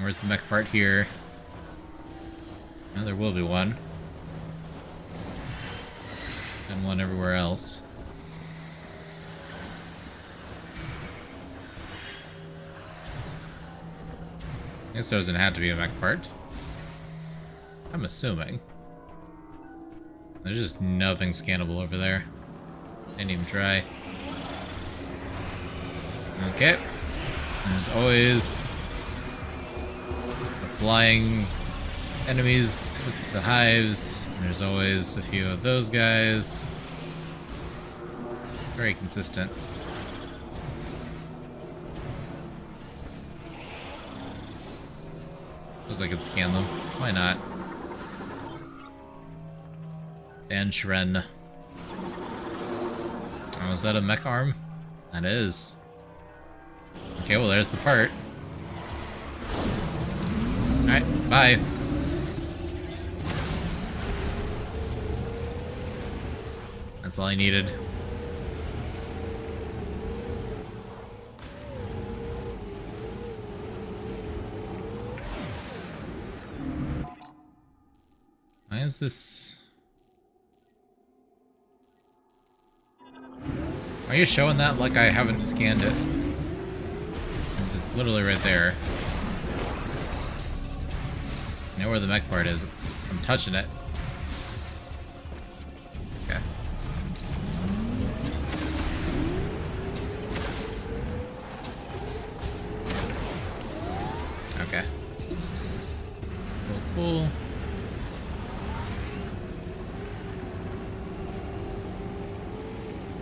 Where's the mech part here? Oh, there will be one. And one everywhere else. I guess there doesn't have to be a mech part. I'm assuming. There's just nothing scannable over there. Didn't even try. Okay. There's always the flying enemies with the hives. There's always a few of those guys. Very consistent. Suppose I could scan them. Why not? Sandshren. Oh, is that a mech arm? That is. Okay, well there's the part. Alright, bye. That's all I needed. Why is this... Are you showing that like I haven't scanned it? It's literally right there. I know where the mech part is. I'm touching it. Okay. Okay. Cool.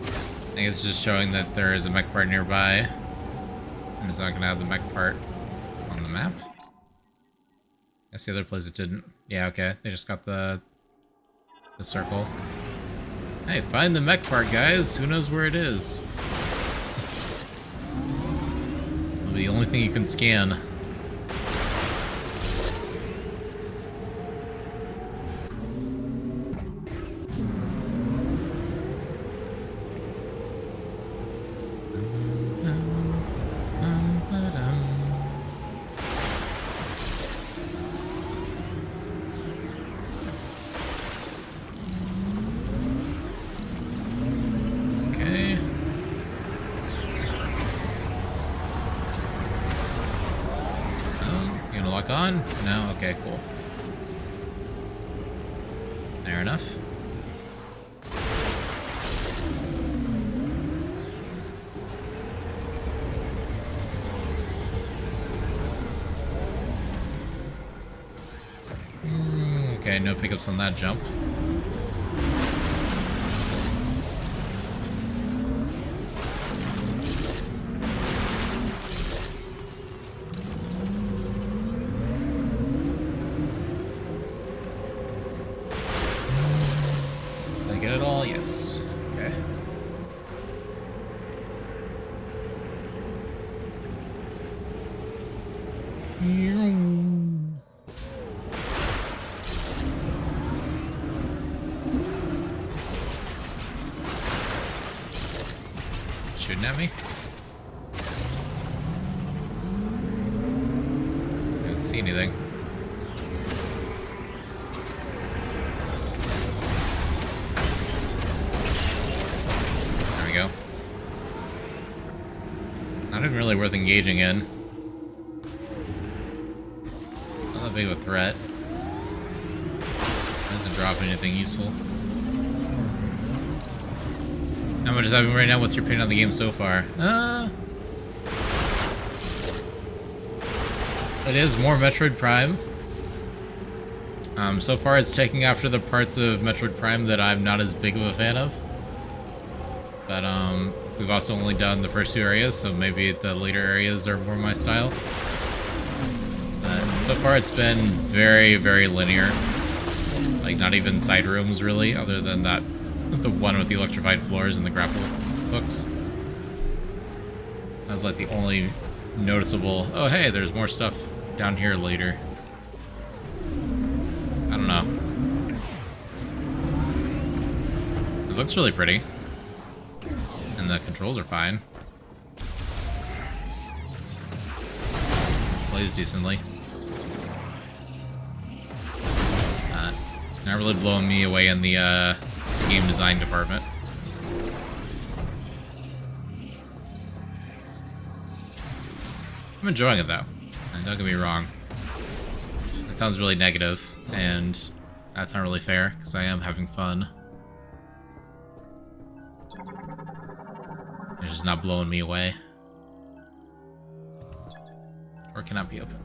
I think it's just showing that there is a mech part nearby. And it's not gonna have the mech part on the map. I guess the other place it didn't. Yeah, okay. They just got the circle. Hey, find the mech part, guys. Who knows where it is? It'll be the only thing you can scan. on? No? Okay, cool. Fair enough. Okay, no pickups on that jump. Did I get it all? Yes. Okay. Shooting at me? I didn't see anything. There we go. Not even really worth engaging in. Not that big of a threat. Doesn't drop anything useful. How much is happening right now? What's your opinion on the game so far? It is more Metroid Prime. So far it's taking after the parts of Metroid Prime that I'm not as big of a fan of. But we've also only done the first two areas, so maybe the later areas are more my style. So far it's been very, very linear. Like, not even side rooms, really, other than that, the one with the electrified floors and the grapple hooks. That was like the only noticeable, oh hey, there's more stuff down here later. I don't know. It looks really pretty. And the controls are fine. Plays decently. Not really blowing me away in the game design department. I'm enjoying it though. Don't get me wrong. It sounds really negative, and that's not really fair, because I am having fun. It's just not blowing me away. Or cannot be opened.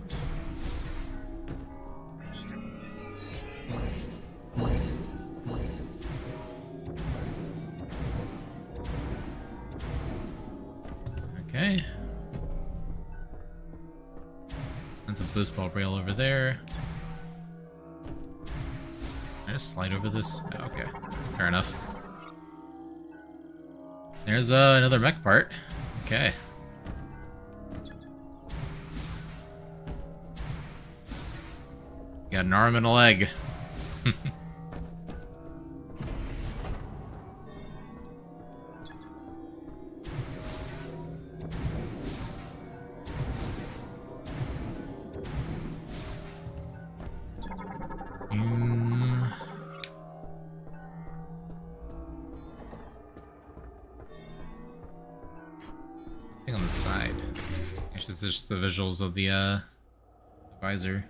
Okay. That's a boost ball rail over there. Can I just slide over this? Oh, okay, fair enough. There's another mech part. Okay. Got an arm and a leg. Thing on the side. It's just the visuals of the visor.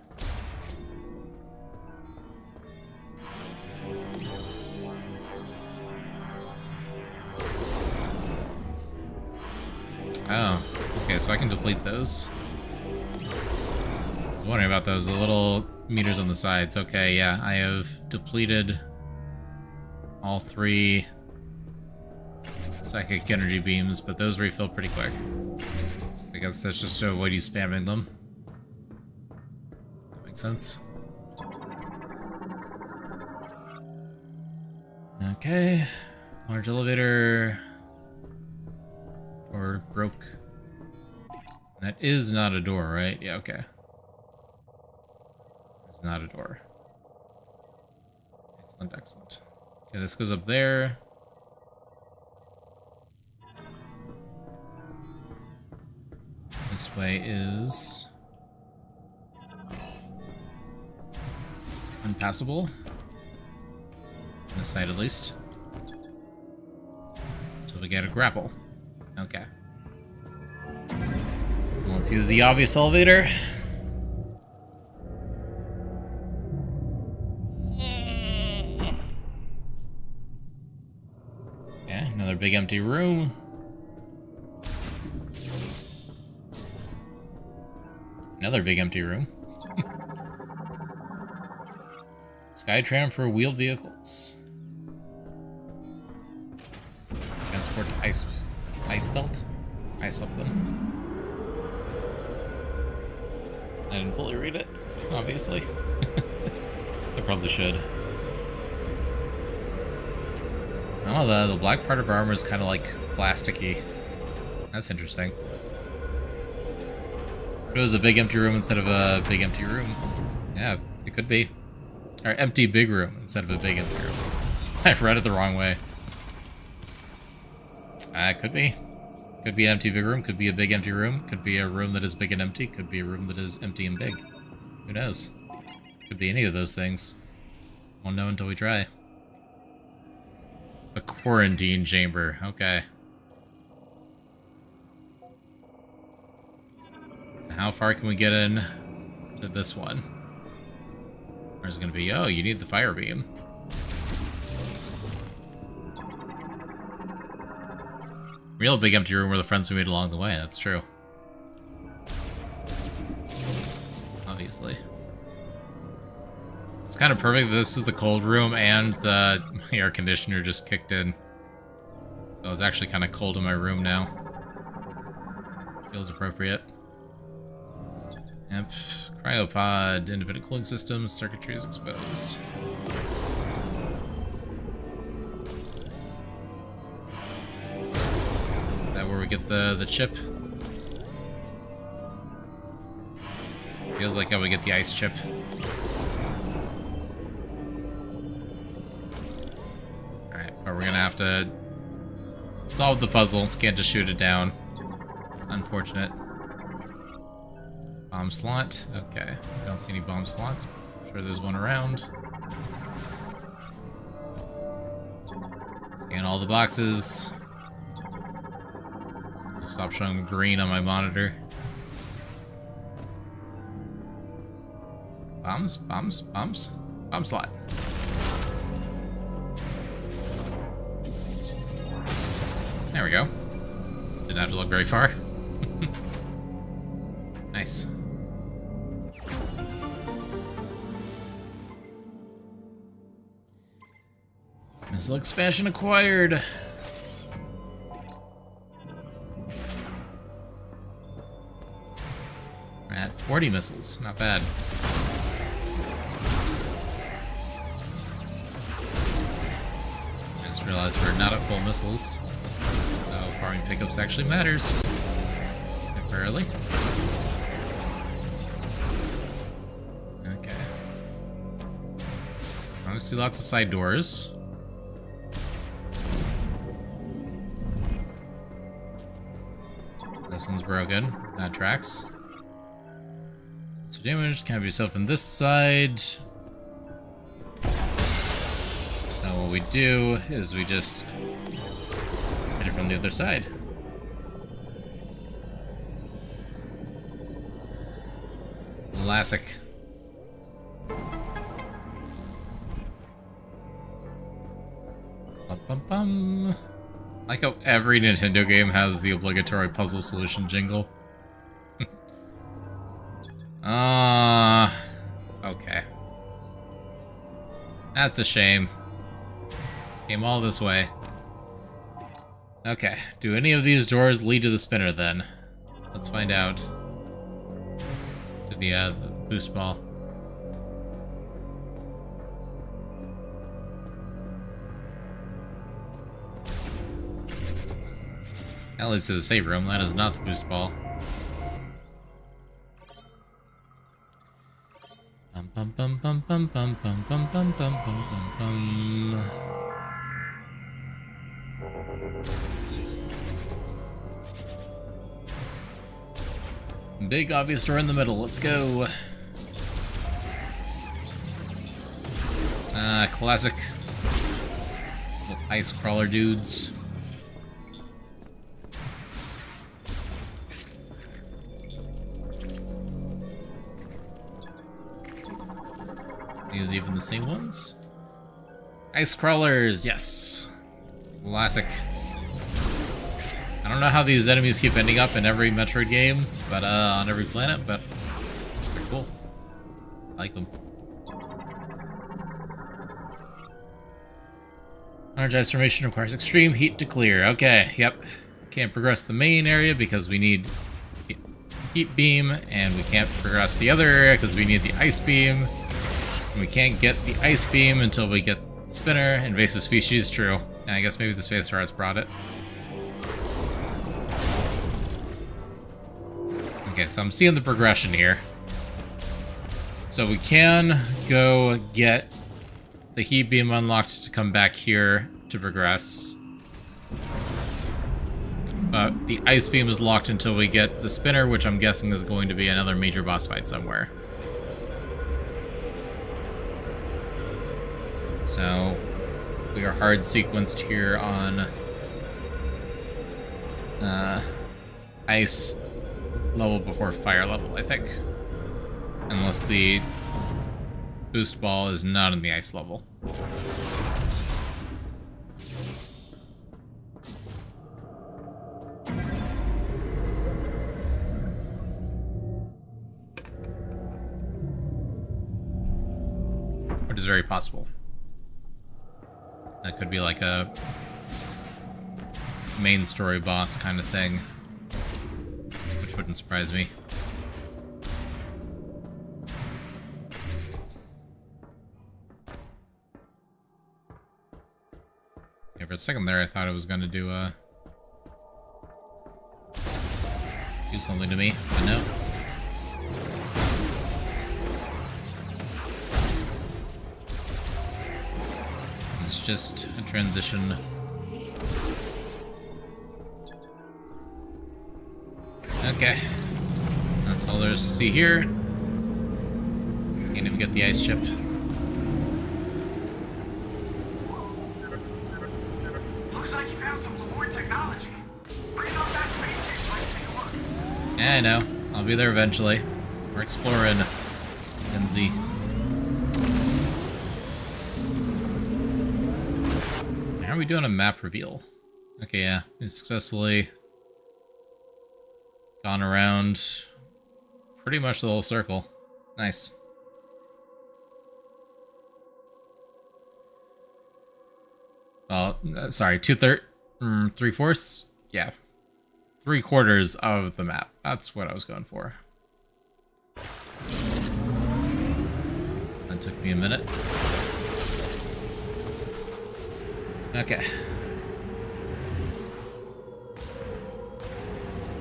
Oh, okay, so I can deplete those. I was wondering about those, the little meters on the sides. Okay, yeah, I have depleted all 3 psychic energy beams, but those refill pretty quick. So I guess that's just to avoid you spamming them. That makes sense. Okay, large elevator. Or broke. That is not a door, right? Yeah, okay. It's not a door. Excellent, excellent. Okay, this goes up there. This way is unpassable. On this side, at least. So we get a grapple. Okay. Let's use the obvious elevator. Another big empty room. Another big empty room. Skytram for wheeled vehicles. Transport to ice belt? Ice something. I didn't fully read it, obviously. I probably should. Oh, the black part of her armor is kind of like plasticky. That's interesting. It was a big empty room instead of a big empty room. Yeah, it could be. Or empty big room instead of a big empty room. I read it the wrong way. It could be. Could be an empty big room, could be a big empty room, could be a room that is big and empty, could be a room that is empty and big. Who knows? Could be any of those things. Won't know until we try. A quarantine chamber, okay. How far can we get in to this one? Where's it gonna be? Oh, you need the fire beam. Real big empty room were the friends we made along the way, that's true. Obviously. It's kind of perfect that this is the cold room and the air conditioner just kicked in. So it's actually kind of cold in my room now. Feels appropriate. Yep. Cryopod, independent cooling system, circuitry is exposed. Is that where we get the chip? Feels like how we get the ice chip. Alright, but we're gonna have to solve the puzzle. Can't just shoot it down. Unfortunate. Bomb slot. Okay. Don't see any bomb slots. I'm sure there's one around. Scan all the boxes. Stop showing green on my monitor. Bombs? Bombs? Bombs? Bomb slot. There we go. Didn't have to look very far. Nice. Missile expansion acquired. We're at 40 missiles, not bad. I just realized we're not at full missiles. So farming pickups actually matters. Temporarily. Okay. I see lots of side doors. This one's broken. That tracks. So damage, can have yourself on this side. So what we do is we just hit it from the other side. Classic. Bum bum bum. I like how every Nintendo game has the obligatory puzzle solution jingle. Okay. That's a shame. Came all this way. Okay, do any of these doors lead to the spinner then? Let's find out. To the boost ball. That leads to the save room. That is not the boost ball. Bum bum bum bum bum bum bum bum bum bum bum bum. Big obvious door in the middle. Let's go. Classic little ice crawler dudes. Use even the same ones. Ice crawlers, yes. Classic. don't know how these enemies keep ending up in every Metroid game, but on every planet, but they're cool. I like them. Energized formation requires extreme heat to clear. Okay, yep. Can't progress the main area because we need heat beam, and we can't progress the other area because we need the ice beam. And we can't get the ice beam until we get the spinner. Invasive species, true. And I guess maybe the Space Force brought it. Okay, so I'm seeing the progression here. So we can go get the heat beam unlocked to come back here to progress. But the ice beam is locked until we get the spinner, which I'm guessing is going to be another major boss fight somewhere. So we are hard sequenced here on ice level before fire level, I think. Unless the boost ball is not in the ice level. Which is very possible. That could be like a main story boss kind of thing. Which wouldn't surprise me. Yeah, for a second there I thought it was gonna do something to me, but no. It's just a transition. Okay. That's all there is to see here. Can't even get the ice chip. Looks like you found some Lamore technology. Bring it on back to base station so I can take a look. Yeah, I know. I'll be there eventually. We're exploring NZ. How are we doing a map reveal? Okay, yeah. We successfully gone around pretty much the whole circle. Nice. Sorry, 3/4? Yeah. 3/4 of the map. That's what I was going for. That took me a minute. Okay.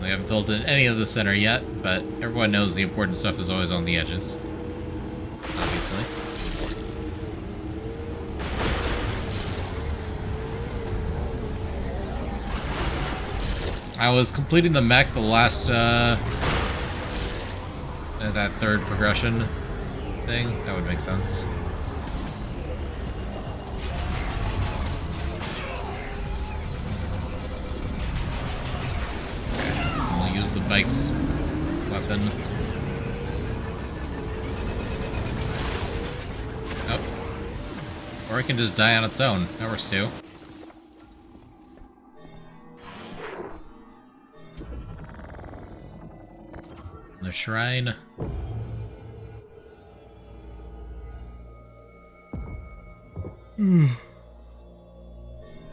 We haven't filled in any of the center yet, but everyone knows the important stuff is always on the edges. Obviously. I was completing the mech the last, that third progression thing. That would make sense. We'll use the bike's weapon. Oh. Or it can just die on its own. That works too. The shrine. Man,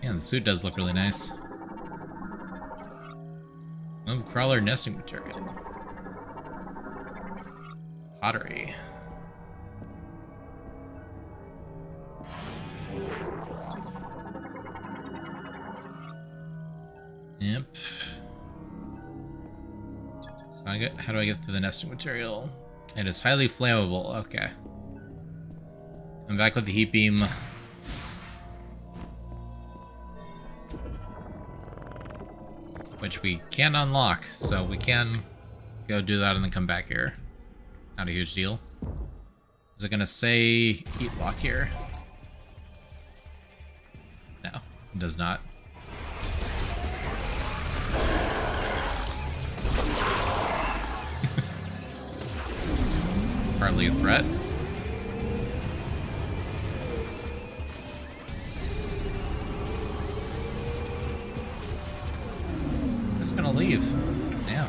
the suit does look really nice. Oh, crawler nesting material. Pottery. Yep. How do I get to the nesting material? It is highly flammable. Okay. I'm back with the heat beam. Which we can unlock, so we can go do that and then come back here. Not a huge deal. Is it gonna say heat lock here? No, it does not. Hardly a threat. gonna leave. Yeah.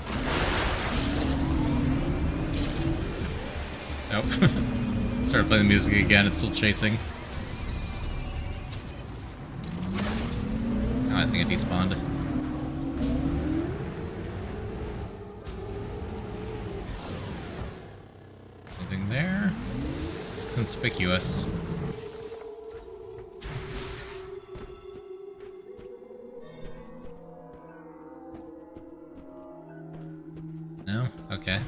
Nope. Started playing the music again, it's still chasing. Oh, I think it despawned. Nothing there. It's conspicuous. No? Okay.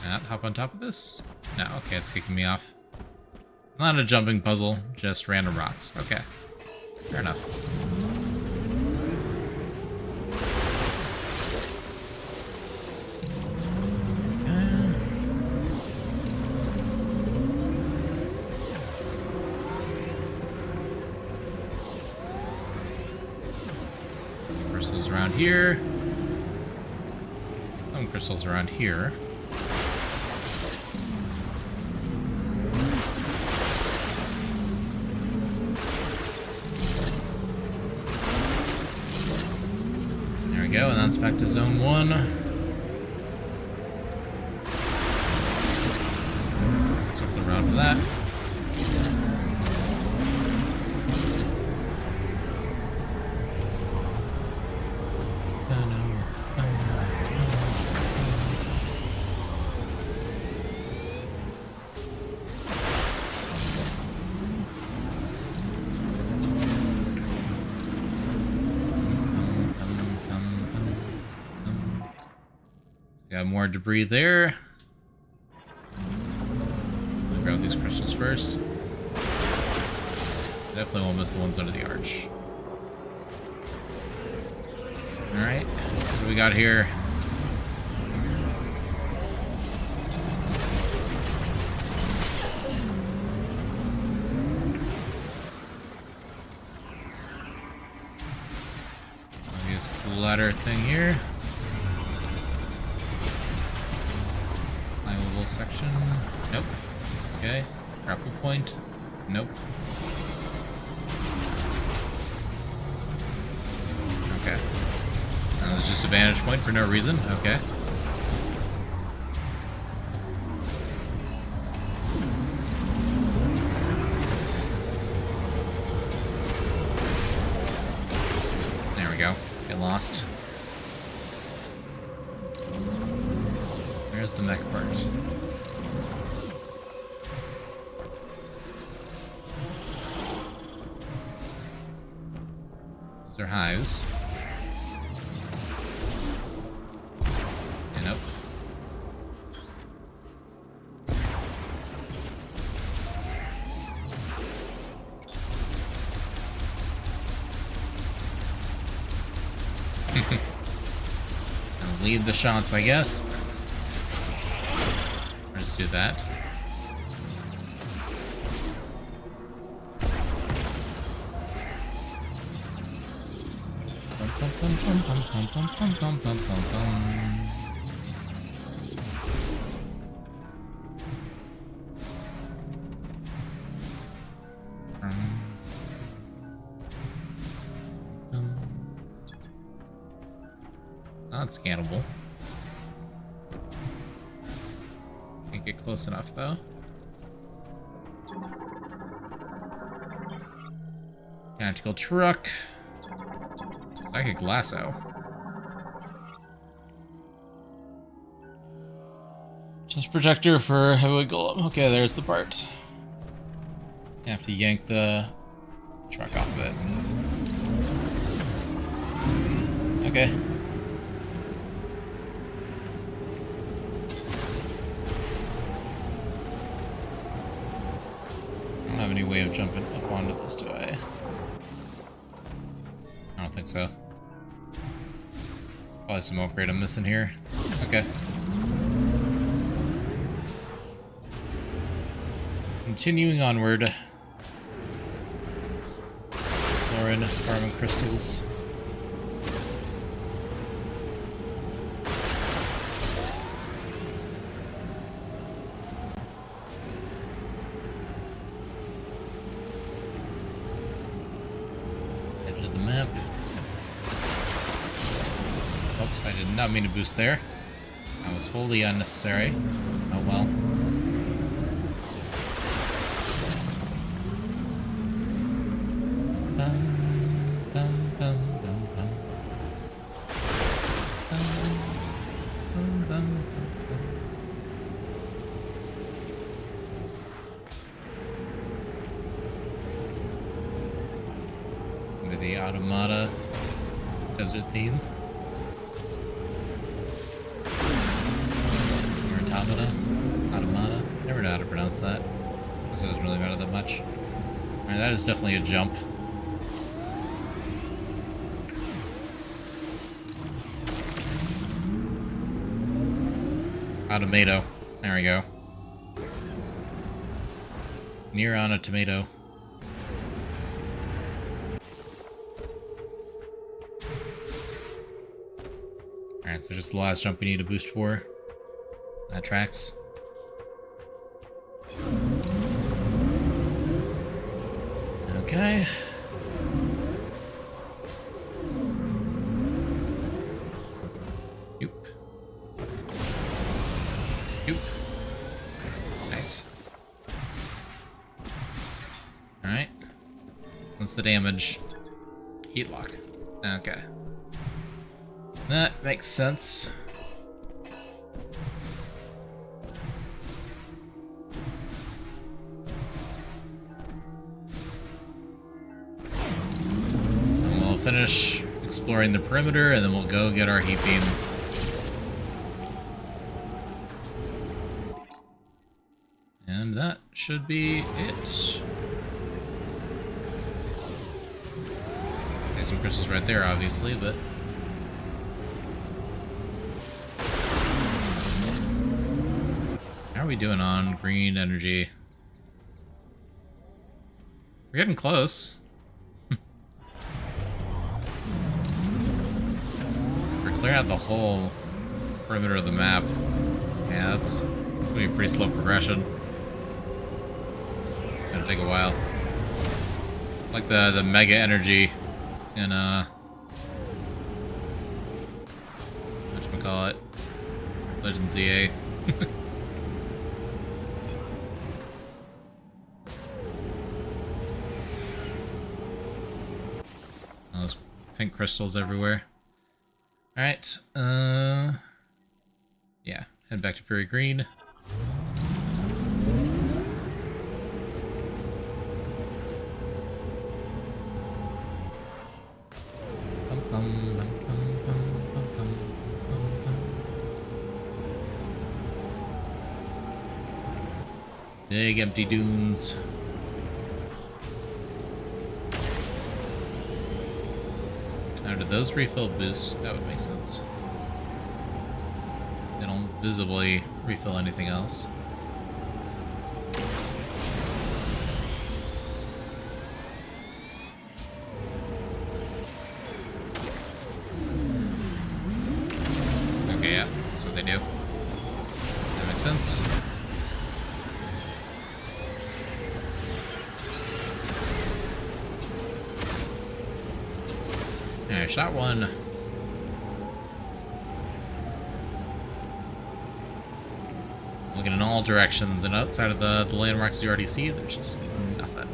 Not hop on top of this? No, okay, it's kicking me off. Not a jumping puzzle, just random rocks. Okay. Fair enough. Crystals around here. Some crystals around here. There we go, and that's back to zone 1. Circle around for that. Got more debris there. I'll grab these crystals first. Definitely won't miss the ones under the arch. Alright, what do we got here? I'll use the ladder thing here. Section. Nope. Okay. Grapple point. Nope. Okay. There's just a vantage point for no reason. Okay. There we go. Get lost. There's the mech part. Those are hives. And up. I'll lead the shots, I guess. Let's do that. Not scannable. Can't get close enough though. Tactical truck. Psychic lasso. Chest projector for heavyweight golem. Okay, there's the part. You have to yank the truck off of it. Okay. I don't have any way of jumping up onto this, do I? I don't think so. There's probably some upgrade I'm missing here. Okay. Continuing onward. Exploring carbon crystals. not mean to boost there. That was wholly unnecessary. Oh well. Into the Automata desert theme. Or Automata. Never know how to pronounce that. So it doesn't really matter that much. Alright, that is definitely a jump. Tomato. There we go. Near on a tomato. Alright, so just the last jump we need to boost for. That tracks. Okay. Yoop. Yoop. Nice. Alright. What's the damage? Heat lock. Okay. That makes sense. And we'll finish exploring the perimeter, and then we'll go get our heat beam. And that should be it. There's some crystals right there, obviously, but... How are we doing on green energy? We're getting close. We're clearing out the whole perimeter of the map. Yeah, that's gonna be a pretty slow progression. Gonna take a while. It's like the mega energy in whatchamacallit? Legend ZA. Those pink crystals everywhere. Alright, yeah, head back to Fury Green. Big empty dunes. Now, do those refill boost? That would make sense. They don't visibly refill anything else. Okay, yeah, that's what they do. That makes sense. Alright, shot one. Looking in all directions, and outside of the landmarks you already see, there's just nothing.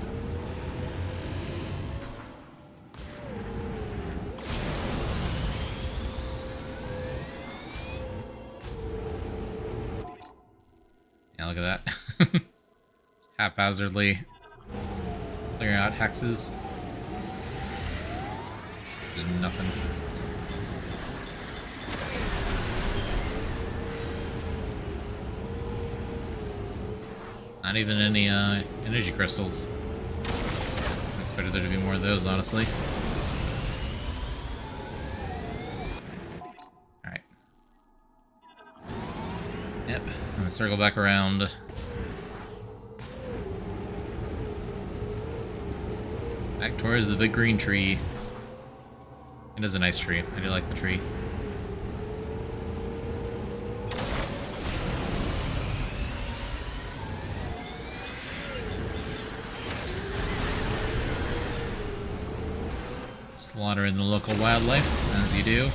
Yeah, look at that. Haphazardly clearing out hexes. There's nothing. Not even any energy crystals. I expected there to be more of those, honestly. Alright. Yep, I'm gonna circle back around. Back towards the big green tree. It is a nice tree. I do like the tree. Slaughtering the local wildlife, as you do.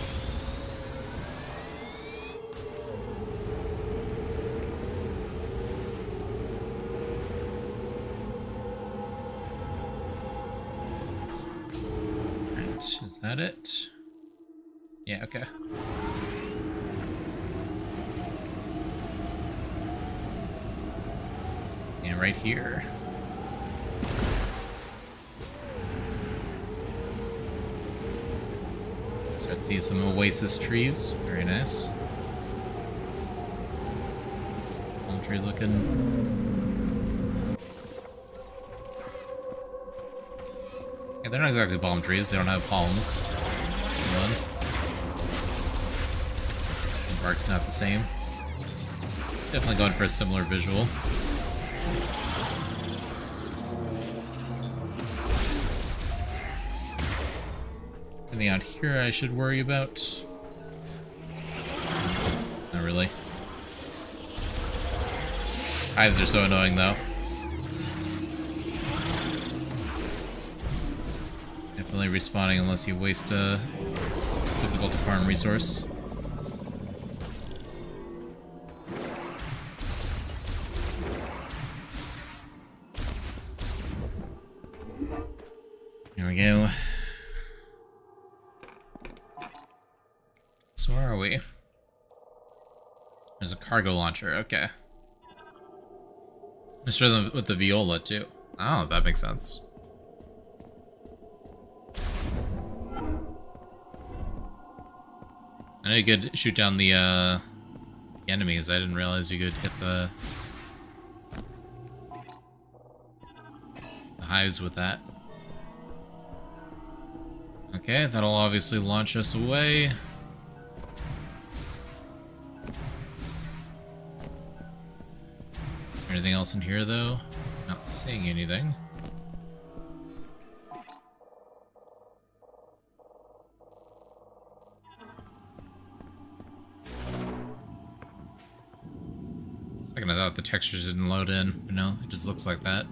Is that it? Yeah, okay. And right here. Start seeing some oasis trees. Very nice. Palm tree looking. Yeah, they're not exactly palm trees. They don't have palms. The bark's not the same. Definitely going for a similar visual. Anything out here I should worry about? Not really. These hives are so annoying, though. Definitely respawning unless you waste a difficult to farm resource. Here we go. So where are we? There's a cargo launcher, okay. Let's try them with the viola, too. Oh, that makes sense. I know you could shoot down the enemies. I didn't realize you could hit the hives with that. Okay, that'll obviously launch us away. Anything else in here, though? Not seeing anything. Second, I thought the textures didn't load in, but no, it just looks like that.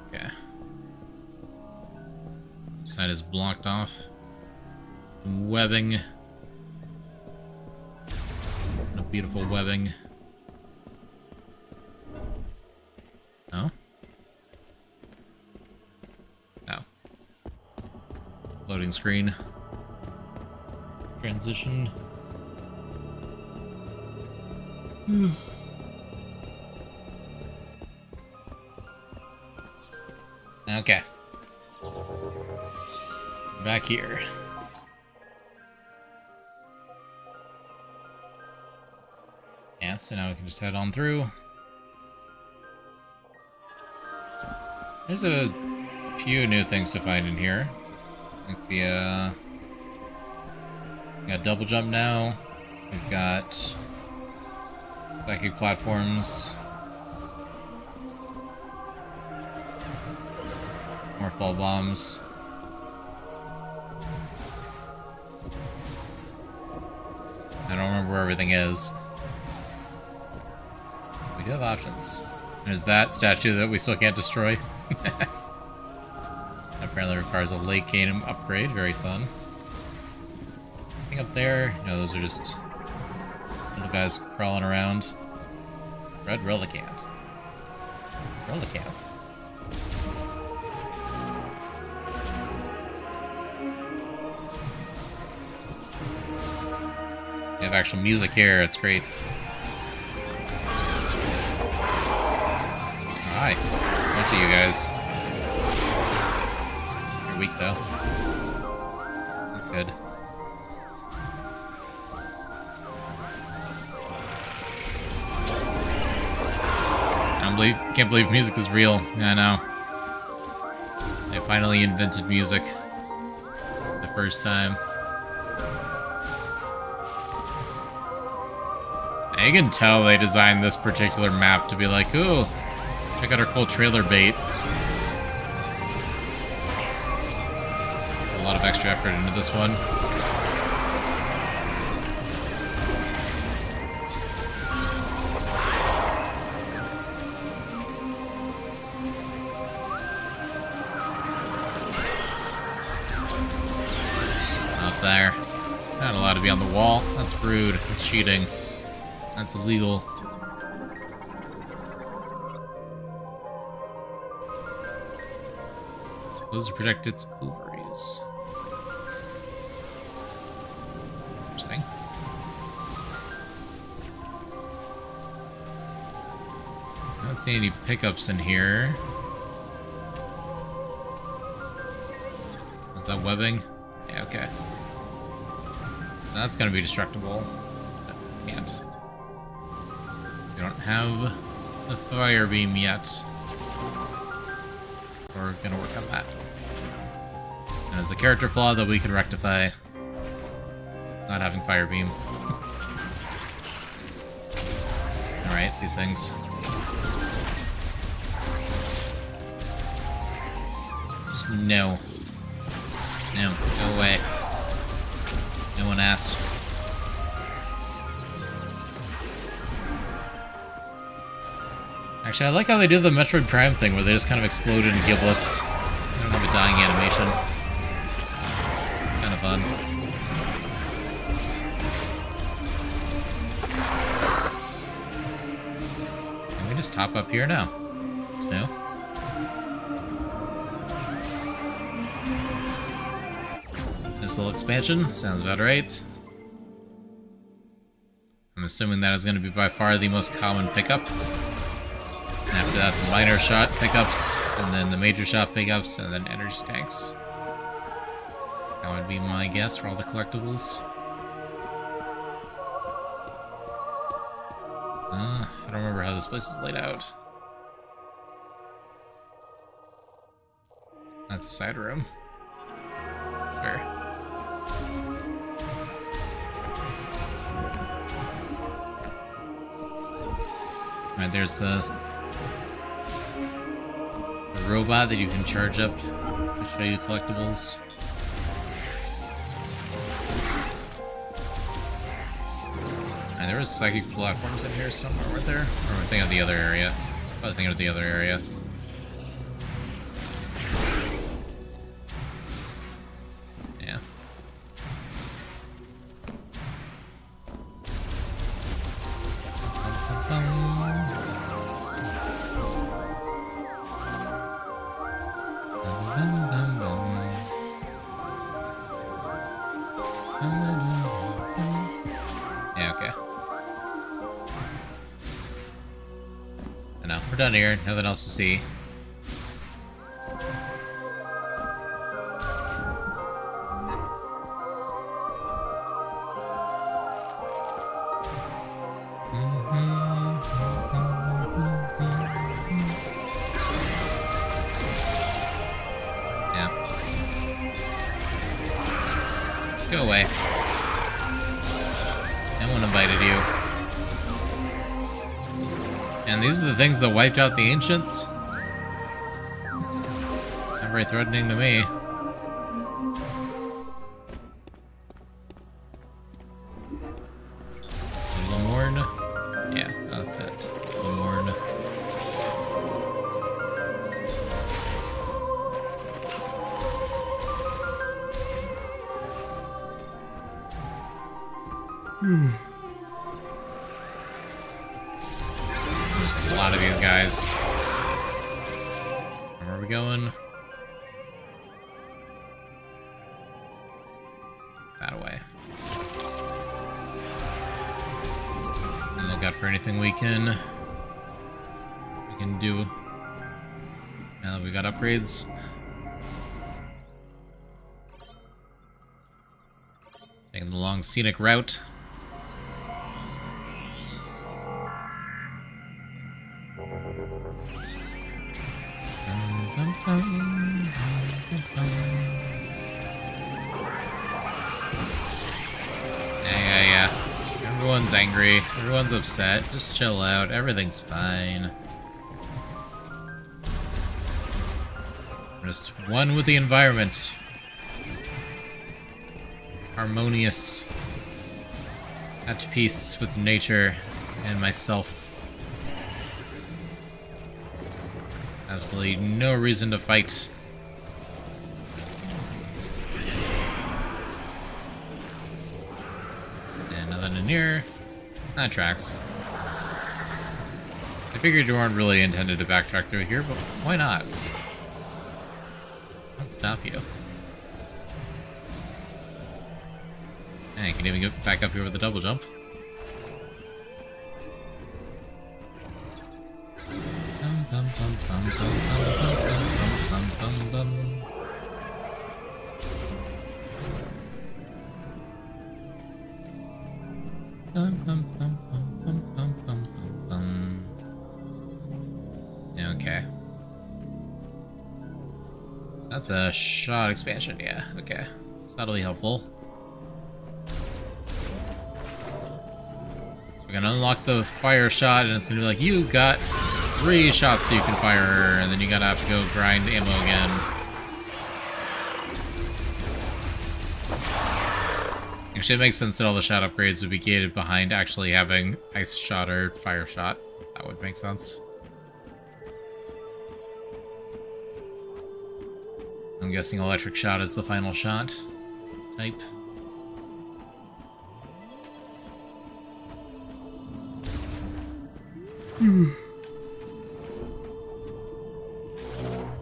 Okay. Side is blocked off. Webbing. Beautiful webbing. Oh? Oh. Loading screen. Transition. Okay. Back here. Yeah, so now we can just head on through. There's a few new things to find in here. Like the, we got double jump now. We've got psychic platforms. More fall bombs. I don't remember where everything is. We do have options. There's that statue that we still can't destroy. Apparently requires a late game upgrade. Very fun. Anything up there? No, those are just little guys crawling around. Red Relicanth. Relicanth. We have actual music here. It's great. Hi. Bunch of you guys. You're weak, though. That's good. Can't believe music is real. Yeah, I know. They finally invented music. The first time. And you can tell they designed this particular map to be like, ooh, check out our cool trailer bait. A lot of extra effort into this one. Not there. Not allowed to be on the wall. That's rude. That's cheating. That's illegal. Those project its ovaries. Interesting. I don't see any pickups in here. Is that webbing? Yeah, okay. That's gonna be destructible. Can't. We don't have the fire beam yet. We're gonna work on that. And it's a character flaw that we can rectify. Not having fire beam. Alright, these things. Just no. No, go away. No one asked. Actually, I like how they do the Metroid Prime thing, where they just kind of explode into giblets. They don't have a dying animation. It's kind of fun. Can we just top up here now? That's new. Missile expansion, sounds about right. I'm assuming that is going to be by far the most common pickup. After that, the minor shot pickups, and then the major shot pickups, and then energy tanks. That would be my guess for all the collectibles. I don't remember how this place is laid out. That's a side room. Sure. Alright, there's the robot that you can charge up to show you collectibles. And there was psychic platforms in here somewhere, weren't there? Or am I thinking of the other area? Probably thinking of the other area. Yeah. Yeah, okay. So now, we're done here. Nothing else to see. Yeah. Let's go away. No one invited you. And these are the things that wiped out the ancients? Not very threatening to me. Lemorn? Yeah, that's it. Lemorn. There's a lot of these guys. Where are we going? That way. And look out for anything we can do now that we got upgrades. Taking the long scenic route. Yeah. Everyone's angry. Everyone's upset. Just chill out. Everything's fine. Just one with the environment. Harmonious. At peace with nature and myself. Absolutely no reason to fight. And nothing in here. That tracks. I figured you weren't really intended to backtrack through here, but why not? I don't stop you. And you can even get back up here with a double jump. Bum, bum, bum, bum, bum, bum, bum, bum, bum. Bum, bum, bum, bum, bum, bum, bum, bum. Okay. That's a shot expansion, yeah. Okay. Subtly helpful. So we're gonna unlock the fire shot, and it's gonna be like, you got 3 shots you can fire, and then you gotta have to go grind ammo again. Actually, it makes sense that all the shot upgrades would be gated behind actually having ice shot or fire shot. That would make sense. I'm guessing electric shot is the final shot type. You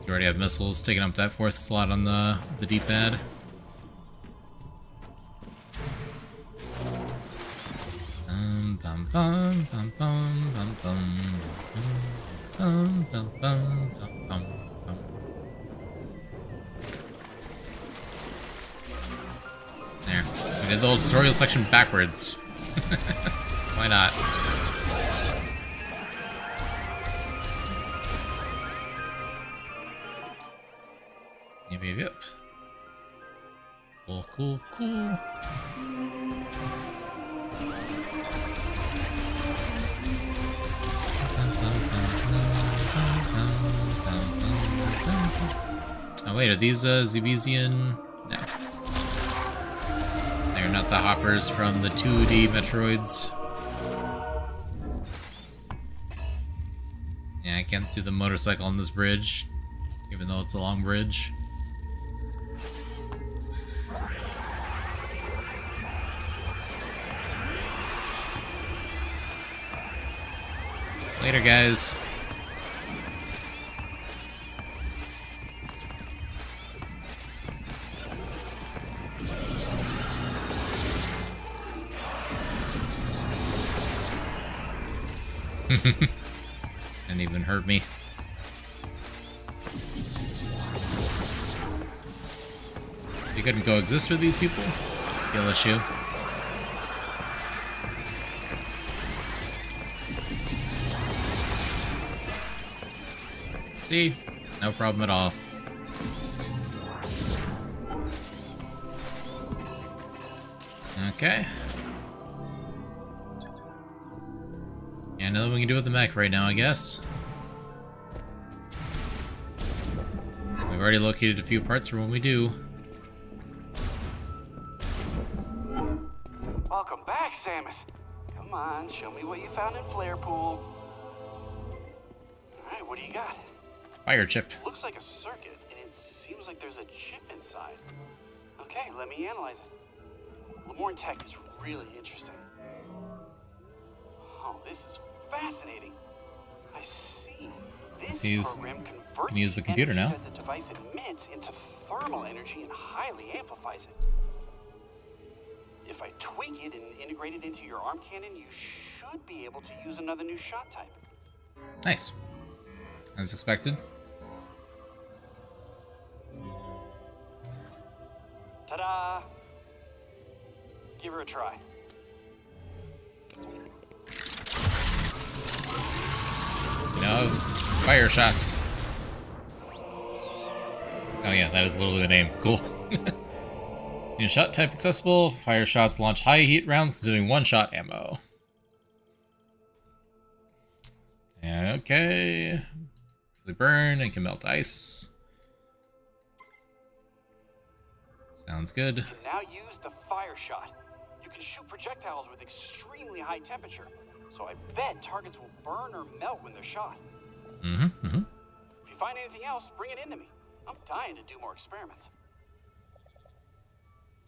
already have missiles taking up that 4th slot on the D-pad. Bum bum bum bum bum bum bum bum bum bum bum. There. We did the whole tutorial section backwards. Why not? Yep, yep, yep. Cool, cool, cool. Oh wait, are these Zebezian? No. They're not the hoppers from the 2D Metroids. Yeah, I can't do the motorcycle on this bridge, even though it's a long bridge. Later, guys. Didn't even hurt me. You couldn't coexist with these people? Skill issue. See? No problem at all. Okay. Yeah, nothing we can do with the mech right now, I guess. We've already located a few parts for when we do. Welcome back, Samus. Come on, show me what you found in Flare Pool. Alright, what do you got? Fire chip. Looks like a circuit, and it seems like there's a chip inside. Okay, let me analyze it. Lemoyne Tech is really interesting. Oh, this is fascinating. I see. This program converts can use the computer energy now. that the device emits into thermal energy and highly amplifies it. If I tweak it and integrate it into your arm cannon, you should be able to use another new shot type. Nice. As expected. Ta-da! Give her a try. No, fire shots. Oh yeah, that is literally the name. Cool. New shot type accessible. Fire shots launch high heat rounds doing 1-shot ammo. Okay. They burn and can melt ice. Sounds good. You can now use the fire shot. You can shoot projectiles with extremely high temperature, so I bet targets will burn or melt when they're shot. If you find anything else, bring it into me. I'm dying to do more experiments.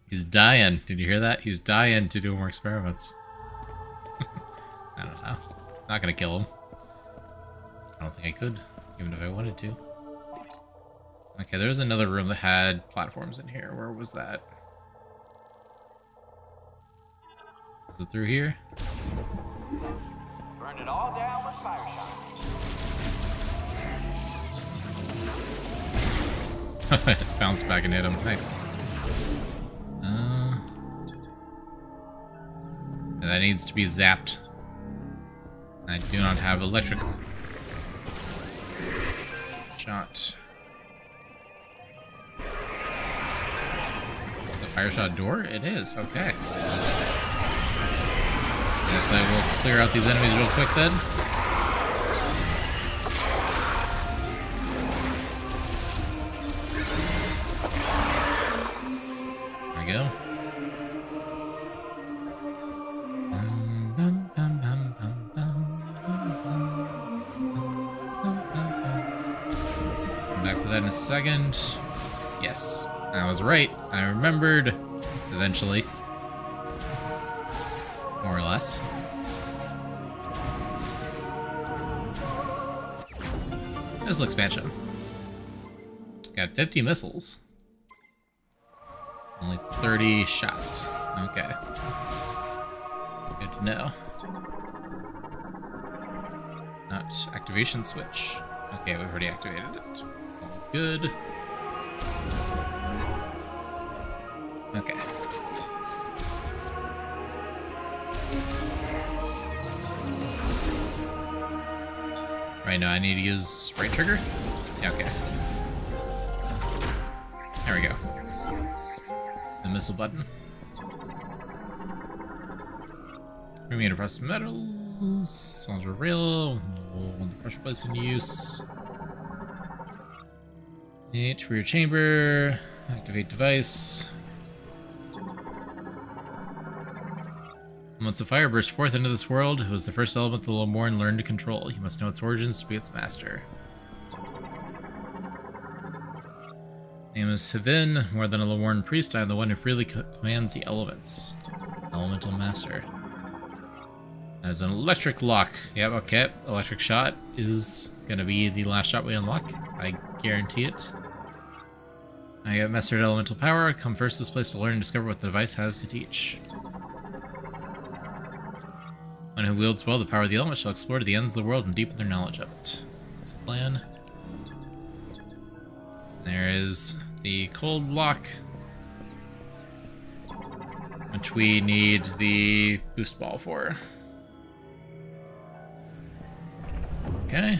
He's dying. Did you hear that? He's dying to do more experiments. I don't know. Not gonna kill him. I don't think I could, even if I wanted to. Okay, there's another room that had platforms in here. Where was that? Is it through here? Burn it all down with fire shot. Bounce back and hit him. Nice. And that needs to be zapped. I do not have electric shot. The fire shot door? It is. Okay. Guess I will clear out these enemies real quick then. There we go. Come back for that in a second. Yes, I was right. I remembered. Eventually. More or less. Missile expansion. Got 50 missiles. Only 30 shots. Okay. Good to know. Not activation switch. Okay, we've already activated it. It's all good. Okay. Right now I need to use right trigger? Yeah, okay. There we go. The missile button. Moving to press metals. Sounds real. Hold the pressure plates in use. H rear chamber. Activate device. Once a fire burst forth into this world, it was the first element the Lomorn learned to control. You must know its origins to be its master. Name is Hivin. More than a Lomorn priest, I am the one who freely commands the elements. Elemental master. As an electric lock. Yep, okay. Electric shot is gonna be the last shot we unlock. I guarantee it. I got mastered elemental power. I come first to this place to learn and discover what the device has to teach. One who wields well the power of the element shall explore to the ends of the world and deepen their knowledge of it. That's the plan. There is the cold lock, which we need the boost ball for. Okay.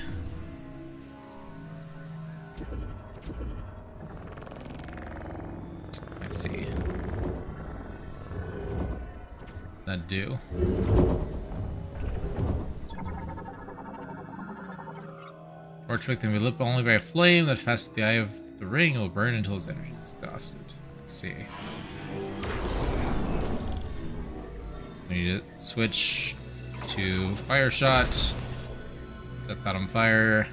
Let's see. What does that do? Torch wick can be lit only by a flame that passes the eye of the ring. It will burn until its energy is exhausted. Let's see. We need to switch to fire shot. Set that on fire.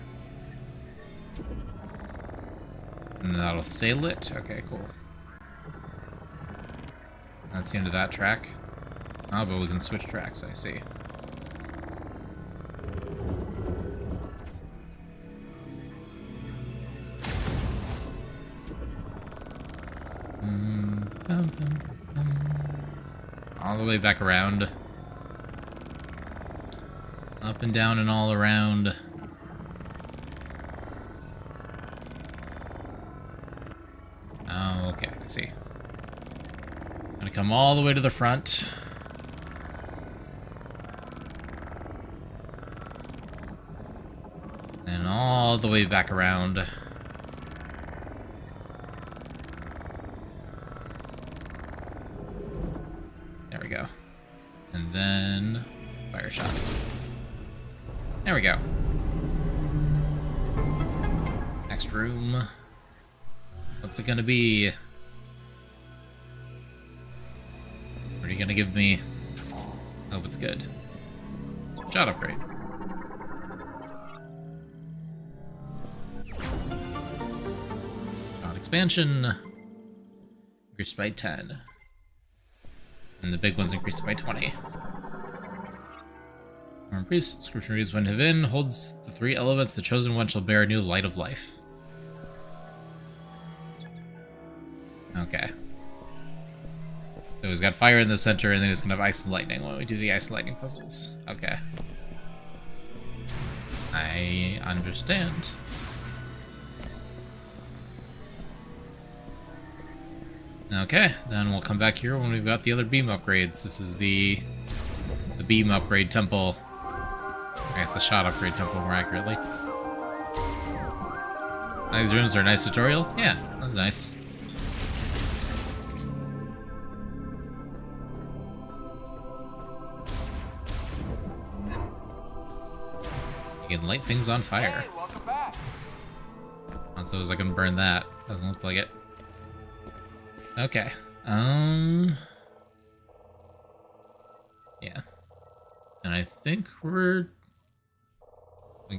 And that'll stay lit. Okay, cool. That's the end of that track. Oh, but we can switch tracks, I see. All the way back around. Up and down and all around. Oh, okay, I see. I'm gonna come all the way to the front. And all the way back around. There we go. And then fire shot. There we go. Next room. What's it gonna be? What are you gonna give me? Hope it's good. Shot upgrade. Shot expansion. Increased by 10. And the big one's increased by 20. Arm Priest, description reads, when Hivin holds the three elements, the chosen one shall bear a new light of life. Okay. So he's got fire in the center, and then he's gonna have ice and lightning when we do the ice and lightning puzzles. Okay. I understand. Okay, then we'll come back here when we've got the other beam upgrades. This is the beam upgrade temple. Okay, it's the shot upgrade temple, more accurately. These rooms are a nice tutorial. Yeah, that was nice. You can light things on fire. Hey, welcome back. Not so as I can burn that. Doesn't look like it. Okay. Yeah. And I think we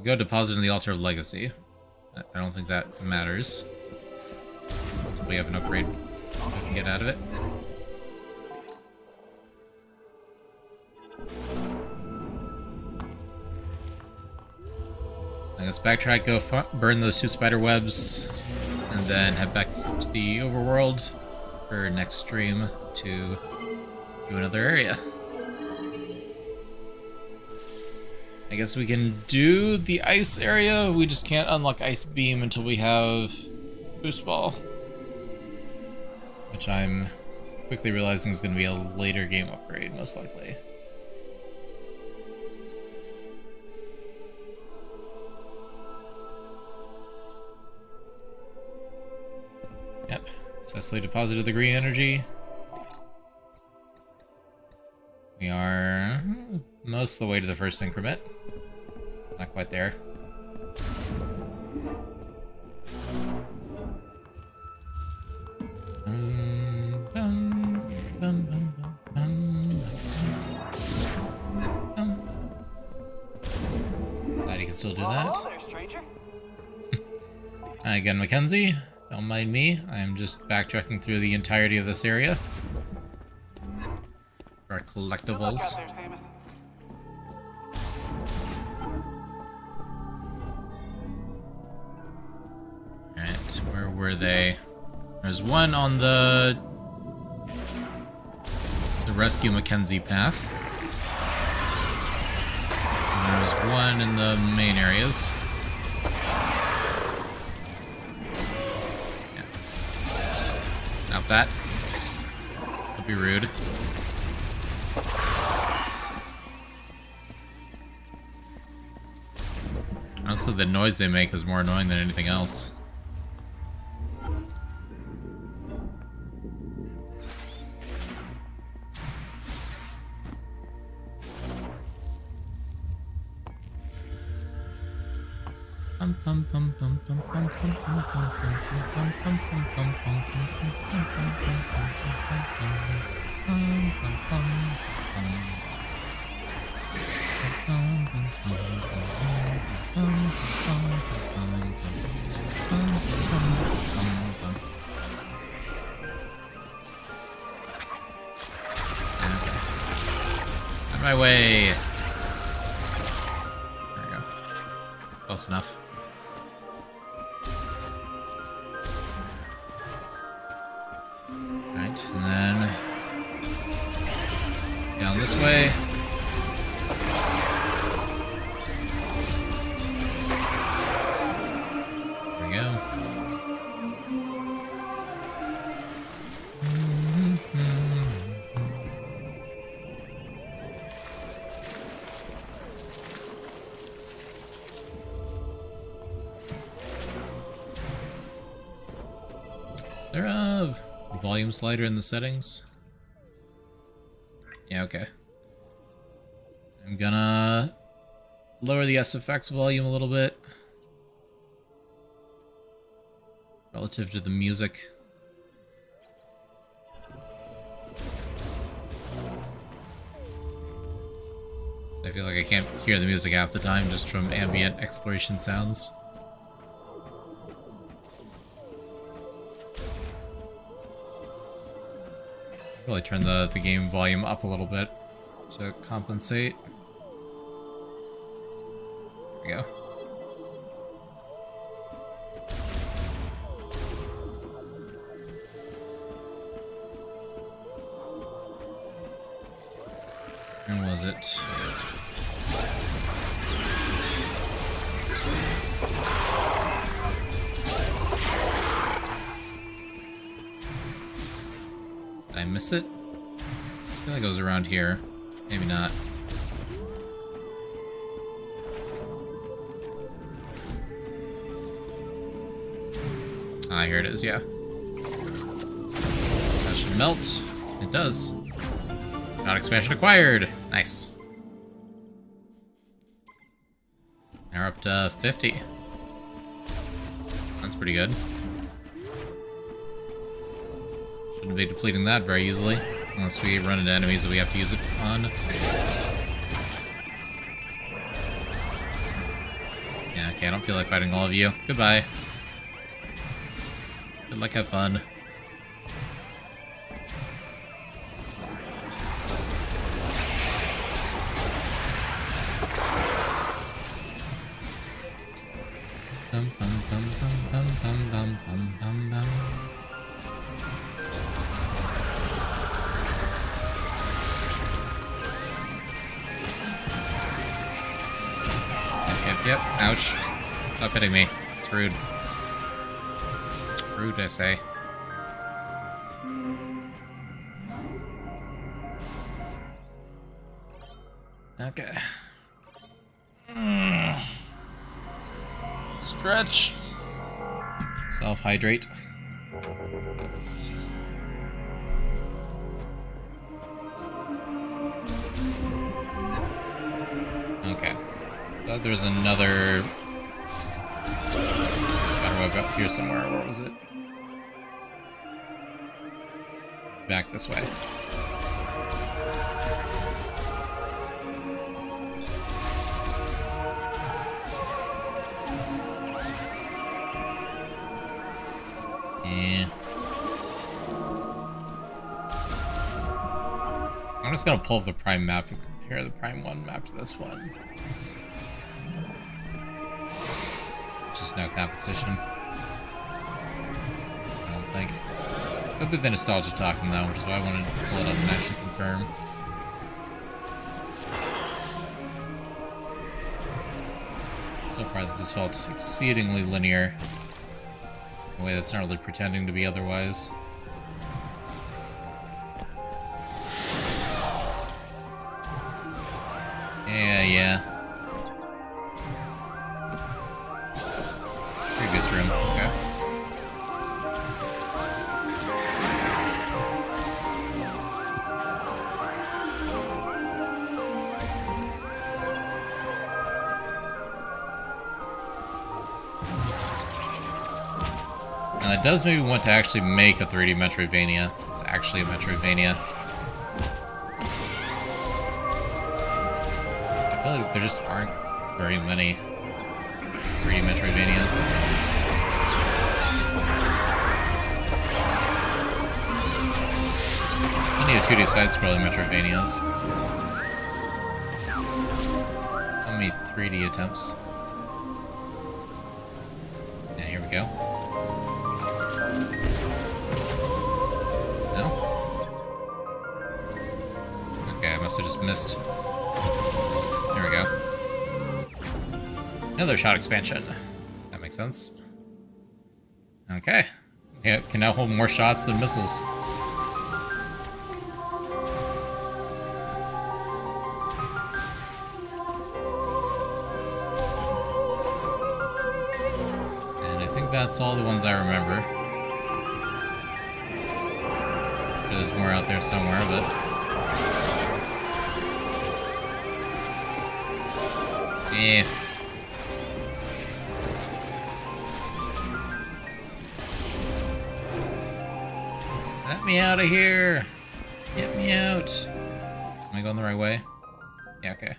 go deposit in the Altar of Legacy. I don't think that matters. So we have an upgrade we can get out of it. I guess backtrack, go burn those 2 spider webs, and then head back to the overworld for next stream to do another area. I guess we can do the ice area. We just can't unlock Ice Beam until we have Boost Ball, which I'm quickly realizing is going to be a later game upgrade, most likely. Yep, successfully deposited the green energy. We are most of the way to the first increment. Not quite there. Glad you can still do that. Hello there, stranger. Hi again, Mackenzie. Don't mind me. I'm just backtracking through the entirety of this area. For our Good luck collectibles. out there, Samus. Alright, where were they? There's one on the Rescue Mackenzie path. And there's one in the main areas. Yeah. Not that. Don't be rude. Honestly, the noise they make is more annoying than anything else. On my way. There we go. Close enough. Alright, and then down this way. There we go. Is there a volume slider in the settings? Yeah, okay. I'm gonna lower the SFX volume a little bit relative to the music. So I feel like I can't hear the music half the time just from ambient exploration sounds. Probably turn the game volume up a little bit to compensate. There we go. Where was it? Did I miss it? I feel like it was around here. Maybe not. Ah, here it is, yeah. That should melt. It does. Not expansion acquired. Nice. Now we're up to 50. That's pretty good. Shouldn't be depleting that very easily. Unless we run into enemies that we have to use it on. Yeah, okay, I don't feel like fighting all of you. Goodbye. Good luck, have fun. Bum, bum, bum, bum, bum, bum, bum, bum, bum. Yep, ouch. Stop hitting me. It's rude. Rude, I say. Okay. Stretch. Self-hydrate. Okay. Thought there was another spiderweb up here somewhere. Where was it? Back this way. Yeah. I'm just gonna pull up the Prime map and compare the Prime 1 map to this one. It's just no competition. I don't think. Could be the nostalgia talking though, which is why I wanted to pull it up and actually confirm. So far this has felt exceedingly linear. In a way that's not really pretending to be otherwise. Yeah. Previous room, okay. Now it does maybe want to actually make a 3D Metroidvania. It's actually a Metroidvania. I feel like there just aren't very many 3D Metroidvanias. Plenty of 2D side-scrolling Metroidvanias. How many 3D attempts? Yeah, here we go. No? Okay, I must have just missed. There we go. Another shot expansion. That makes sense. Okay. Yeah, can now hold more shots than missiles. And I think that's all the ones I remember. There's more out there somewhere, but... yeah. Let me out of here! Get me out! Am I going the right way? Yeah, okay.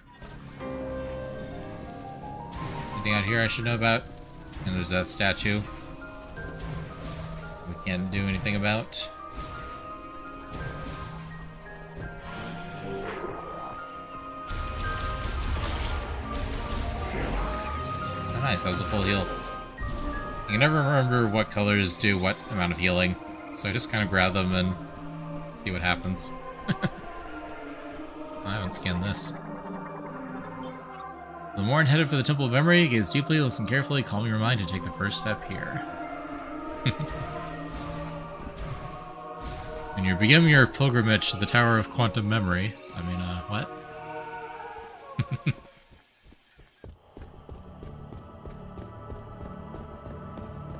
Anything out here I should know about? And there's that statue. We can't do anything about. Nice, that was a full heal. You can never remember what colors do what amount of healing, so I just kind of grab them and see what happens. I haven't scanned this. The Morin headed for the Temple of Memory. Gaze deeply, listen carefully, calm your mind, and take the first step here. When you're beginning your pilgrimage to the Tower of Quantum Memory... I mean, what?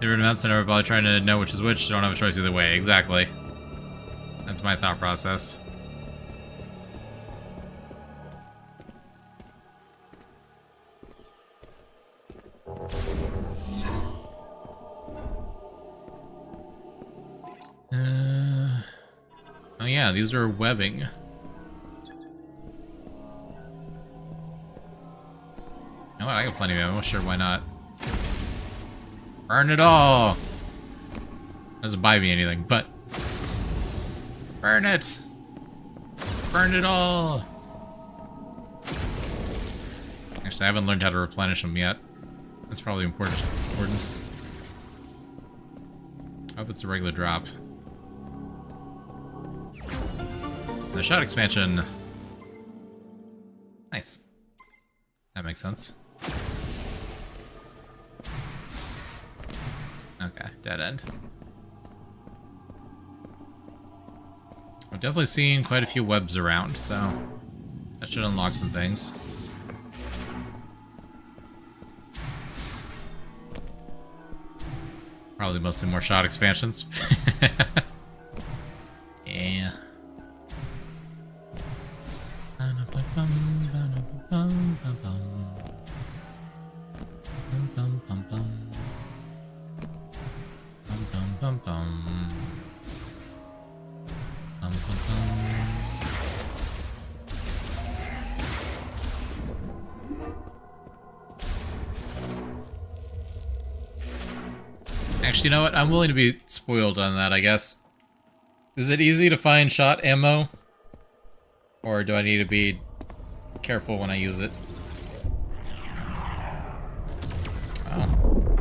Different amounts of everybody trying to know which is which, don't have a choice either way. Exactly. That's my thought process. Oh yeah, these are webbing. You know what, I got plenty of ammo, sure, why not? Burn it all! Doesn't buy me anything, but... Burn it! Burn it all! Actually, I haven't learned how to replenish them yet. That's probably important. I hope it's a regular drop. The shot expansion. Nice. That makes sense. Okay, dead end. I've definitely seen quite a few webs around, so that should unlock some things. Probably mostly more shot expansions. Yeah. Actually, you know what? I'm willing to be spoiled on that, I guess. Is it easy to find shot ammo? Or do I need to be careful when I use it? Oh.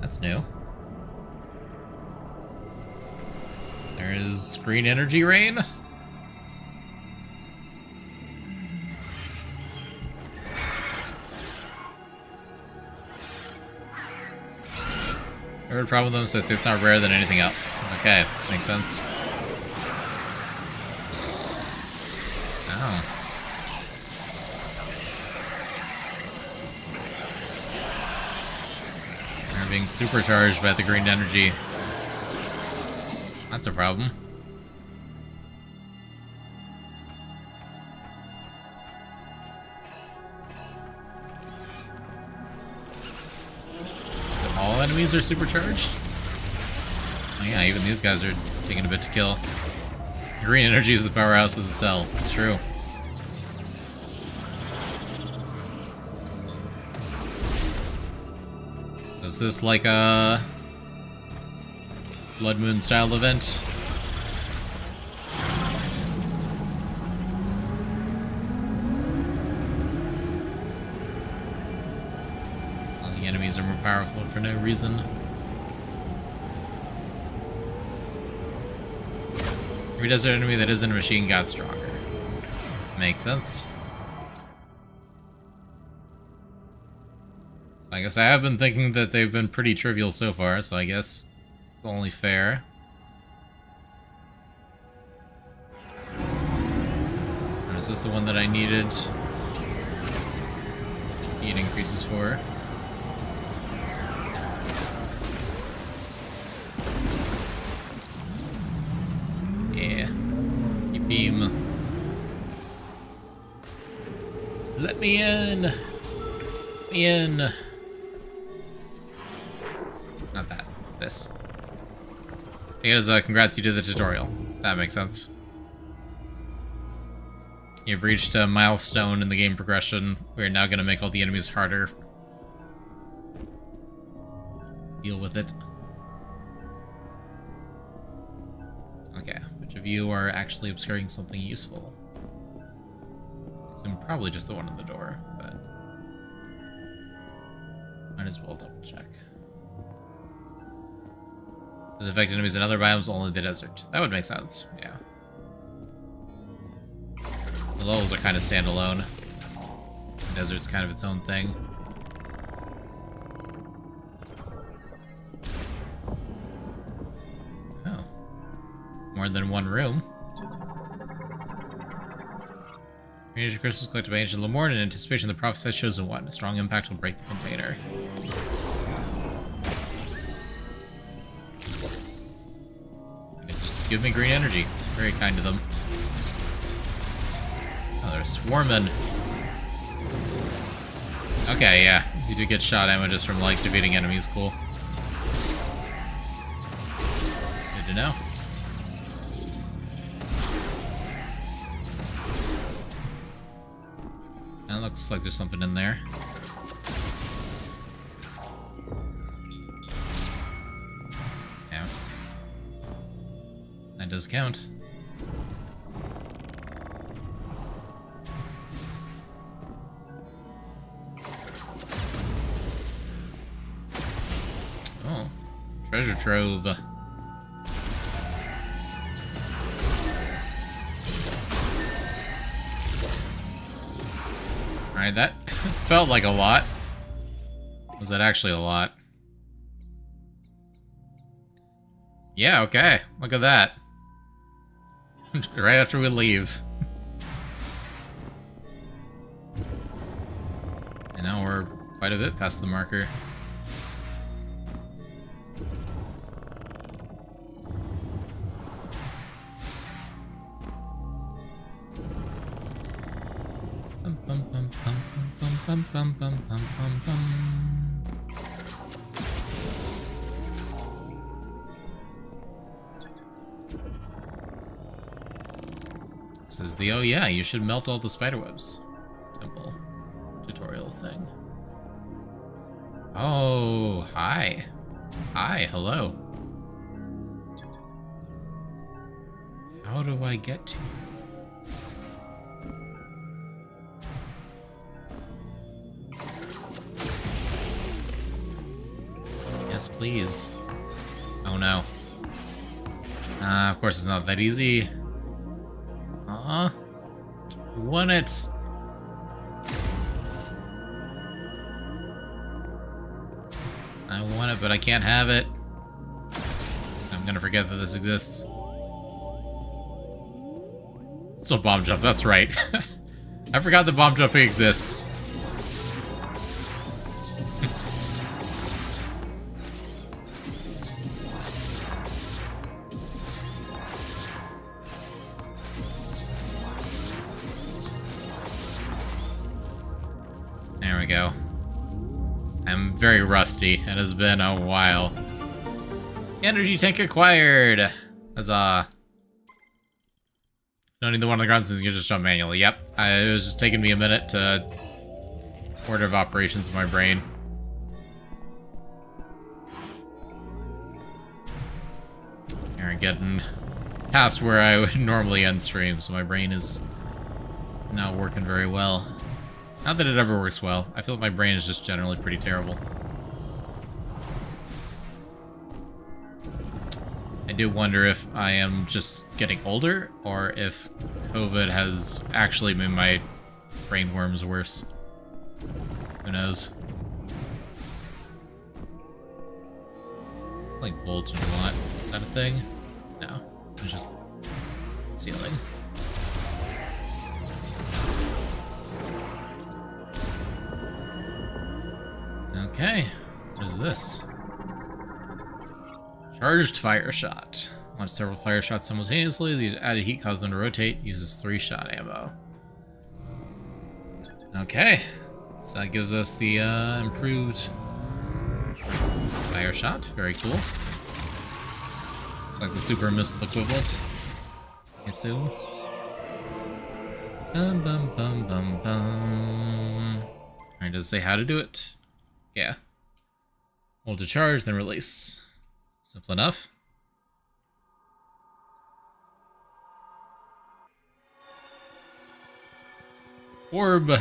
That's new. There is green energy rain. Third problem with them says it's not rarer than anything else. Okay, makes sense. Oh. They're being supercharged by the green energy. That's a problem. All enemies are supercharged? Oh yeah, even these guys are taking a bit to kill. Green energy is the powerhouse of the cell. It's true. Is this like a Blood Moon style event? Enemies are more powerful for no reason. Every desert enemy that isn't a machine got stronger. Makes sense. I guess I have been thinking that they've been pretty trivial so far, so I guess it's only fair. Or is this the one that I needed heat increases for? Yeah. You beam. Let me in. Let me in. Not that. This. Because, congrats, you did the tutorial. That makes sense. You've reached a milestone in the game progression. We're now going to make all the enemies harder. Deal with it. Okay, which of you are actually obscuring something useful? I'm probably just the one on the door, but might as well double check. Does affect enemies in other biomes, only the desert. That would make sense, yeah. levels are kind of standalone. The desert's kind of its own thing. Oh. More than one room. Energy crystals collected by Ancient Lamorne in anticipation of the prophesied chosen one. A strong impact will break the container. Just give me green energy. Very kind of them. Oh, they're swarming. Okay, yeah. You do get shot ammo just from, like, defeating enemies. Cool. Good to know. That looks like there's something in there. Yeah. That does count. Oh. Treasure trove. Alright, that felt like a lot. Was that actually a lot? Yeah, okay. Look at that. Right after we leave. And now we're quite a bit past the marker. This is the, oh yeah, you should melt all the spiderwebs temple tutorial thing. Oh, hi. Hi, hello. How do I get to you? Yes, please. Oh no. Of course it's not that easy. Won it. I want it, but I can't have it. I'm gonna forget that this exists. Still bomb jump, that's right. I forgot the bomb jumping exists. There we go. I'm very rusty. It has been a while. Energy tank acquired! Huzzah. Don't need the one on the ground since you can just jump manually. Yep. It was just taking me a minute to order of operations in my brain. Here, getting past where I would normally end stream, so my brain is not working very well. Not that it ever works well. I feel like my brain is just generally pretty terrible. I do wonder if I am just getting older, or if COVID has actually made my brain worms worse. Who knows? Like bulging a lot. Is that a thing? No. It's just ceiling. Okay. What is this? Charged fire shot. Launch several fire shots simultaneously. The added heat causes them to rotate. Uses 3 shot ammo. Okay. So that gives us the improved fire shot. Very cool. It's like the super missile equivalent. I assume. Bum bum bum bum bum. Alright, does it say how to do it? Yeah. Hold to charge, then release. Simple enough. Orb. Is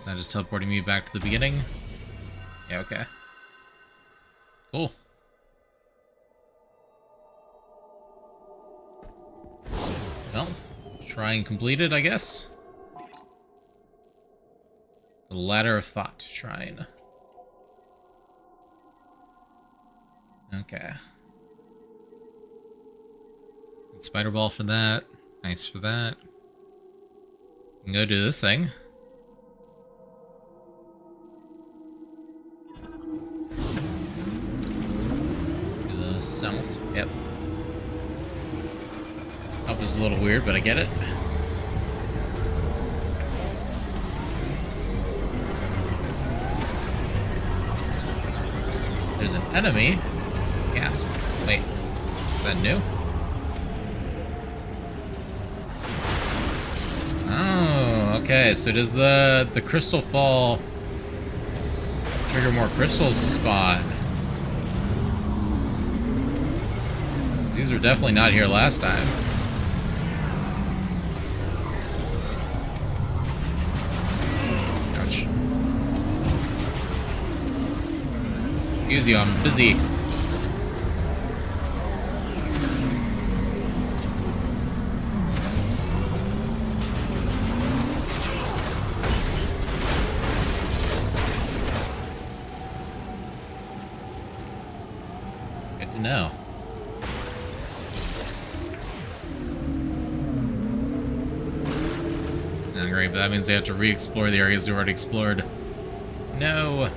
that just teleporting me back to the beginning? Yeah, okay. Cool. Well, shrine completed, I guess. The Ladder of Thought shrine. Okay. Spider ball for that. Nice for that. We can go do this thing. To the south. Yep. Up is a little weird, but I get it. There's an enemy. Gasp. Wait. Is that new? Oh, okay. So does the crystal fall trigger more crystals to spawn? These were definitely not here last time. Ouch. Excuse you, I'm busy. Good to know. Oh, great, but that means they have to re-explore the areas we already explored. No!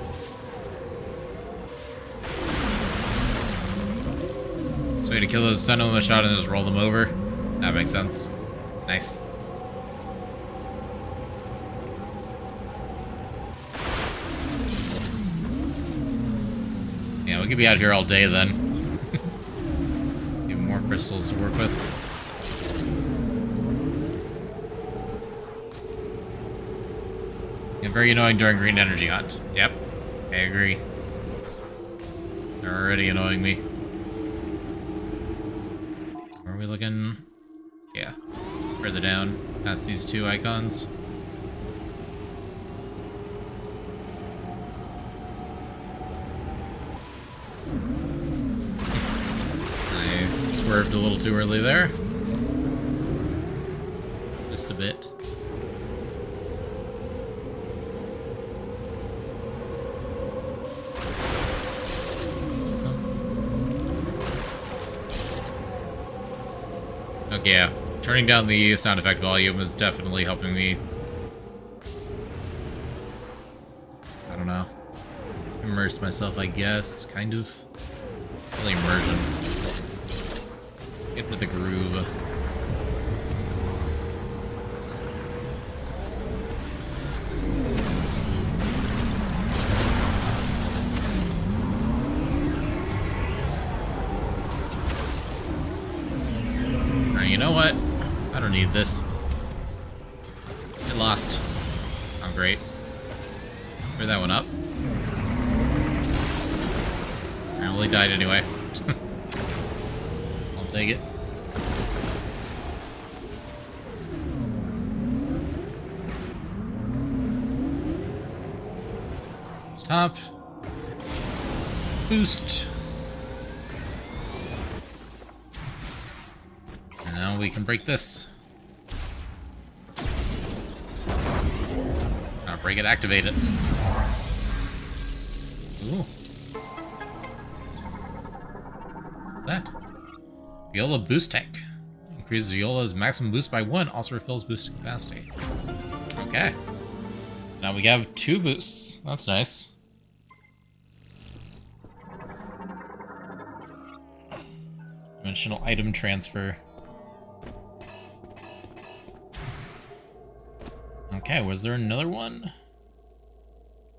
So we had to kill those, send them a shot, and just roll them over. That makes sense. Nice. Yeah, we could be out here all day then. Even more crystals to work with. Yeah, very annoying during green energy hunt. Yep, I agree. They're already annoying me. Where are we looking? Yeah, further down, past these two icons. I swerved a little too early there. Just a bit. Okay, yeah. Turning down the sound effect volume is definitely helping me. I don't know. Immerse myself, I guess. Kind of. Really immersion. Get with the groove. You know what? I don't need this. Get lost. Oh, great. Clear that one up. I only died anyway. I'll take it. Stop. Boost. Now we can break this. Now break it, activate it. Ooh. What's that? Viola boost tank. Increases Viola's maximum boost by 1, also refills boost capacity. Okay. So now we have 2 boosts. That's nice. Dimensional item transfer. Okay, was there another one?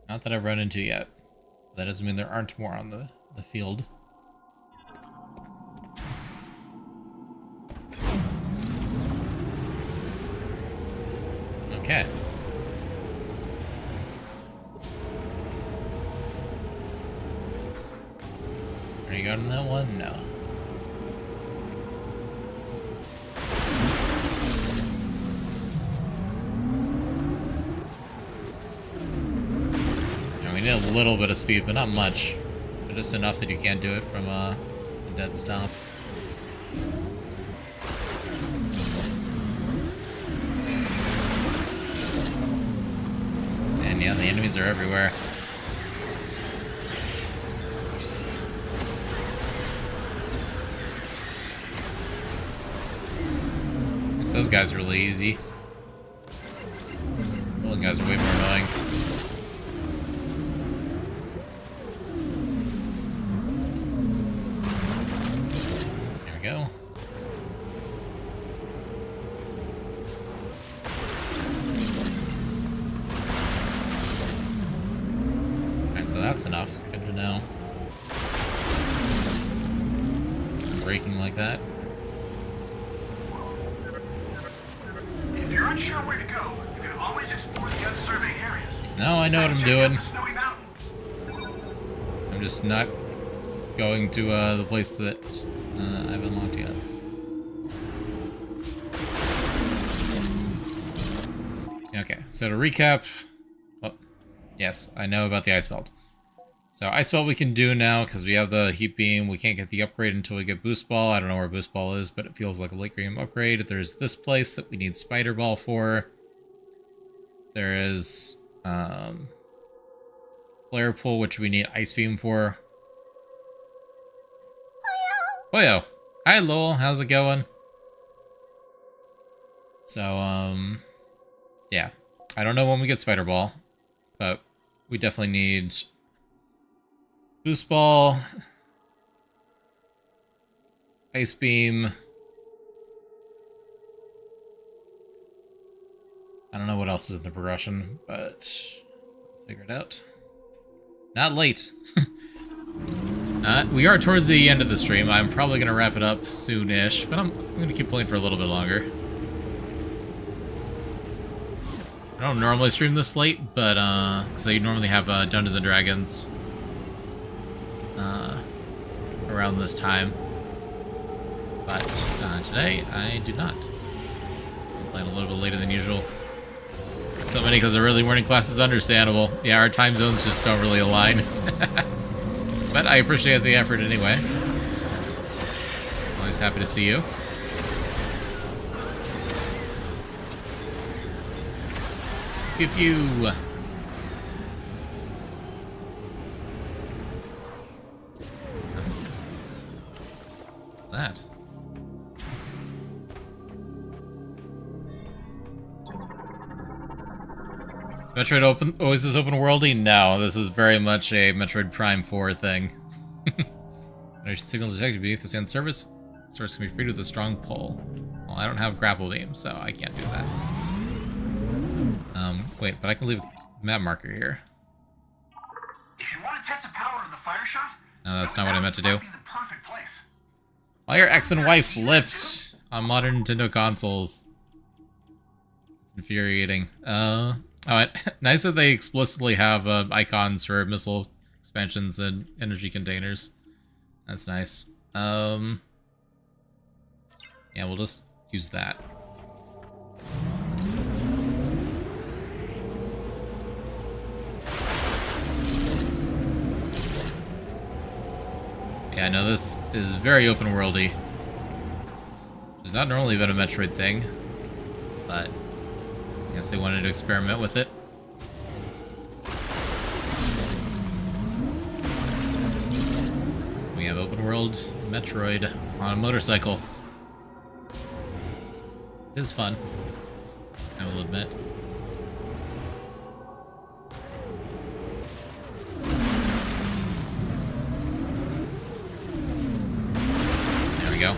Not that I've run into yet. That doesn't mean there aren't more on the field. Okay. Are you got on that one? No. We need a little bit of speed, but not much. But just enough that you can't do it from a dead stop. And yeah, the enemies are everywhere. Those guys are really easy. Rolling guys are way more annoying. There we go. Alright, so that's enough. Good to know. Braking like that. If you're unsure where to go, you can always explore the unsurveyed areas. No, I know what I'm doing. I'm just not going to the place that I've unlocked yet. Okay, so to recap, oh, yes, I know about the ice belt. So ice belt we can do now because we have the heat beam. We can't get the upgrade until we get boost ball. I don't know where boost ball is, but it feels like a late game upgrade. There's this place that we need spider ball for. There is flare pool, which we need ice beam for. Boyo. Hi Lowell, how's it going? So yeah, I don't know when we get spider ball, but we definitely need boost ball, ice beam. I don't know what else is in the progression, but figure it out. Not late. We are towards the end of the stream. I'm probably going to wrap it up soonish, but I'm going to keep playing for a little bit longer. I don't normally stream this late, but because I normally have Dungeons & Dragons around this time. But today, I do not. I'm playing a little bit later than usual. So many because of early morning class is understandable. Yeah, our time zones just don't really align. But I appreciate the effort anyway. Always happy to see you. Pew pew. What's that? Metroid always is open worldy? No, this is very much a Metroid Prime 4 thing. Generation signal detected beneath the sand surface. Source can be freed with a strong pull. Well, I don't have grapple beam, so I can't do that. Wait, but I can leave a map marker here. If you want to test the power of the fire shot, no, that's not what I meant to do. might be the perfect place. Why are X and Y flipped on modern Nintendo consoles? It's infuriating. Oh, nice that they explicitly have icons for missile expansions and energy containers. That's nice. Yeah, we'll just use that. Yeah, no, this is very open worldy. It's not normally been a Metroid thing, but I guess they wanted to experiment with it. We have open world Metroid on a motorcycle. It is fun, I will admit. There we go.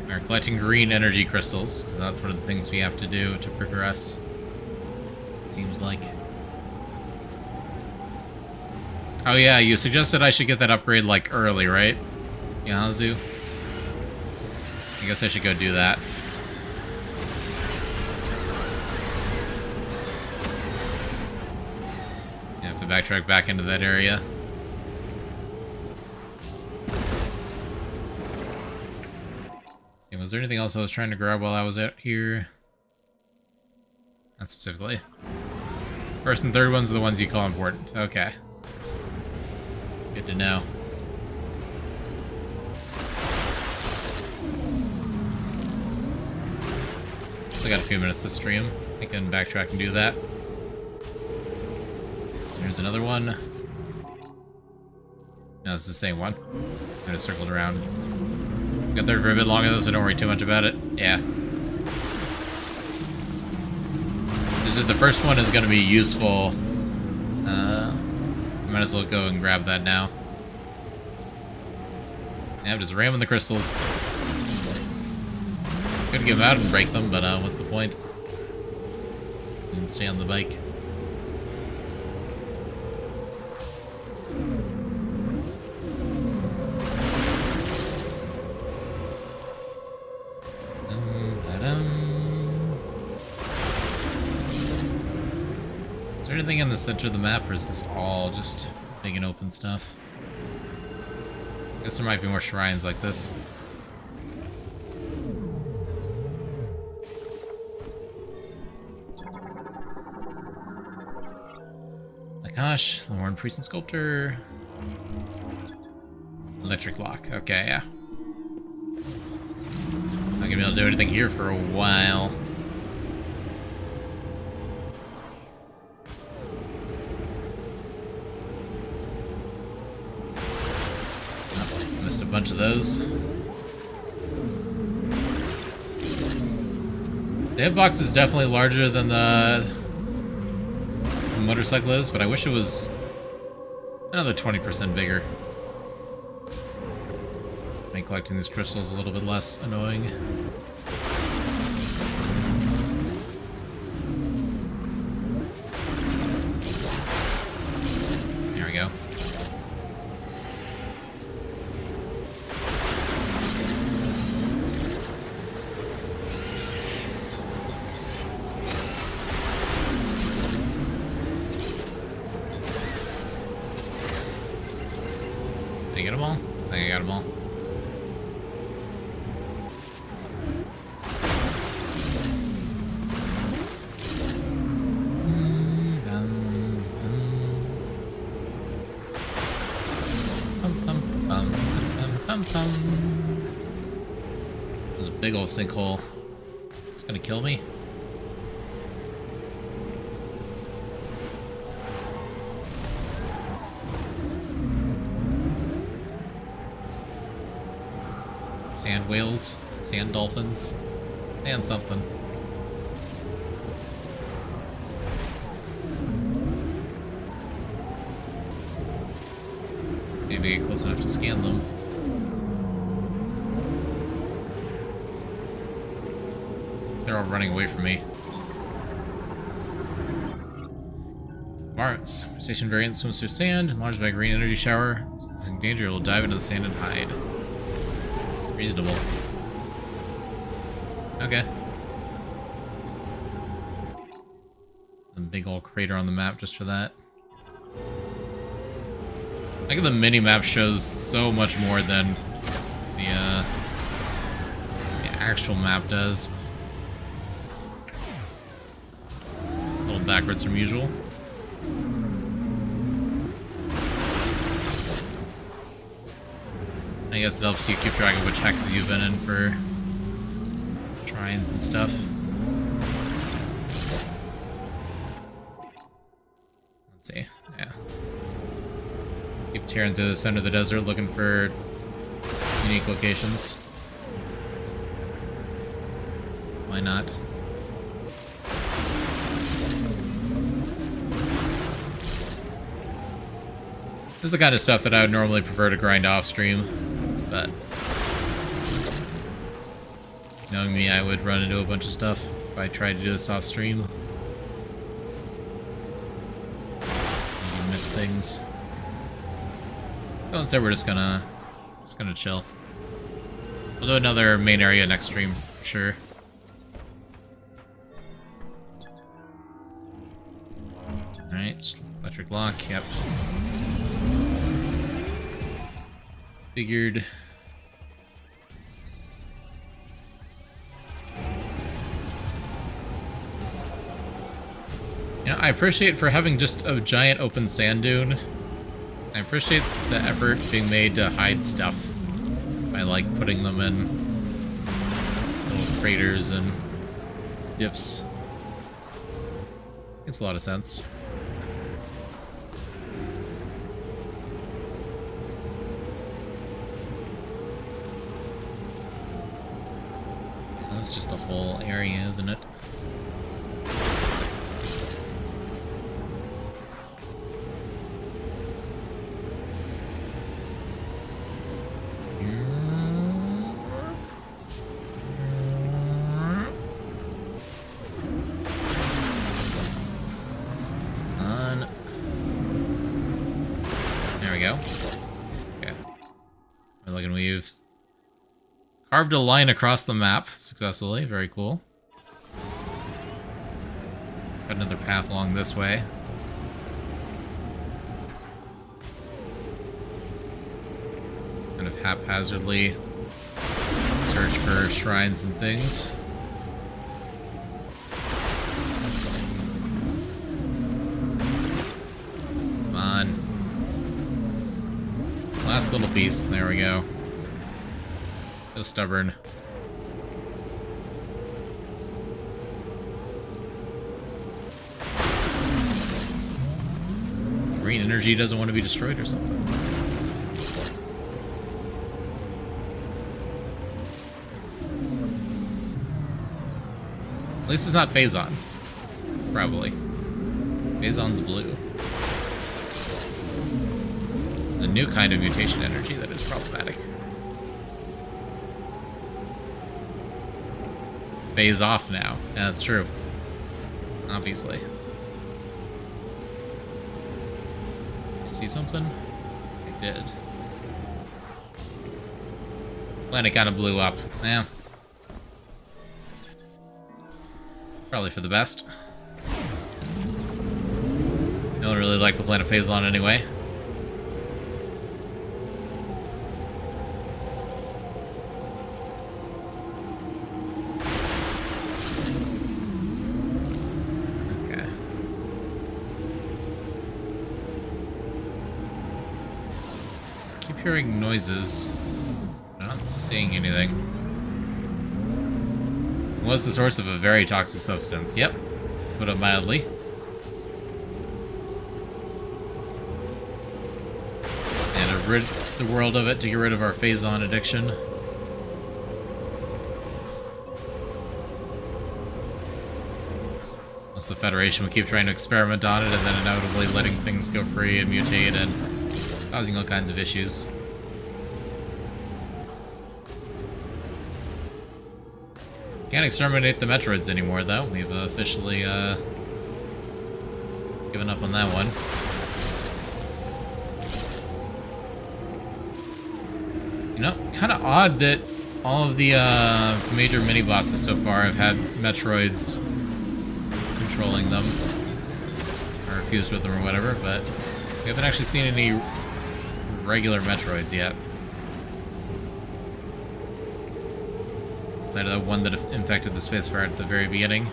We're collecting green energy crystals, so that's one of the things we have to do to progress, it seems like. Oh yeah, you suggested I should get that upgrade, like, early, right? Yahazu? I guess I should go do that. You have to backtrack back into that area. See, was there anything else I was trying to grab while I was out here? Not specifically. First and third ones are the ones you call important. Okay. Good to know. Still got a few minutes to stream. I can backtrack and do that. There's another one. No, it's the same one. I just circled around. Got there for a bit longer though, so don't worry too much about it. Yeah. The first one is going to be useful. Might as well go and grab that now. Yeah, I'm just ramming the crystals. Could give them out and break them, but what's the point? And stay on the bike. Is there anything in the center of the map, or is this all just big and open stuff? I guess there might be more shrines like this. Gosh, the Warren Priest and Sculptor. Electric lock. Okay, yeah. Not gonna be able to do anything here for a while. Oh, missed a bunch of those. The hitbox is definitely larger than the motorcycle is, but I wish it was another 20% bigger. Make collecting these crystals a little bit less annoying. There we go. Did I get them all? I think I got them all. There's a big old sinkhole. It's gonna kill me. Sand whales, sand dolphins, sand something. Maybe get close enough to scan them. They're all running away from me. Mars. Station variant swims through sand, enlarged by a green energy shower. It's in danger, it will dive into the sand and hide. Reasonable. Okay. A big old crater on the map just for that. I think the mini-map shows so much more than the actual map does. A little backwards from usual. I guess it helps you keep track of which hexes you've been in for shrines and stuff. Let's see, yeah. Keep tearing through the center of the desert looking for unique locations. Why not? This is the kind of stuff that I would normally prefer to grind off stream, but knowing me, I would run into a bunch of stuff if I tried to do this off stream. You miss things. So instead, we're just gonna chill. We'll do another main area next stream, for sure. Alright, electric lock, yep. Figured. You know, I appreciate for having just a giant open sand dune. I appreciate the effort being made to hide stuff by, like, putting them in little craters and dips. Makes a lot of sense. That's just a whole area, isn't it? We've carved a line across the map successfully. Very cool. Got another path along this way. Kind of haphazardly search for shrines and things. Come on. Last little piece. There we go. So stubborn. Green energy doesn't want to be destroyed or something. At least it's not Phazon. Probably. Phazon's blue. It's a new kind of mutation energy that is problematic. Phase off now. Yeah, that's true. Obviously. See something? I did. Planet kind of blew up. Yeah. Probably for the best. Don't really like the planet Phazon anyway. Hearing noises. I'm not seeing anything. Was the source of a very toxic substance. Yep. Put it mildly. And to rid the world of it to get rid of our Phazon addiction. Unless the Federation would keep trying to experiment on it and then inevitably letting things go free and mutate and causing all kinds of issues. Can't exterminate the Metroids anymore, though. We've officially given up on that one. You know, kind of odd that all of the major mini-bosses so far have had Metroids controlling them. Or fused with them or whatever, but we haven't actually seen any regular Metroids yet. Outside of the one that infected the space pirate at the very beginning.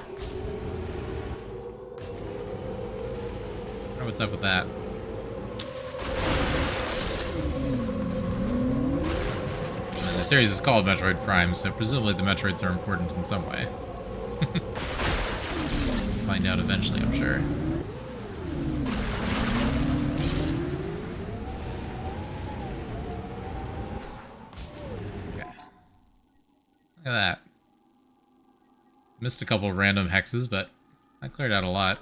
Oh, what's up with that? And the series is called Metroid Prime, so presumably the Metroids are important in some way. Find out eventually, I'm sure. Look at that. Missed a couple random hexes, but I cleared out a lot.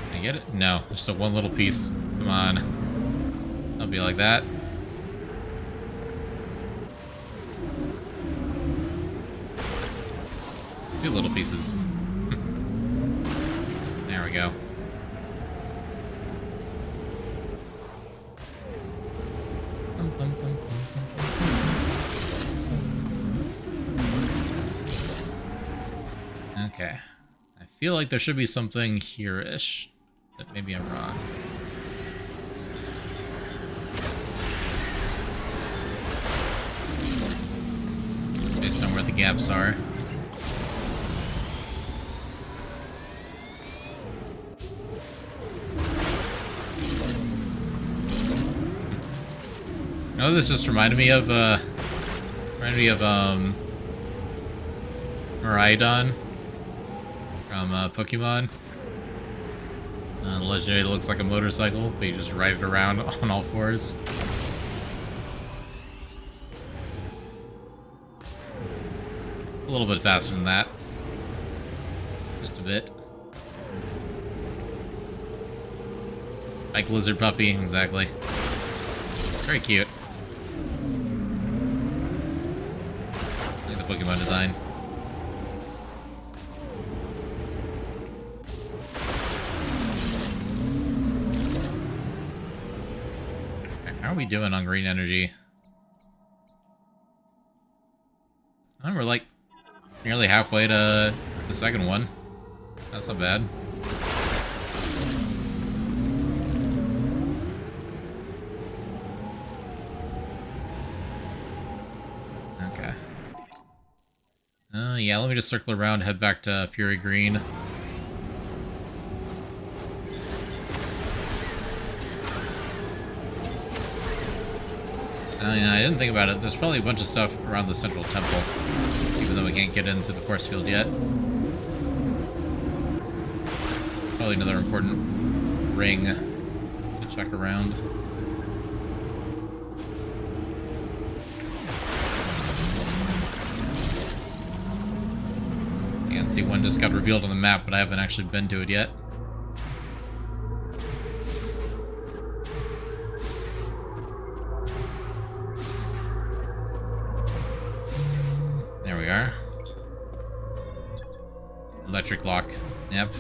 Can I get it? No, there's still one little piece. Come on. Don't be like that. Two little pieces. There we go. Okay. I feel like there should be something here-ish, but maybe I'm wrong. nice to know where the gaps are. You know what this just reminded me of? Miraidon from Pokemon. The legendary looks like a motorcycle, but you just ride it around on all fours. A little bit faster than that. Just a bit. Like lizard puppy, exactly. Very cute. I like the Pokemon design. How are we doing on green energy? Oh, we're like nearly halfway to the second one. That's not bad. Okay. Yeah, let me just circle around, head back to Fury Green. Yeah, I didn't think about it. There's probably a bunch of stuff around the central temple, even though we can't get into the force field yet. Probably another important ring to check around. You can see one just got revealed on the map, but I haven't actually been to it yet. There we are. Electric lock. Yep.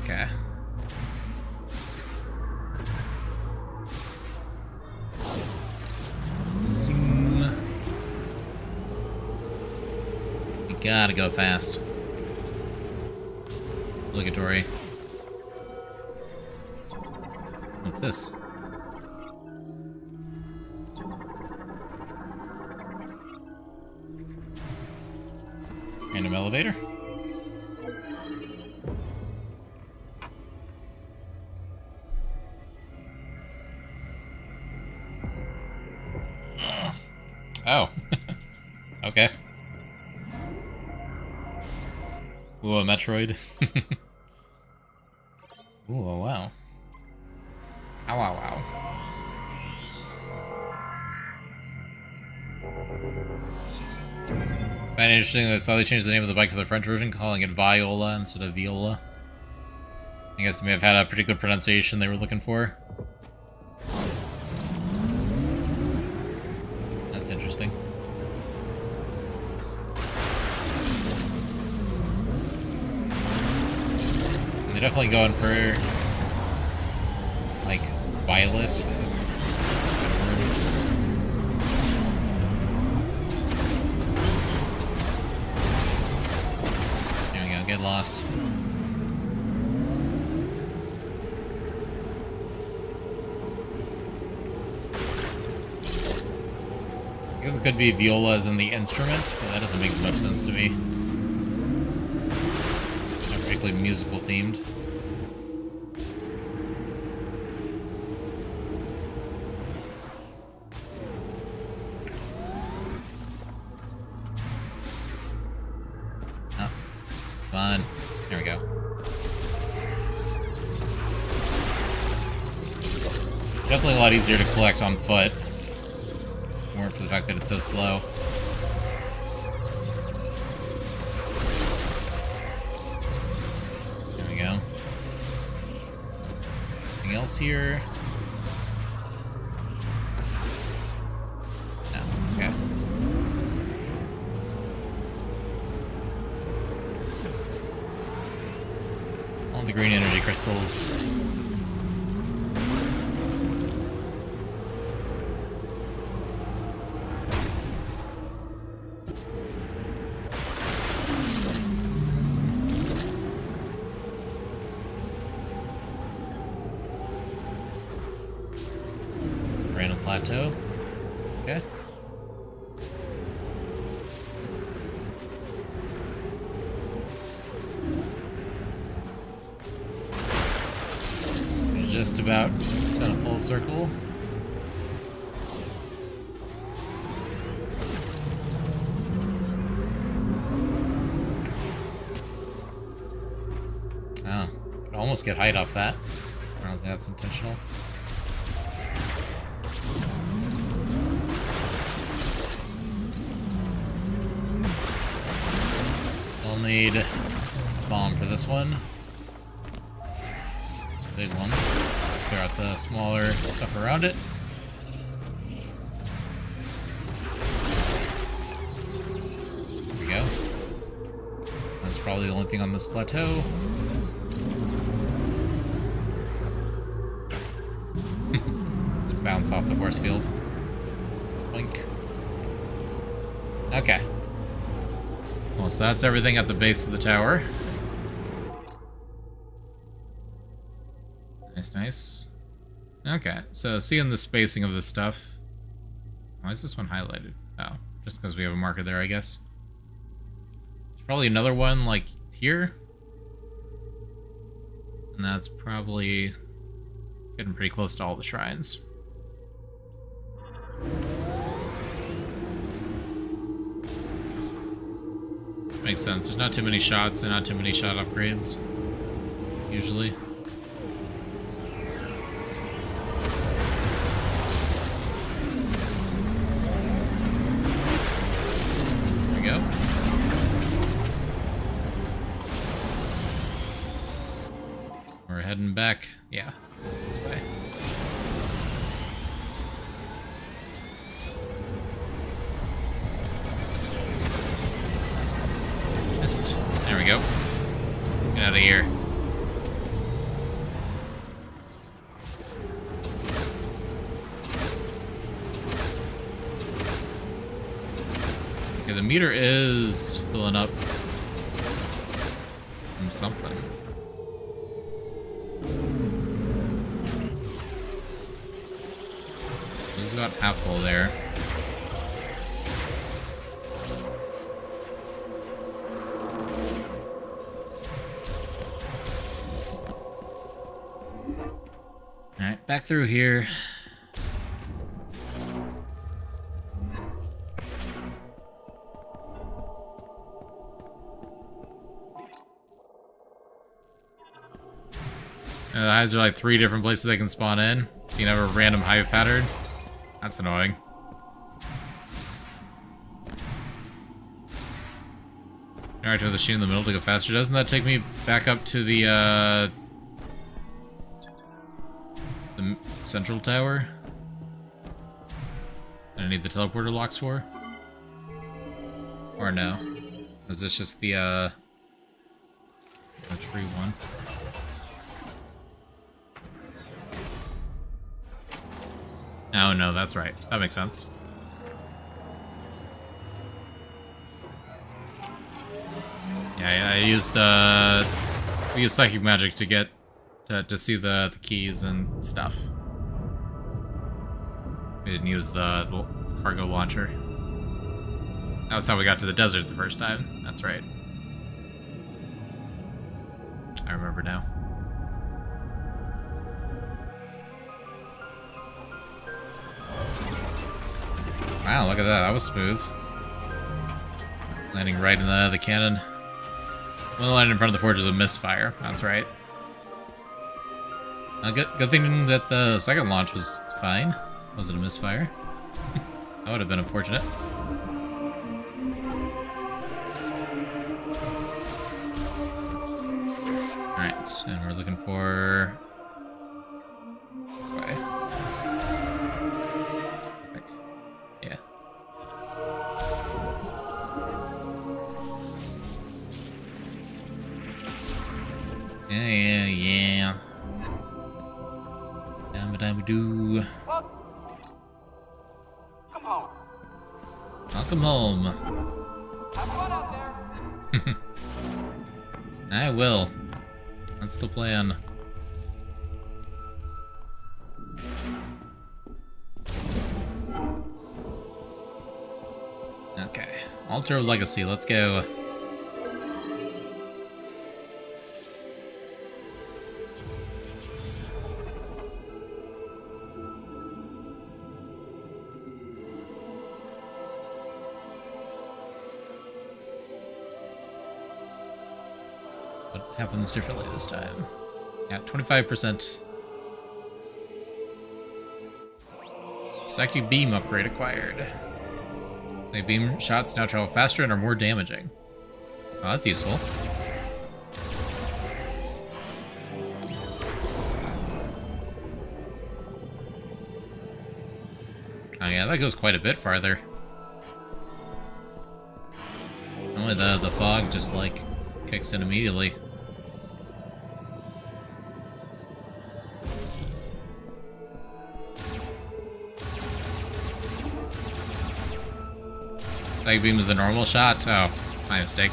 Okay. Zoom. We gotta go fast. Obligatory. What's this? Random elevator? Oh. Okay. Ooh, a Metroid. Ooh, oh, wow. Ow, ow, ow. Kind of interesting that I saw they changed the name of the bike to the French version, calling it Viola instead of Viola. I guess they may have had a particular pronunciation they were looking for. That's interesting. They're definitely going for, like, violet. There we go, get lost. I guess it could be viola as in the instrument, but that doesn't make as much sense to me. Not particularly musical themed. Oh, fun. There we go. Definitely a lot easier to collect on foot. More for the fact that it's so slow. There we go. Anything else here? No, okay. All the green energy crystals. plateau. Okay. Just about done a full circle. Oh, could almost get height off that. I don't think that's intentional. Still need bomb for this one. Big ones. Clear out the smaller stuff around it. There we go. That's probably the only thing on this plateau. Just bounce off the force field. Blink. Okay. Well, so that's everything at the base of the tower. Nice. Okay, so seeing the spacing of this stuff. Why is this one highlighted? Oh, just because we have a marker there, I guess. There's probably another one, like, here. And that's probably getting pretty close to all the shrines. Makes sense. There's not too many shots and not too many shot upgrades, usually. Heading back, yeah, this way. Missed. There we go. Get out of here. Okay, the meter is filling up from something. About half full there. Alright, back through here. The hives are like 3 different places they can spawn in. So you can have a random hive pattern. That's annoying. Alright, to the machine in the middle to go faster. Doesn't that take me back up to the central tower? I need the teleporter locks for? Or no? Is this just the tree one? Oh, no, that's right. That makes sense. Yeah, I used we used psychic magic to get to see the keys and stuff. We didn't use the cargo launcher. That was how we got to the desert the first time. That's right. I remember now. Wow, look at that. That was smooth. Landing right in the cannon. When landing in front of the forge is a misfire. That's right. Good thing that the second launch was fine. Wasn't a misfire. That would have been unfortunate. Alright, and we're looking for this way. Yeah. Yeah. Dam-a-dam-a-doo. Well, come home. Welcome home. Have fun out there. I will. That's the plan. Altar of Legacy, let's go. So what happens differently this time? Yeah, 25%. Psychic Beam upgrade acquired. The beam shots now travel faster and are more damaging. Oh, that's useful. Oh yeah, that goes quite a bit farther. Only the fog just like kicks in immediately. Psychic Beam is the normal shot? Oh, my mistake.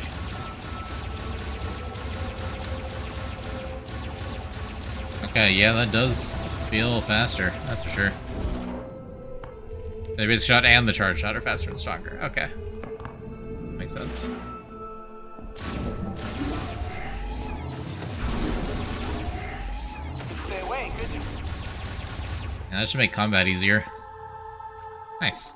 Okay, yeah, that does feel faster, that's for sure. The basic shot and the charge shot are faster and stronger. Okay. Makes sense. Stay away, could you? Yeah, that should make combat easier. Nice.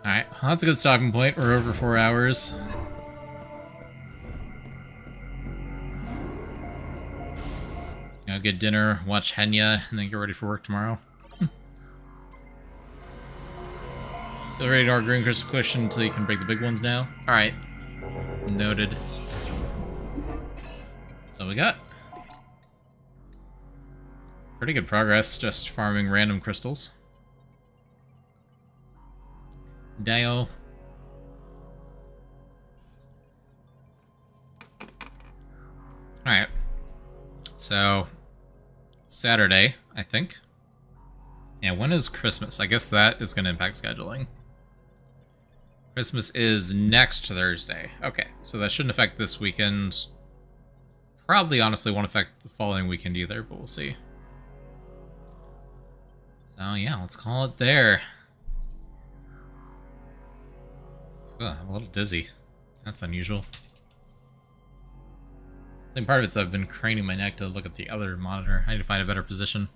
Alright, well, that's a good stopping point. We're over 4 hours. You know, get dinner, watch Henya, and then get ready for work tomorrow. Still ready to our green crystal question until you can break the big ones now? Alright. Noted. So we got pretty good progress just farming random crystals. Dio. Alright. So, Saturday, I think. Yeah, when is Christmas? I guess that is going to impact scheduling. Christmas is next Thursday. Okay, so that shouldn't affect this weekend. Probably, honestly, won't affect the following weekend either, but we'll see. So, yeah, let's call it there. Ugh, I'm a little dizzy. That's unusual. I think part of it's I've been craning my neck to look at the other monitor. I need to find a better position.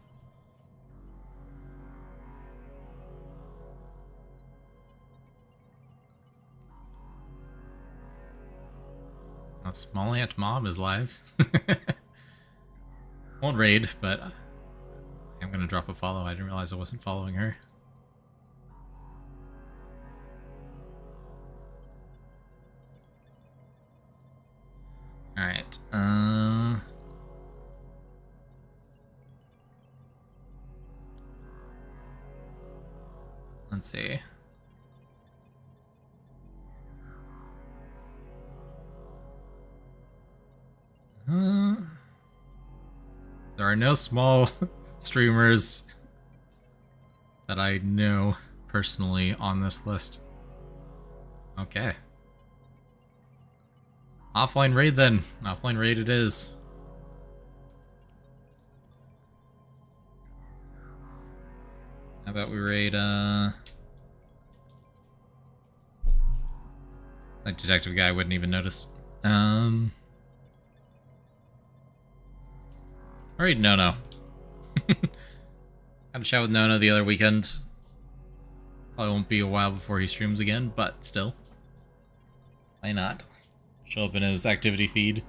Small Ant Mob is live. Won't raid, but I'm gonna drop a follow. I didn't realize I wasn't following her. Alright, let's see. There are no small streamers that I know personally on this list. Okay. Offline raid then. Offline raid it is. How about we raid, that detective guy wouldn't even notice. Raid Nono. Had a chat with Nono the other weekend. Probably won't be a while before he streams again, but still. Why not? Show up in his activity feed.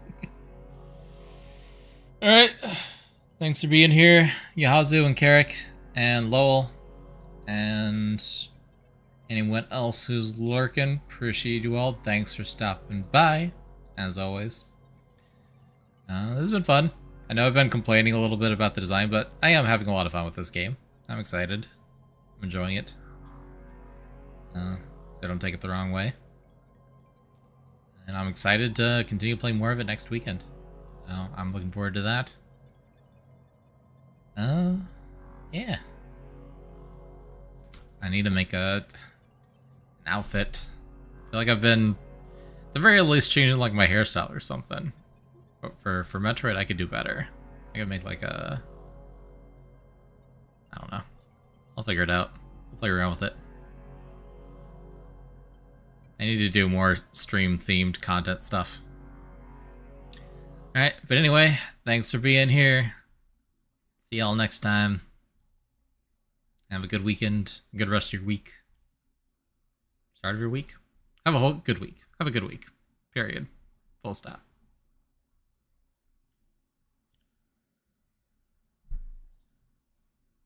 Alright. Thanks for being here, Yahazu and Carrick and Lowell. And anyone else who's lurking. Appreciate you all. Thanks for stopping by, as always. This has been fun. I know I've been complaining a little bit about the design, but I am having a lot of fun with this game. I'm excited. I'm enjoying it. So don't take it the wrong way. And I'm excited to continue playing more of it next weekend. So I'm looking forward to that. Yeah. I need to make an outfit. I feel like I've been, at the very least, changing like my hairstyle or something. But for Metroid, I could do better. I could make like a, I don't know. I'll figure it out. I'll play around with it. I need to do more stream-themed content stuff. Alright, but anyway, thanks for being here. See y'all next time. Have a good weekend, a good rest of your week. Start of your week. Have a whole good week. Have a good week. Period. Full stop.